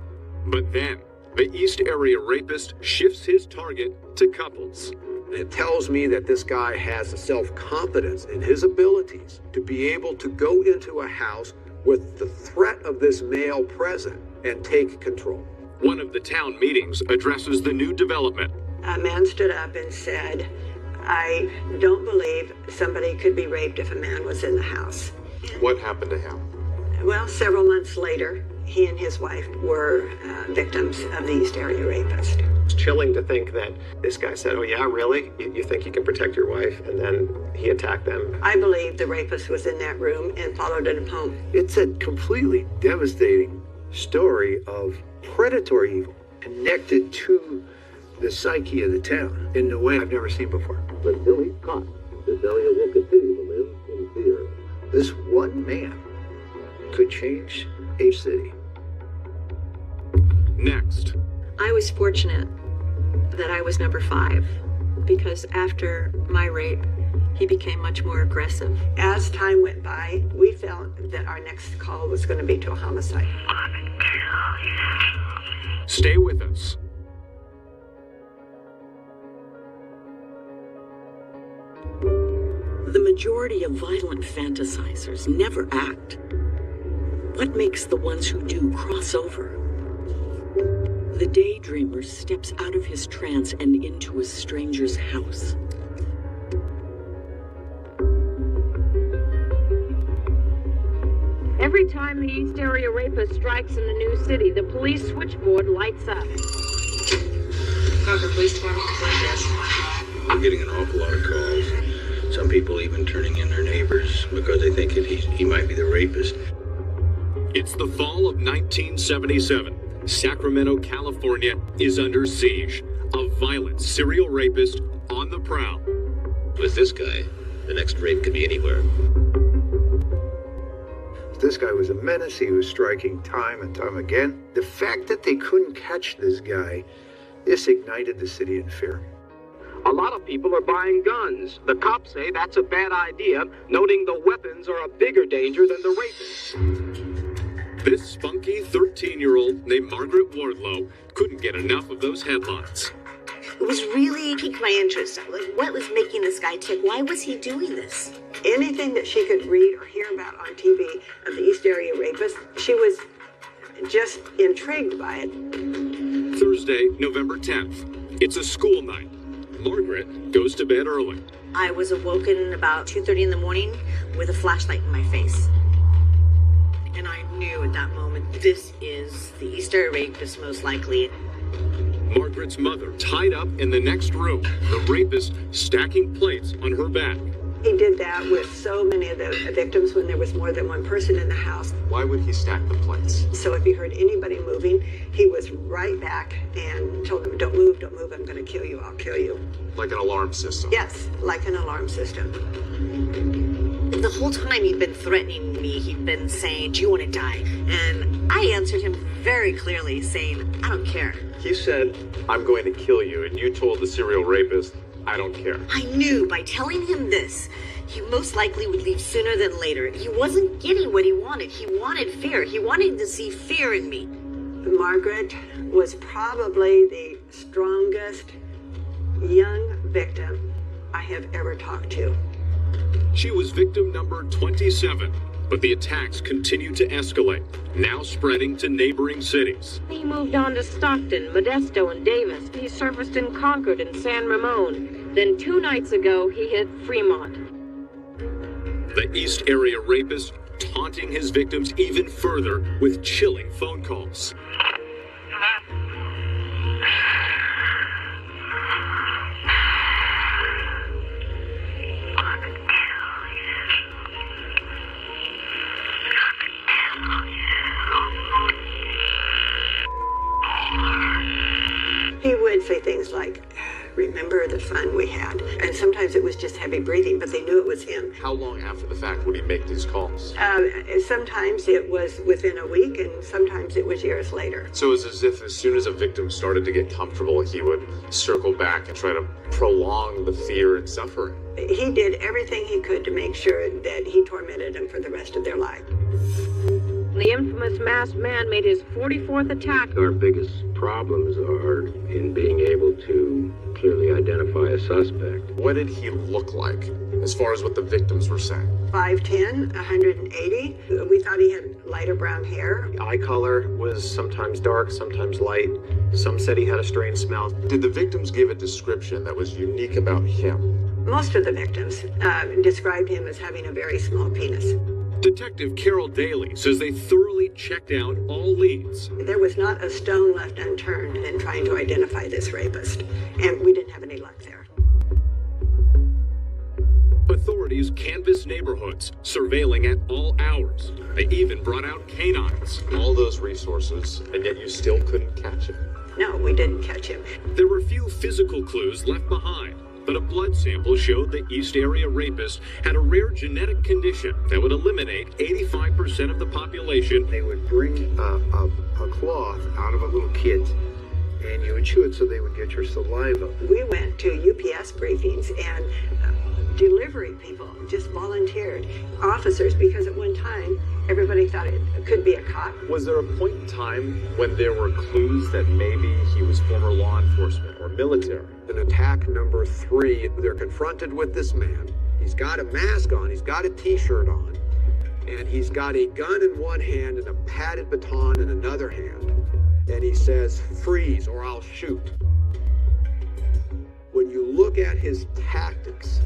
Speaker 15: But then, the East Area Rapist shifts his target to couples.
Speaker 21: It tells me that this guy has a self-confidence in his abilities to be able to go into a house with the threat of this male present and take control.
Speaker 15: One of the town meetings addresses the new development.
Speaker 8: A man stood up and said, I don't believe somebody could be raped if a man was in the house.
Speaker 21: What happened to him?
Speaker 8: Well, several months later, he and his wife were victims of the East Area Rapist.
Speaker 19: It's chilling to think that this guy said, oh yeah, really? You think you can protect your wife? And then he attacked them.
Speaker 8: I believe the rapist was in that room and followed him home.
Speaker 21: It's a completely devastating story of predatory evil connected to the psyche of the town in a way I've never seen before.
Speaker 18: But Billy caught.
Speaker 21: this area will continue to live in fear. This one man could change a city.
Speaker 15: Next.
Speaker 9: I was fortunate that I was number 5 because after my rape, he became much more aggressive.
Speaker 8: As time went by, we felt that our next call was going to be to a homicide.
Speaker 15: Stay with us.
Speaker 3: The majority of violent fantasizers never act. What makes the ones who do cross over? The daydreamer steps out of his trance and into a stranger's house.
Speaker 4: Every time the East Area rapist strikes in the new city, the police switchboard lights up.
Speaker 11: Concord Police Department,
Speaker 18: I'm getting an awful lot of calls. Some people even turning in their neighbors because they think he might be the rapist.
Speaker 15: It's the fall of 1977. Sacramento, California is under siege. A violent serial rapist on the prowl.
Speaker 18: With this guy, the next rape could be anywhere.
Speaker 21: This guy was a menace. He was striking time and time again. The fact that they couldn't catch this guy, this ignited the city in fear.
Speaker 24: A lot of people are buying guns. The cops say that's a bad idea, noting the weapons are a bigger danger than the rapists.
Speaker 15: This spunky 13-year-old named Margaret Wardlow couldn't get enough of those headlines.
Speaker 2: It was really piqued my interest. Like, what was making this guy tick? Why was he doing this?
Speaker 8: Anything that she could read or hear about on TV of the East Area rapist, she was just intrigued by it.
Speaker 15: Thursday, November 10th. It's a school night. Margaret goes to bed early.
Speaker 2: I was awoken about 2:30 in the morning with a flashlight in my face. And I knew at that moment, this is the East Area rapist, most likely.
Speaker 15: Margaret's mother tied up in the next room, the rapist stacking plates on her back.
Speaker 8: He did that with so many of the victims when there was more than one person in the house.
Speaker 16: Why would he stack the plates?
Speaker 8: So if he heard anybody moving, he was right back and told them, don't move, I'm going to kill you, I'll kill you.
Speaker 16: Like an alarm system?
Speaker 8: Yes, like an alarm system.
Speaker 2: The whole time he'd been threatening me, he'd been saying, do you want to die? And I answered him very clearly, saying, I don't care.
Speaker 16: He said, I'm going to kill you, and you told the serial rapist, I don't care.
Speaker 2: I knew by telling him this, he most likely would leave sooner than later. He wasn't getting what he wanted. He wanted fear. He wanted to see fear in me.
Speaker 8: Margaret was probably the strongest young victim I have ever talked to.
Speaker 15: She was victim number 27, but the attacks continued to escalate, now spreading to neighboring cities.
Speaker 4: He moved on to Stockton, Modesto, and Davis. He surfaced in Concord and San Ramon. Then 2 nights ago, he hit Fremont.
Speaker 15: The East Area rapist taunting his victims even further with chilling phone calls.
Speaker 8: He would say things like, remember the fun we had. And sometimes it was just heavy breathing, but they knew it was him.
Speaker 16: How long after the fact would he make these calls?
Speaker 8: Sometimes it was within a week, and sometimes it was years later.
Speaker 16: So it's as if as soon as a victim started to get comfortable, he would circle back and try to prolong the fear and suffering.
Speaker 8: He did everything he could to make sure that he tormented them for the rest of their life.
Speaker 4: The infamous masked man made his 44th attack.
Speaker 18: Our biggest problems are in being able to clearly identify a suspect.
Speaker 16: What did he look like, as far as what the victims were saying?
Speaker 8: 5'10", 180. We thought he had lighter brown hair.
Speaker 19: Eye color was sometimes dark, sometimes light. Some said he had a strange smell.
Speaker 16: Did the victims give a description that was unique about him?
Speaker 8: Most of the victims described him as having a very small penis.
Speaker 15: Detective Carol Daly says they thoroughly checked out all leads.
Speaker 8: There was not a stone left unturned in trying to identify this rapist, and we didn't have any luck there.
Speaker 15: Authorities canvassed neighborhoods, surveilling at all hours. They even brought out canines.
Speaker 16: All those resources, and yet you still couldn't catch him.
Speaker 8: No, we didn't catch him.
Speaker 15: There were few physical clues left behind. but a blood sample showed the East Area rapist had a rare genetic condition that would eliminate 85% of the population.
Speaker 21: They would bring a cloth out of a little kid, and you would chew it so they would get your saliva.
Speaker 6: We went to UPS briefings, and delivery people just volunteered, officers, because at one time everybody thought it could be a cop.
Speaker 7: Was there a point in time when there were clues that maybe he was former law enforcement or military?
Speaker 21: In attack number 3, they're confronted with this man. He's got a mask on, he's got a t-shirt on, and he's got a gun in one hand and a padded baton in another hand. And he says, "Freeze or I'll shoot." When you look at his tactics,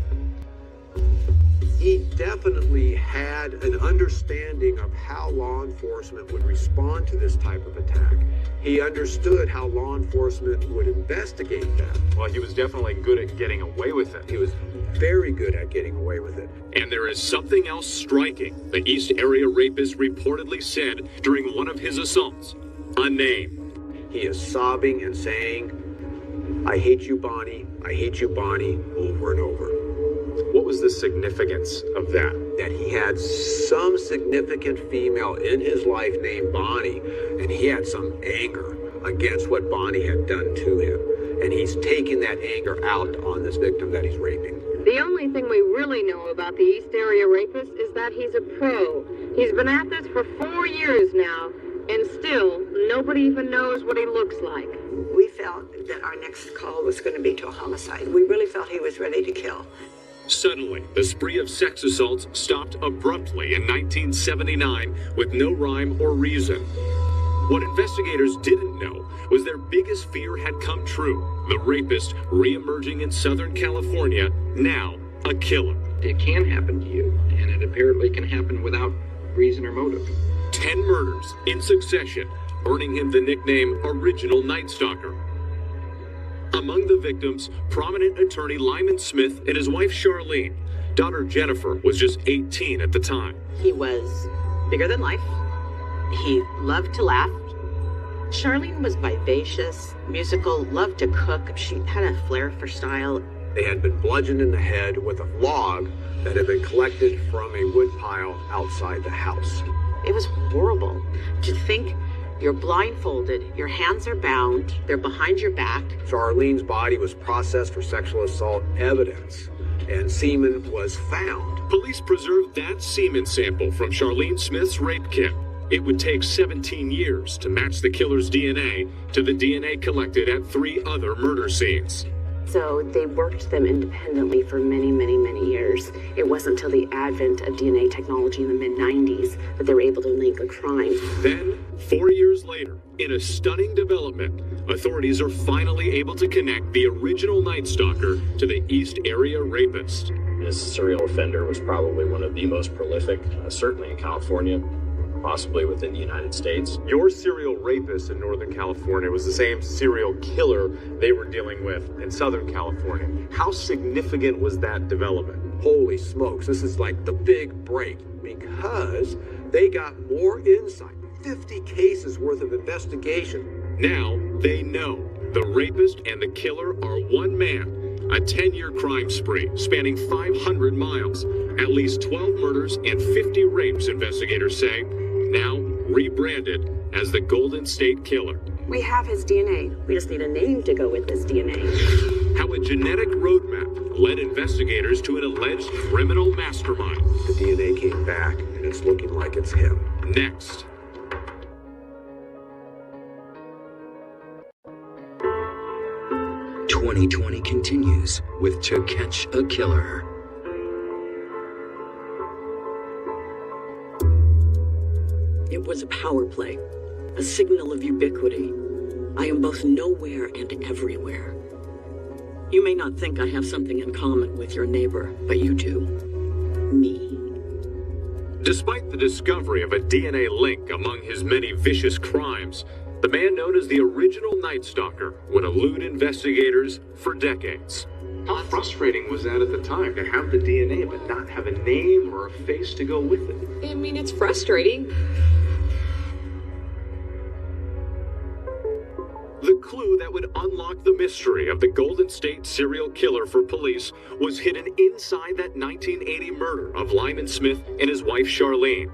Speaker 21: he definitely had an understanding of how law enforcement would respond to this type of attack. He understood how law enforcement would investigate that.
Speaker 7: Well, he was definitely good at getting away with it.
Speaker 21: He was very good at getting away with it.
Speaker 15: And there is something else striking the East Area rapist reportedly said during one of his assaults. A name.
Speaker 21: He is sobbing and saying, "I hate you, Bonnie. I hate you, Bonnie," over and over.
Speaker 7: What was the significance of that?
Speaker 21: That he had some significant female in his life named Bonnie, and he had some anger against what Bonnie had done to him. And he's taking that anger out on this victim that he's raping.
Speaker 4: The only thing we really know about the East Area rapist is that he's a pro. He's been at this for 4 years now, and still, nobody even knows what he looks like.
Speaker 6: We felt that our next call was going to be to a homicide. We really felt he was ready to kill.
Speaker 15: Suddenly, the spree of sex assaults stopped abruptly in 1979 with no rhyme or reason. What investigators didn't know was their biggest fear had come true. The rapist re-emerging in Southern California, now a killer.
Speaker 18: It can happen to you, and it apparently can happen without reason or motive.
Speaker 15: 10 murders in succession, earning him the nickname Original Night Stalker. Among the victims, prominent attorney Lyman Smith and his wife Charlene. Daughter Jennifer was just 18 at the time.
Speaker 10: He was bigger than life. He loved to laugh. Charlene was vivacious, musical, loved to cook. She had a flair for style.
Speaker 21: They had been bludgeoned in the head with a log that had been collected from a wood pile outside the house.
Speaker 10: It was horrible to think you're blindfolded, your hands are bound, they're behind your back.
Speaker 21: Charlene's body was processed for sexual assault evidence, and semen was found.
Speaker 15: Police preserved that semen sample from Charlene Smith's rape kit. It would take 17 years to match the killer's DNA to the DNA collected at 3 other murder scenes.
Speaker 10: So they worked them independently for many, many, many years. It wasn't until the advent of DNA technology in the mid-90s that they were able to link a crime.
Speaker 15: Then, 4 years later, in a stunning development, authorities are finally able to connect the original Night Stalker to the East Area rapist.
Speaker 1: This serial offender was probably one of the most prolific, certainly in California, possibly within the United States.
Speaker 7: Your serial rapist in Northern California was the same serial killer they were dealing with in Southern California. How significant was that development?
Speaker 21: Holy smokes, this is like the big break, because they got more insight. 50 cases worth of investigation.
Speaker 15: Now they know the rapist and the killer are one man. A 10-year crime spree spanning 500 miles. At least 12 murders and 50 rapes, investigators say. Now rebranded as the Golden State Killer.
Speaker 10: We have his DNA. We just need a name to go with his DNA.
Speaker 15: How a genetic roadmap led investigators to an alleged criminal mastermind.
Speaker 21: The DNA came back, and it's looking like it's him.
Speaker 15: Next.
Speaker 12: "2020 continues with To Catch a Killer."
Speaker 13: It was a power play, a signal of ubiquity. I am both nowhere and everywhere. You may not think I have something in common with your neighbor, but you do. Me.
Speaker 15: Despite the discovery of a DNA link among his many vicious crimes, the man known as the original Night Stalker would elude investigators for decades.
Speaker 7: How frustrating was that at the time, to have the DNA but not have a name or a face to go with it?
Speaker 9: I mean, it's frustrating.
Speaker 15: The clue that that would unlock the mystery of the Golden State serial killer for police was hidden inside that 1980 murder of Lyman Smith and his wife Charlene.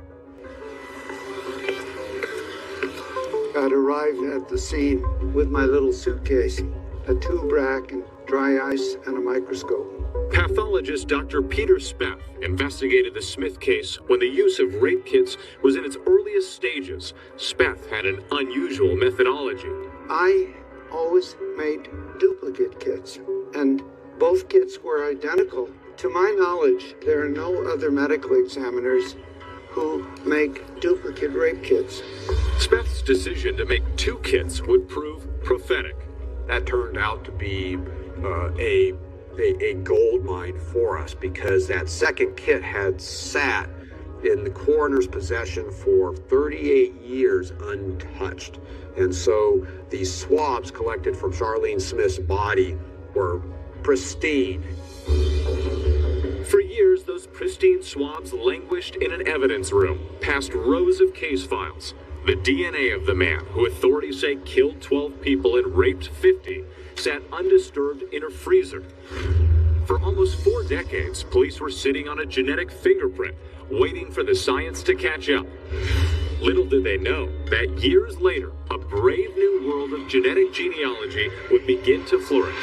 Speaker 21: I'd arrived at the scene with my little suitcase, a tube rack and dry ice and a microscope.
Speaker 15: Pathologist Dr. Peter Speth investigated the Smith case when the use of rape kits was in its earliest stages. Speth had an unusual methodology.
Speaker 21: I always made duplicate kits, and both kits were identical. To my knowledge, there are no other medical examiners who make duplicate rape kits.
Speaker 15: Speth's decision to make two kits would prove prophetic.
Speaker 21: That turned out to be a gold mine for us, because that second kit had sat in the coroner's possession for 38 years untouched. And so these swabs collected from Charlene Smith's body were pristine.
Speaker 15: For years, those pristine swabs languished in an evidence room, past rows of case files. The DNA of the man, who authorities say killed 12 people and raped 50, sat undisturbed in a freezer. For almost 4 decades, police were sitting on a genetic fingerprint, waiting for the science to catch up. Little did they know that years later, a brave new world of genetic genealogy would begin to flourish.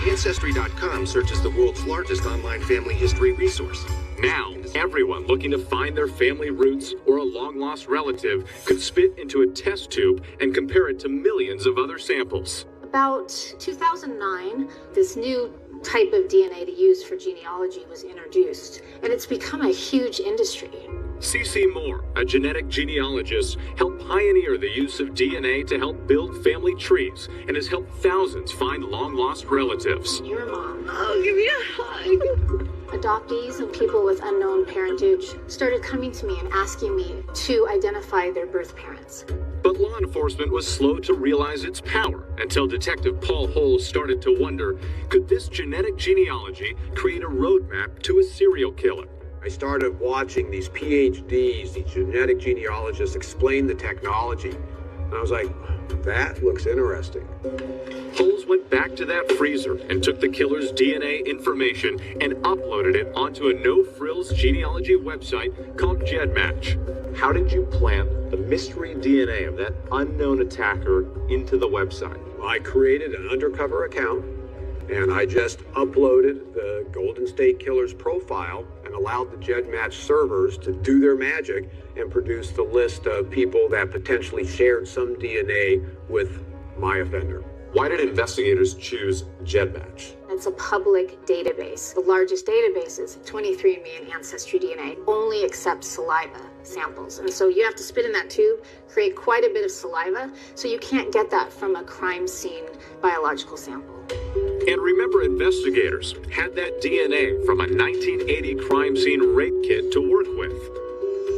Speaker 5: Ancestry.com searches the world's largest online family history resource.
Speaker 15: Now, everyone looking to find their family roots or a long-lost relative could spit into a test tube and compare it to millions of other samples.
Speaker 14: About 2009, this new type of DNA to use for genealogy was introduced, and it's become a huge industry.
Speaker 15: C.C. Moore, a genetic genealogist, helped pioneer the use of DNA to help build family trees and has helped thousands find long-lost relatives.
Speaker 14: Your mom. Oh, give me a hug. Adoptees and people with unknown parentage started coming to me and asking me to identify their birth parents.
Speaker 15: But law enforcement was slow to realize its power until Detective Paul Holes started to wonder, could this genetic genealogy create a roadmap to a serial killer?
Speaker 21: I started watching these PhDs, these genetic genealogists, explain the technology. And I was like, that looks interesting.
Speaker 15: Holes went back to that freezer and took the killer's DNA information and uploaded it onto a no-frills genealogy website called GEDmatch.
Speaker 7: How did you plant the mystery DNA of that unknown attacker into the website?
Speaker 21: I created an undercover account, and I just uploaded the Golden State Killer's profile and allowed the GEDmatch servers to do their magic and produce the list of people that potentially shared some DNA with my offender.
Speaker 7: Why did investigators choose GEDmatch?
Speaker 14: It's a public database. The largest databases, 23andMe and Ancestry DNA, only accept saliva samples. And so you have to spit in that tube, create quite a bit of saliva, so you can't get that from a crime scene biological sample.
Speaker 15: And remember, investigators had that DNA from a 1980 crime scene rape kit to work with.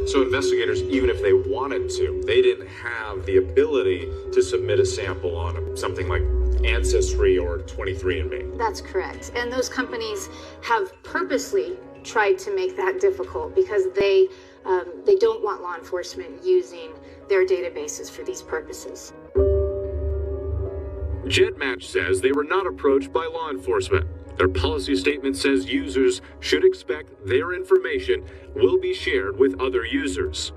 Speaker 7: So investigators, even if they wanted to, they didn't have the ability to submit a sample on something like Ancestry or 23andMe.
Speaker 14: That's correct. And those companies have purposely tried to make that difficult because they don't want law enforcement using their databases for these purposes.
Speaker 15: GEDmatch says they were not approached by law enforcement. Their policy statement says users should expect their information will be shared with other users.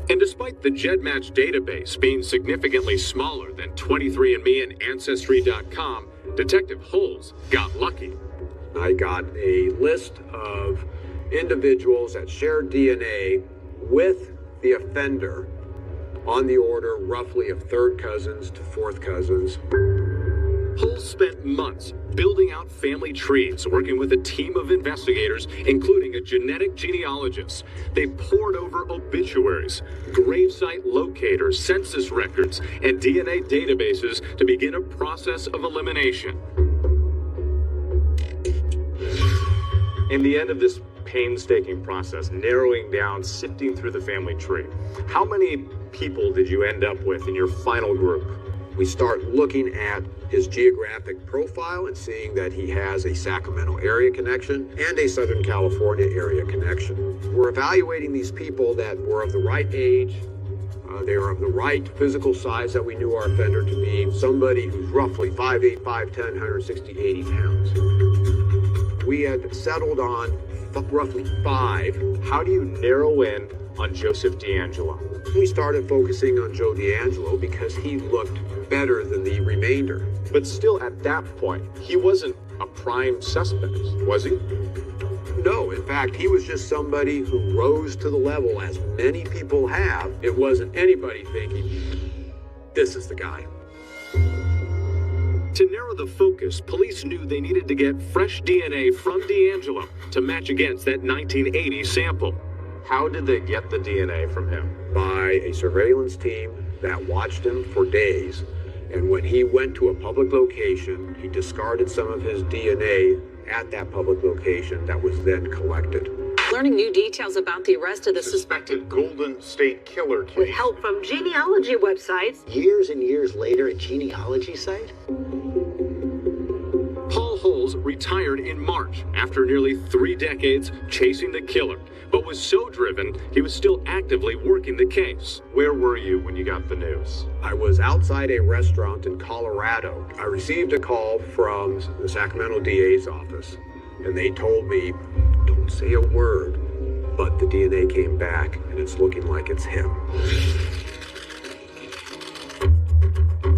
Speaker 15: And despite the GEDmatch database being significantly smaller than 23andMe and Ancestry.com, Detective Holes got lucky.
Speaker 21: I got a list of individuals that shared DNA with the offender on the order roughly of third cousins to fourth cousins.
Speaker 15: Holes spent months building out family trees, working with a team of investigators, including a genetic genealogist. They pored over obituaries, gravesite locators, census records, and DNA databases to begin a process of elimination.
Speaker 7: In the end of this painstaking process, narrowing down, sifting through the family tree, how many people did you end up with in your final group?
Speaker 21: We start looking at his geographic profile and seeing that he has a Sacramento area connection and a Southern California area connection. We're evaluating these people that were of the right age, They were of the right physical size that we knew our offender to be, somebody who's roughly 5'8", 5'10", 160, 80 pounds. We had settled on roughly 5.
Speaker 7: How do you narrow in on Joseph DeAngelo?
Speaker 21: We started focusing on Joe DeAngelo because he looked better than the remainder.
Speaker 7: But still, at that point, he wasn't a prime suspect, was he?
Speaker 21: No, in fact, he was just somebody who rose to the level, as many people have. It wasn't anybody thinking, this is the guy.
Speaker 15: To narrow the focus, police knew they needed to get fresh DNA from DeAngelo to match against that 1980 sample.
Speaker 7: How did they get the DNA from him?
Speaker 21: By a surveillance team that watched him for days. And when he went to a public location, he discarded some of his DNA at that public location that was then collected.
Speaker 9: Learning new details about the arrest of the suspected
Speaker 5: Golden State Killer case.
Speaker 9: with help from genealogy websites.
Speaker 17: Years and years later, a genealogy site?
Speaker 15: Paul Holes retired in March after nearly 3 decades chasing the killer, but was so driven he was still actively working the case.
Speaker 7: Where were you when you got the news?
Speaker 21: I was outside a restaurant in Colorado. I received a call from the Sacramento DA's office, and they told me, don't say a word, but the DNA came back, and it's looking like it's him.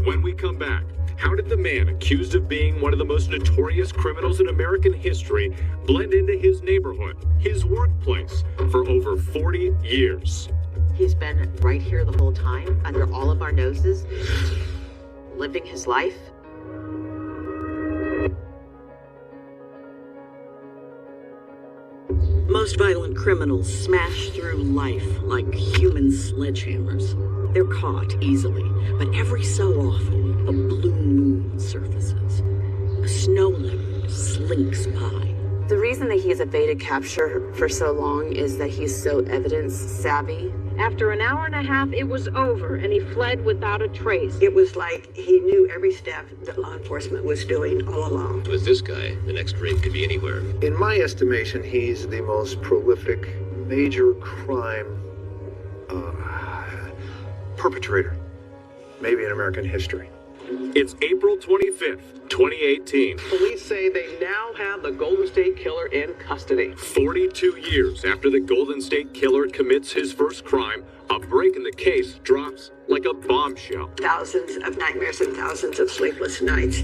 Speaker 15: When we come back, how did the man accused of being one of the most notorious criminals in American history blend into his neighborhood, his workplace, for over 40 years?
Speaker 10: He's been right here the whole time, under all of our noses, living his life.
Speaker 13: Most violent criminals smash through life like human sledgehammers. They're caught easily, but every so often, a blue moon surfaces. A snow leopard slinks by.
Speaker 8: The reason that he has evaded capture for so long is that he's so evidence savvy.
Speaker 4: After an hour and a half, it was over, and he fled without a trace.
Speaker 6: It was like he knew every step that law enforcement was doing all along.
Speaker 20: With this guy, the next ring could be anywhere.
Speaker 22: In my estimation, he's the most prolific major crime perpetrator, maybe in American history.
Speaker 15: It's April 25th, 2018.
Speaker 19: Police say they now have the Golden State Killer in custody.
Speaker 15: 42 years after the Golden State Killer commits his first crime, a break in the case drops like a bombshell.
Speaker 6: Thousands of nightmares and thousands of sleepless nights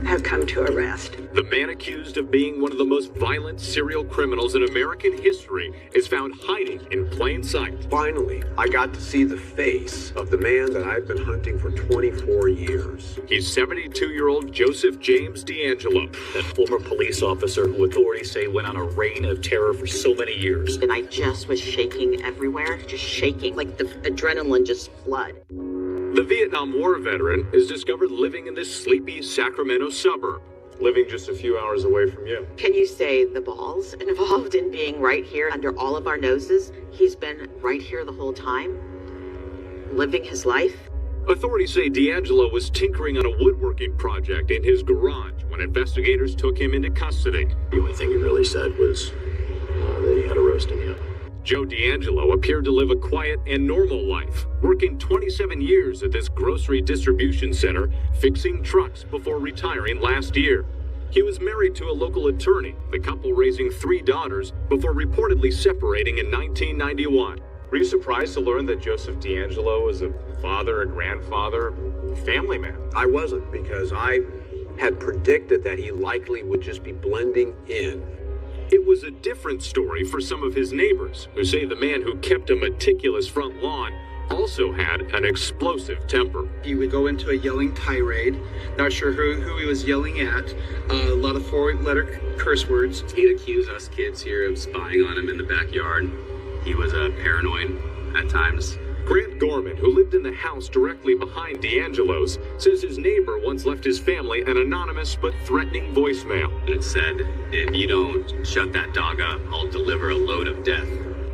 Speaker 6: have come to a rest.
Speaker 15: The man accused of being one of the most violent serial criminals in American history is found hiding in plain sight.
Speaker 21: Finally, I got to see the face of the man that I've been hunting for 24 years.
Speaker 15: He's 72-year-old Joseph James DeAngelo.
Speaker 20: That former police officer who authorities say went on a reign of terror for so many years.
Speaker 10: And I just was shaking everywhere, just shaking, like the adrenaline just flood.
Speaker 15: The Vietnam War veteran is discovered living in this sleepy Sacramento suburb.
Speaker 7: Living just a few hours away from you.
Speaker 10: Can you say the balls involved in being right here under all of our noses? He's been right here the whole time, living his life.
Speaker 15: Authorities say DeAngelo was tinkering on a woodworking project in his garage when investigators took him into custody.
Speaker 20: The only thing he really said was that he had a roast in him.
Speaker 15: Joe DeAngelo appeared to live a quiet and normal life, working 27 years at this grocery distribution center, fixing trucks before retiring last year. He was married to a local attorney, the couple raising 3 daughters before reportedly separating in 1991.
Speaker 7: Were you surprised to learn that Joseph DeAngelo was a father, a grandfather, a family man?
Speaker 21: I wasn't, because I had predicted that he likely would just be blending in.
Speaker 15: It was a different story for some of his neighbors, who say the man who kept a meticulous front lawn also had an explosive temper.
Speaker 23: He would go into a yelling tirade, not sure who he was yelling at, a lot of 4-letter curse words.
Speaker 25: He'd accuse us kids here of spying on him in the backyard. He was paranoid at times.
Speaker 15: Grant Gorman, who lived in the house directly behind DeAngelo's, says his neighbor once left his family an anonymous but threatening voicemail.
Speaker 25: And it said, if you don't shut that dog up, I'll deliver a load of death.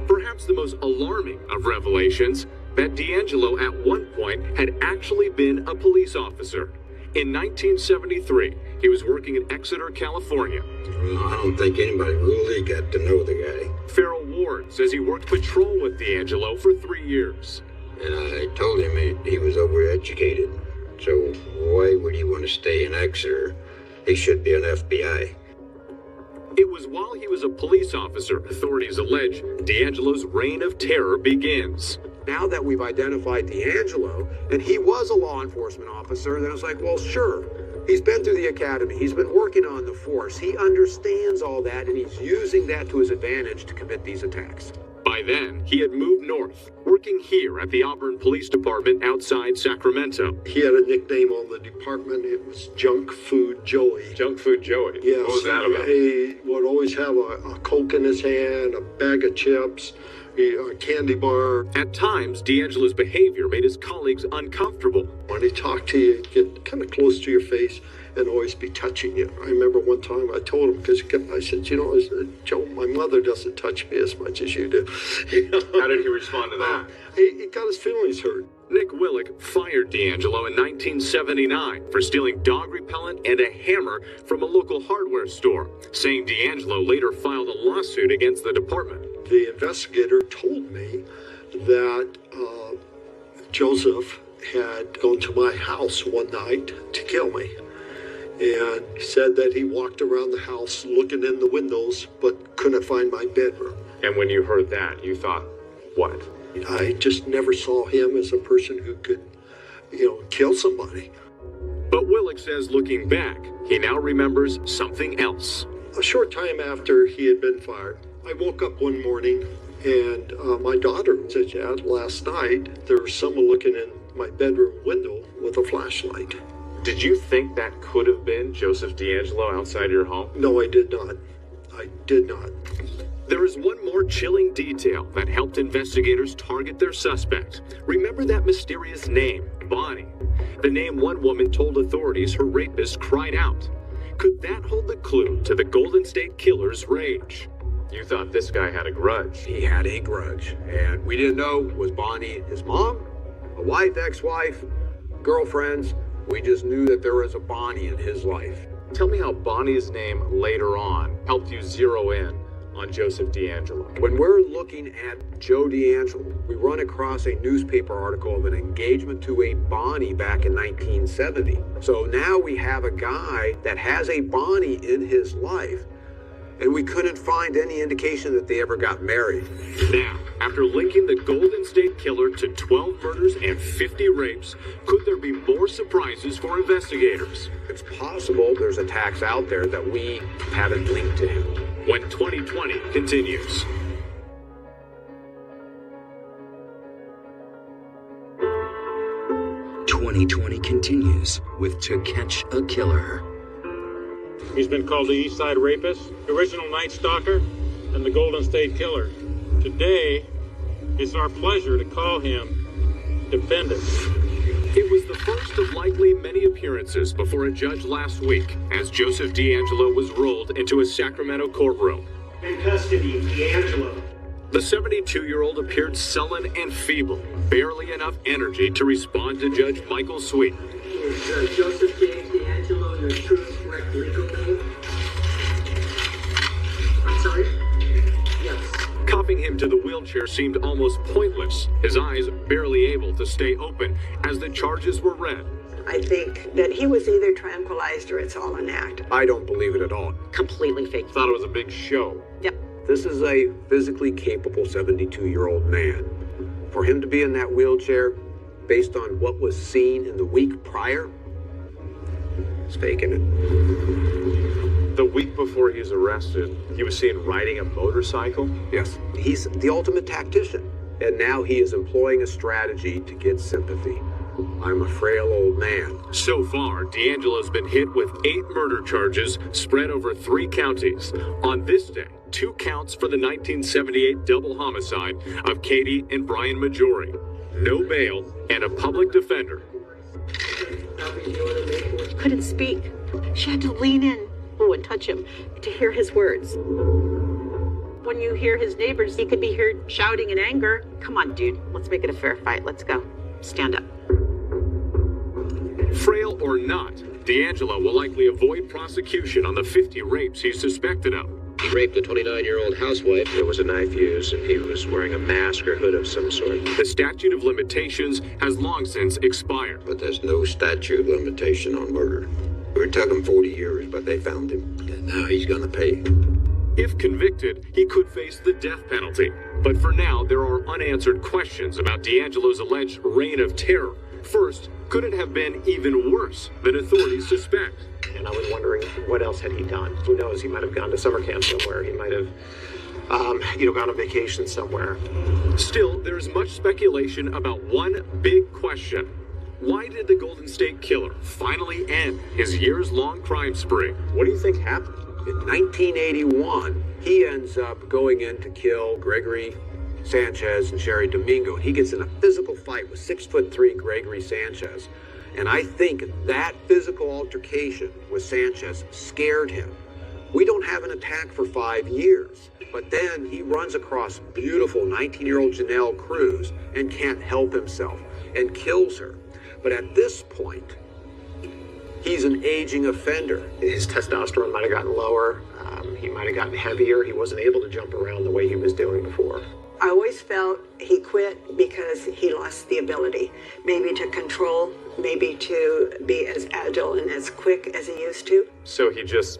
Speaker 15: Perhaps the most alarming of revelations, that DeAngelo at one point had actually been a police officer. In 1973, he was working in Exeter, California.
Speaker 18: I don't think anybody really got to know the guy.
Speaker 15: Farrell Ward says he worked patrol with DeAngelo for 3 years.
Speaker 18: and I told him he was overeducated. So why would he want to stay in Exeter? He should be an FBI.
Speaker 15: It was while he was a police officer, authorities allege, D'Angelo's reign of terror begins.
Speaker 21: Now that we've identified D'Angelo, and he was a law enforcement officer, then it's like, well, sure. He's been through the academy. He's been working on the force. He understands all that, and he's using that to his advantage to commit these attacks.
Speaker 15: By then, he had moved north, working here at the Auburn Police Department outside Sacramento.
Speaker 2: He had a nickname on the department. It was Junk Food Joey.
Speaker 7: Junk Food Joey?
Speaker 2: Yes.
Speaker 7: What was that about?
Speaker 2: He would always have a Coke in his hand, a bag of chips, a candy bar.
Speaker 15: At times, D'Angelo's behavior made his colleagues uncomfortable.
Speaker 2: When he talked to you, he'd get kind of close to your face and always be touching you. I remember one time I told him, because I said, Joe, my mother doesn't touch me as much as you do.
Speaker 7: How did he respond to that?
Speaker 2: He got his feelings hurt.
Speaker 15: Nick Willick fired D'Angelo in 1979 for stealing dog repellent and a hammer from a local hardware store, saying D'Angelo later filed a lawsuit against the department.
Speaker 2: The investigator told me that Joseph had gone to my house one night to kill me. And said that he walked around the house looking in the windows, but couldn't find my bedroom.
Speaker 7: And when you heard that, you thought, what?
Speaker 2: I just never saw him as a person who could, kill somebody.
Speaker 15: But Willick says looking back, he now remembers something else.
Speaker 2: A short time after he had been fired, I woke up one morning and my daughter said, Dad, last night there was someone looking in my bedroom window with a flashlight.
Speaker 7: Did you think that could have been Joseph D'Angelo outside your home?
Speaker 2: No, I did not. I did not.
Speaker 15: There is one more chilling detail that helped investigators target their suspect. Remember that mysterious name, Bonnie? The name one woman told authorities her rapist cried out. Could that hold the clue to the Golden State Killer's rage?
Speaker 7: You thought this guy had a grudge.
Speaker 21: He had a grudge. And we didn't know, was Bonnie his mom, a wife, ex-wife, girlfriends? We just knew that there was a Bonnie in his life.
Speaker 7: Tell me how Bonnie's name later on helped you zero in on Joseph D'Angelo.
Speaker 21: When we're looking at Joe D'Angelo, we run across a newspaper article of an engagement to a Bonnie back in 1970. So now we have a guy that has a Bonnie in his life, and we couldn't find any indication that they ever got married.
Speaker 15: Now, after linking the Golden State Killer to 12 murders and 50 rapes, could there be more surprises for investigators?
Speaker 21: It's possible there's attacks out there that we haven't linked to him.
Speaker 15: When 2020 continues.
Speaker 12: "2020 continues with To Catch a Killer."
Speaker 3: He's been called the East Side Rapist, the original Night Stalker, and the Golden State Killer. Today, it's our pleasure to call him Defendant.
Speaker 15: It was the first of likely many appearances before a judge last week as Joseph D'Angelo was rolled into a Sacramento courtroom.
Speaker 11: In custody, D'Angelo.
Speaker 15: The 72-year-old appeared sullen and feeble, barely enough energy to respond to Judge Michael Sweet.
Speaker 11: Is Joseph James D'Angelo your true and correct legal name? I'm sorry? Yes.
Speaker 15: Cuffing him to the wheelchair seemed almost pointless, his eyes barely able to stay open as the charges were read.
Speaker 6: I think that he was either tranquilized or it's all an act.
Speaker 21: I don't believe it at all.
Speaker 10: Completely fake.
Speaker 7: Thought it was a big show.
Speaker 10: Yep.
Speaker 21: This is a physically capable 72-year-old man. For him to be in that wheelchair, based on what was seen in the week prior, he's faking it.
Speaker 7: The week before he's arrested, he was seen riding a motorcycle?
Speaker 21: Yes. He's the ultimate tactician. And now he is employing a strategy to get sympathy. I'm a frail old man.
Speaker 15: So far, D'Angelo's been hit with 8 murder charges spread over 3 counties. On this day, 2 counts for the 1978 double homicide of Katie and Brian Majori. No bail and a public defender.
Speaker 9: Couldn't speak. She had to lean in and touch him to hear his words. When you hear his neighbors, he could be heard shouting in anger. Come on, dude. Let's make it a fair fight. Let's go. Stand up.
Speaker 15: Frail or not, D'Angelo will likely avoid prosecution on the 50 rapes he's suspected of.
Speaker 1: He raped a 29-year-old housewife. There was a knife used, and he was wearing a mask or hood of some sort.
Speaker 15: The statute of limitations has long since expired.
Speaker 18: But there's no statute of limitation on murder. It took him 40 years, but they found him. And now he's gonna pay.
Speaker 15: If convicted, he could face the death penalty. But for now, there are unanswered questions about D'Angelo's alleged reign of terror. First, could it have been even worse than authorities suspect?
Speaker 19: And I was wondering, what else had he done? Who knows? He might have gone to summer camp somewhere. He might have, gone on vacation somewhere.
Speaker 15: Still, there's much speculation about one big question. Why did the Golden State Killer finally end his years-long crime spree?
Speaker 7: What do you think happened?
Speaker 21: In 1981, he ends up going in to kill Gregory Sanchez and Sherry Domingo. He gets in a physical fight with 6'3" Gregory Sanchez. And I think that physical altercation with Sanchez scared him. We don't have an attack for 5 years. But then he runs across beautiful 19-year-old Janelle Cruz and can't help himself and kills her. But at this point, he's an aging offender.
Speaker 19: His testosterone might have gotten lower. He might have gotten heavier. He wasn't able to jump around the way he was doing before.
Speaker 6: I always felt he quit because he lost the ability, maybe to control, maybe to be as agile and as quick as he used to.
Speaker 7: So he just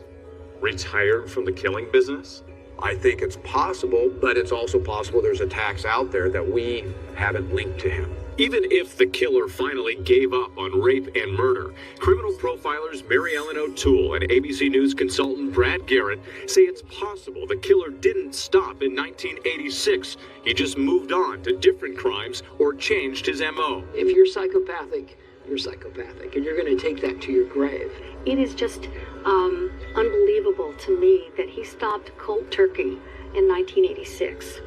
Speaker 7: retired from the killing business?
Speaker 21: I think it's possible, but it's also possible there's attacks out there that we haven't linked to him.
Speaker 15: Even if the killer finally gave up on rape and murder, criminal profilers Mary Ellen O'Toole and ABC News consultant Brad Garrett say it's possible the killer didn't stop in 1986. He just moved on to different crimes or changed his MO.
Speaker 11: If you're psychopathic, you're psychopathic, and you're going to take that to your grave.
Speaker 5: It is just unbelievable to me that he stopped cold turkey in 1986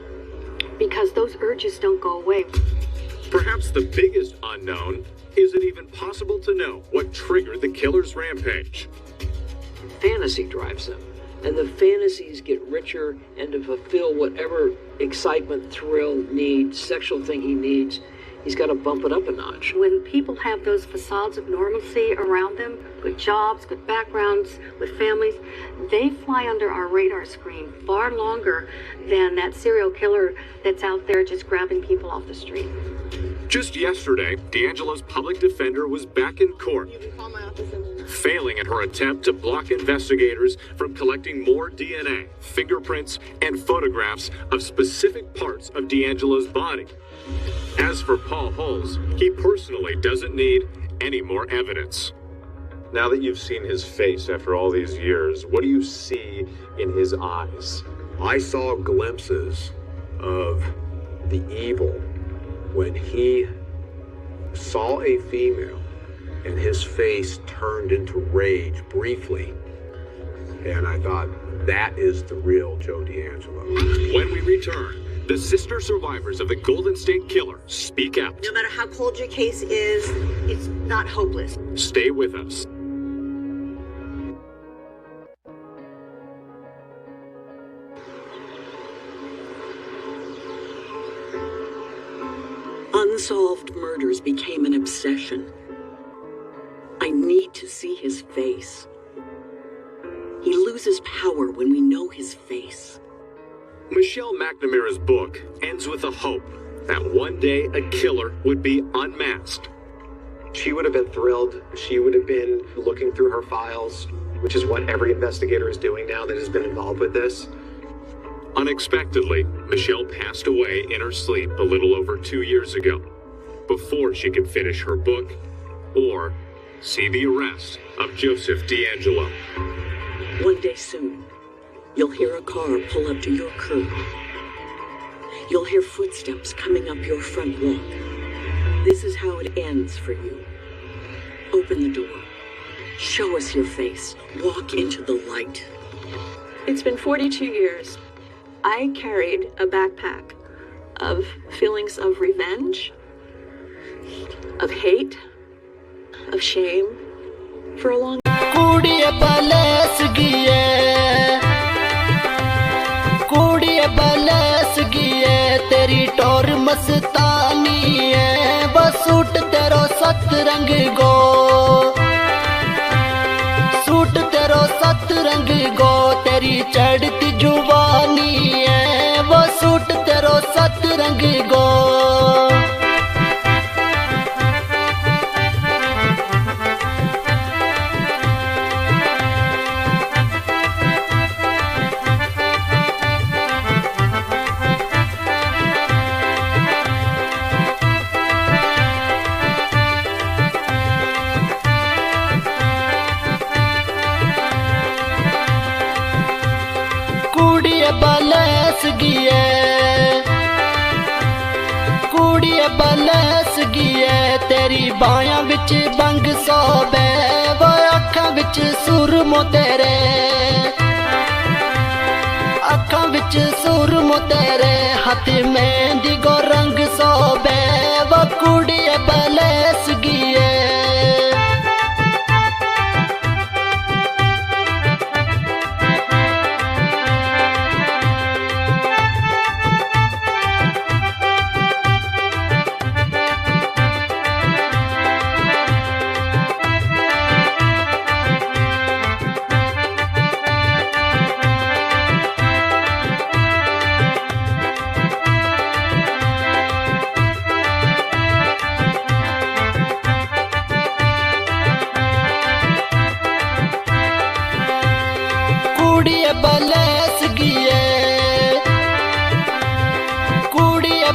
Speaker 5: because those urges don't go away.
Speaker 15: Perhaps the biggest unknown, is it even possible to know what triggered the killer's rampage?
Speaker 11: Fantasy drives him, and the fantasies get richer, and to fulfill whatever excitement, thrill, need, sexual thing he needs, he's got to bump it up a notch.
Speaker 5: When people have those facades of normalcy around them, good jobs, good backgrounds, with families, they fly under our radar screen far longer than that serial killer that's out there just grabbing people off the street.
Speaker 15: Just yesterday, D'Angelo's public defender was back in court, failing at her attempt to block investigators from collecting more DNA, fingerprints, and photographs of specific parts of D'Angelo's body. As for Paul Hulse, he personally doesn't need any more evidence.
Speaker 7: Now that you've seen his face after all these years, what do you see in his eyes?
Speaker 21: I saw glimpses of the evil when he saw a female and his face turned into rage briefly. And I thought, that is the real Joe D'Angelo.
Speaker 15: When we return, the sister survivors of the Golden State Killer speak out.
Speaker 14: No matter how cold your case is, it's not hopeless.
Speaker 15: Stay with us.
Speaker 13: Unsolved murders became an obsession. I need to see his face. He loses power when we know his face.
Speaker 15: Michelle McNamara's book ends with a hope that one day a killer would be unmasked.
Speaker 19: She would have been thrilled. She would have been looking through her files, which is what every investigator is doing now that has been involved with this.
Speaker 15: Unexpectedly, Michelle passed away in her sleep a little over 2 years ago, before she could finish her book or see the arrest of Joseph D'Angelo.
Speaker 13: One day soon, you'll hear a car pull up to your curb. You'll hear footsteps coming up your front walk. This is how it ends for you. Open the door. Show us your face. Walk into the light.
Speaker 9: It's been 42 years. I carried a backpack of feelings of revenge, of hate, of shame for a long time.
Speaker 16: तेरी टोर मस्तानी है बस suit तेरो सत रंग गो तेरी चढ़ती जुबानी है वो सूट तेरो सतरंग गो बलस गिए तेरी बायां बिच बंग सोबे वो अखां बिच सुरमो तेरे अखां बिच सुरमो तेरे हाथ मेहंदी गो रंग सोबे वो कुड़ी बलस गिए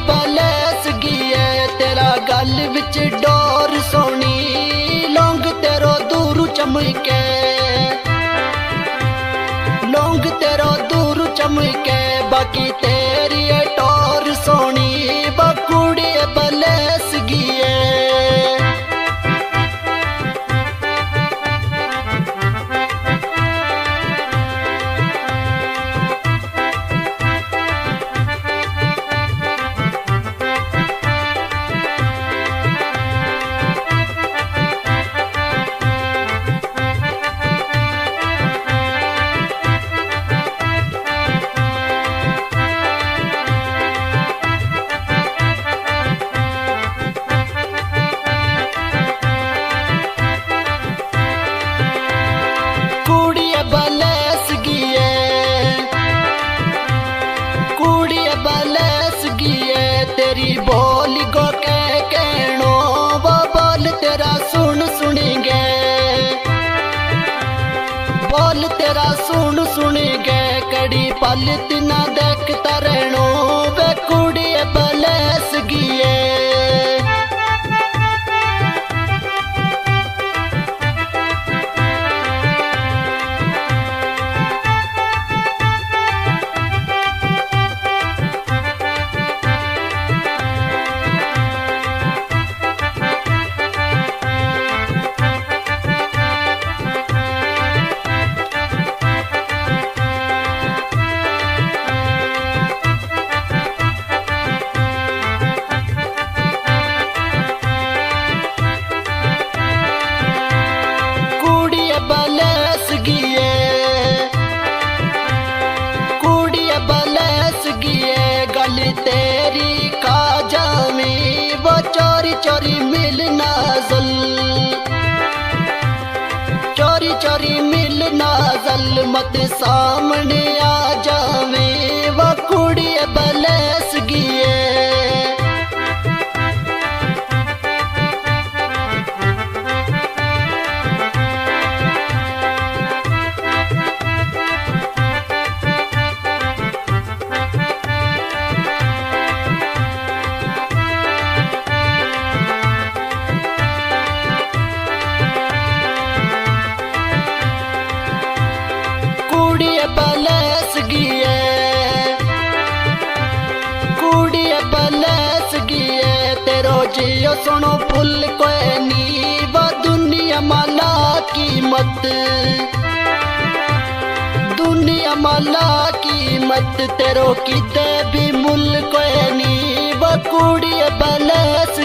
Speaker 16: बलस गिए तेरा गल विच डोर सोनी लौंग तेरो दूर चमके लौंग तेरो दूर चमके बाकी तेरी टोर सोनी बकुड़ी बलस गिए तेरी बोली गो कहनो वो बोल तेरा सुन सुनेंगे बोल तेरा सुन सुनेंगे कड़ी पल तिना देखता रहनो वे कुड़ी बलस गिए तेरी का जामी वो चोरी चोरी मिलना जल चोरी चोरी मिलना जल मत सामने आ जावे वो कुड़ी बलस गिए जियो सुनो फुल कोई नी वो दुनिया माला कीमत दुनिया माला कीमत तेरो किते भी मुल कोई नी वो कुड़ी बलस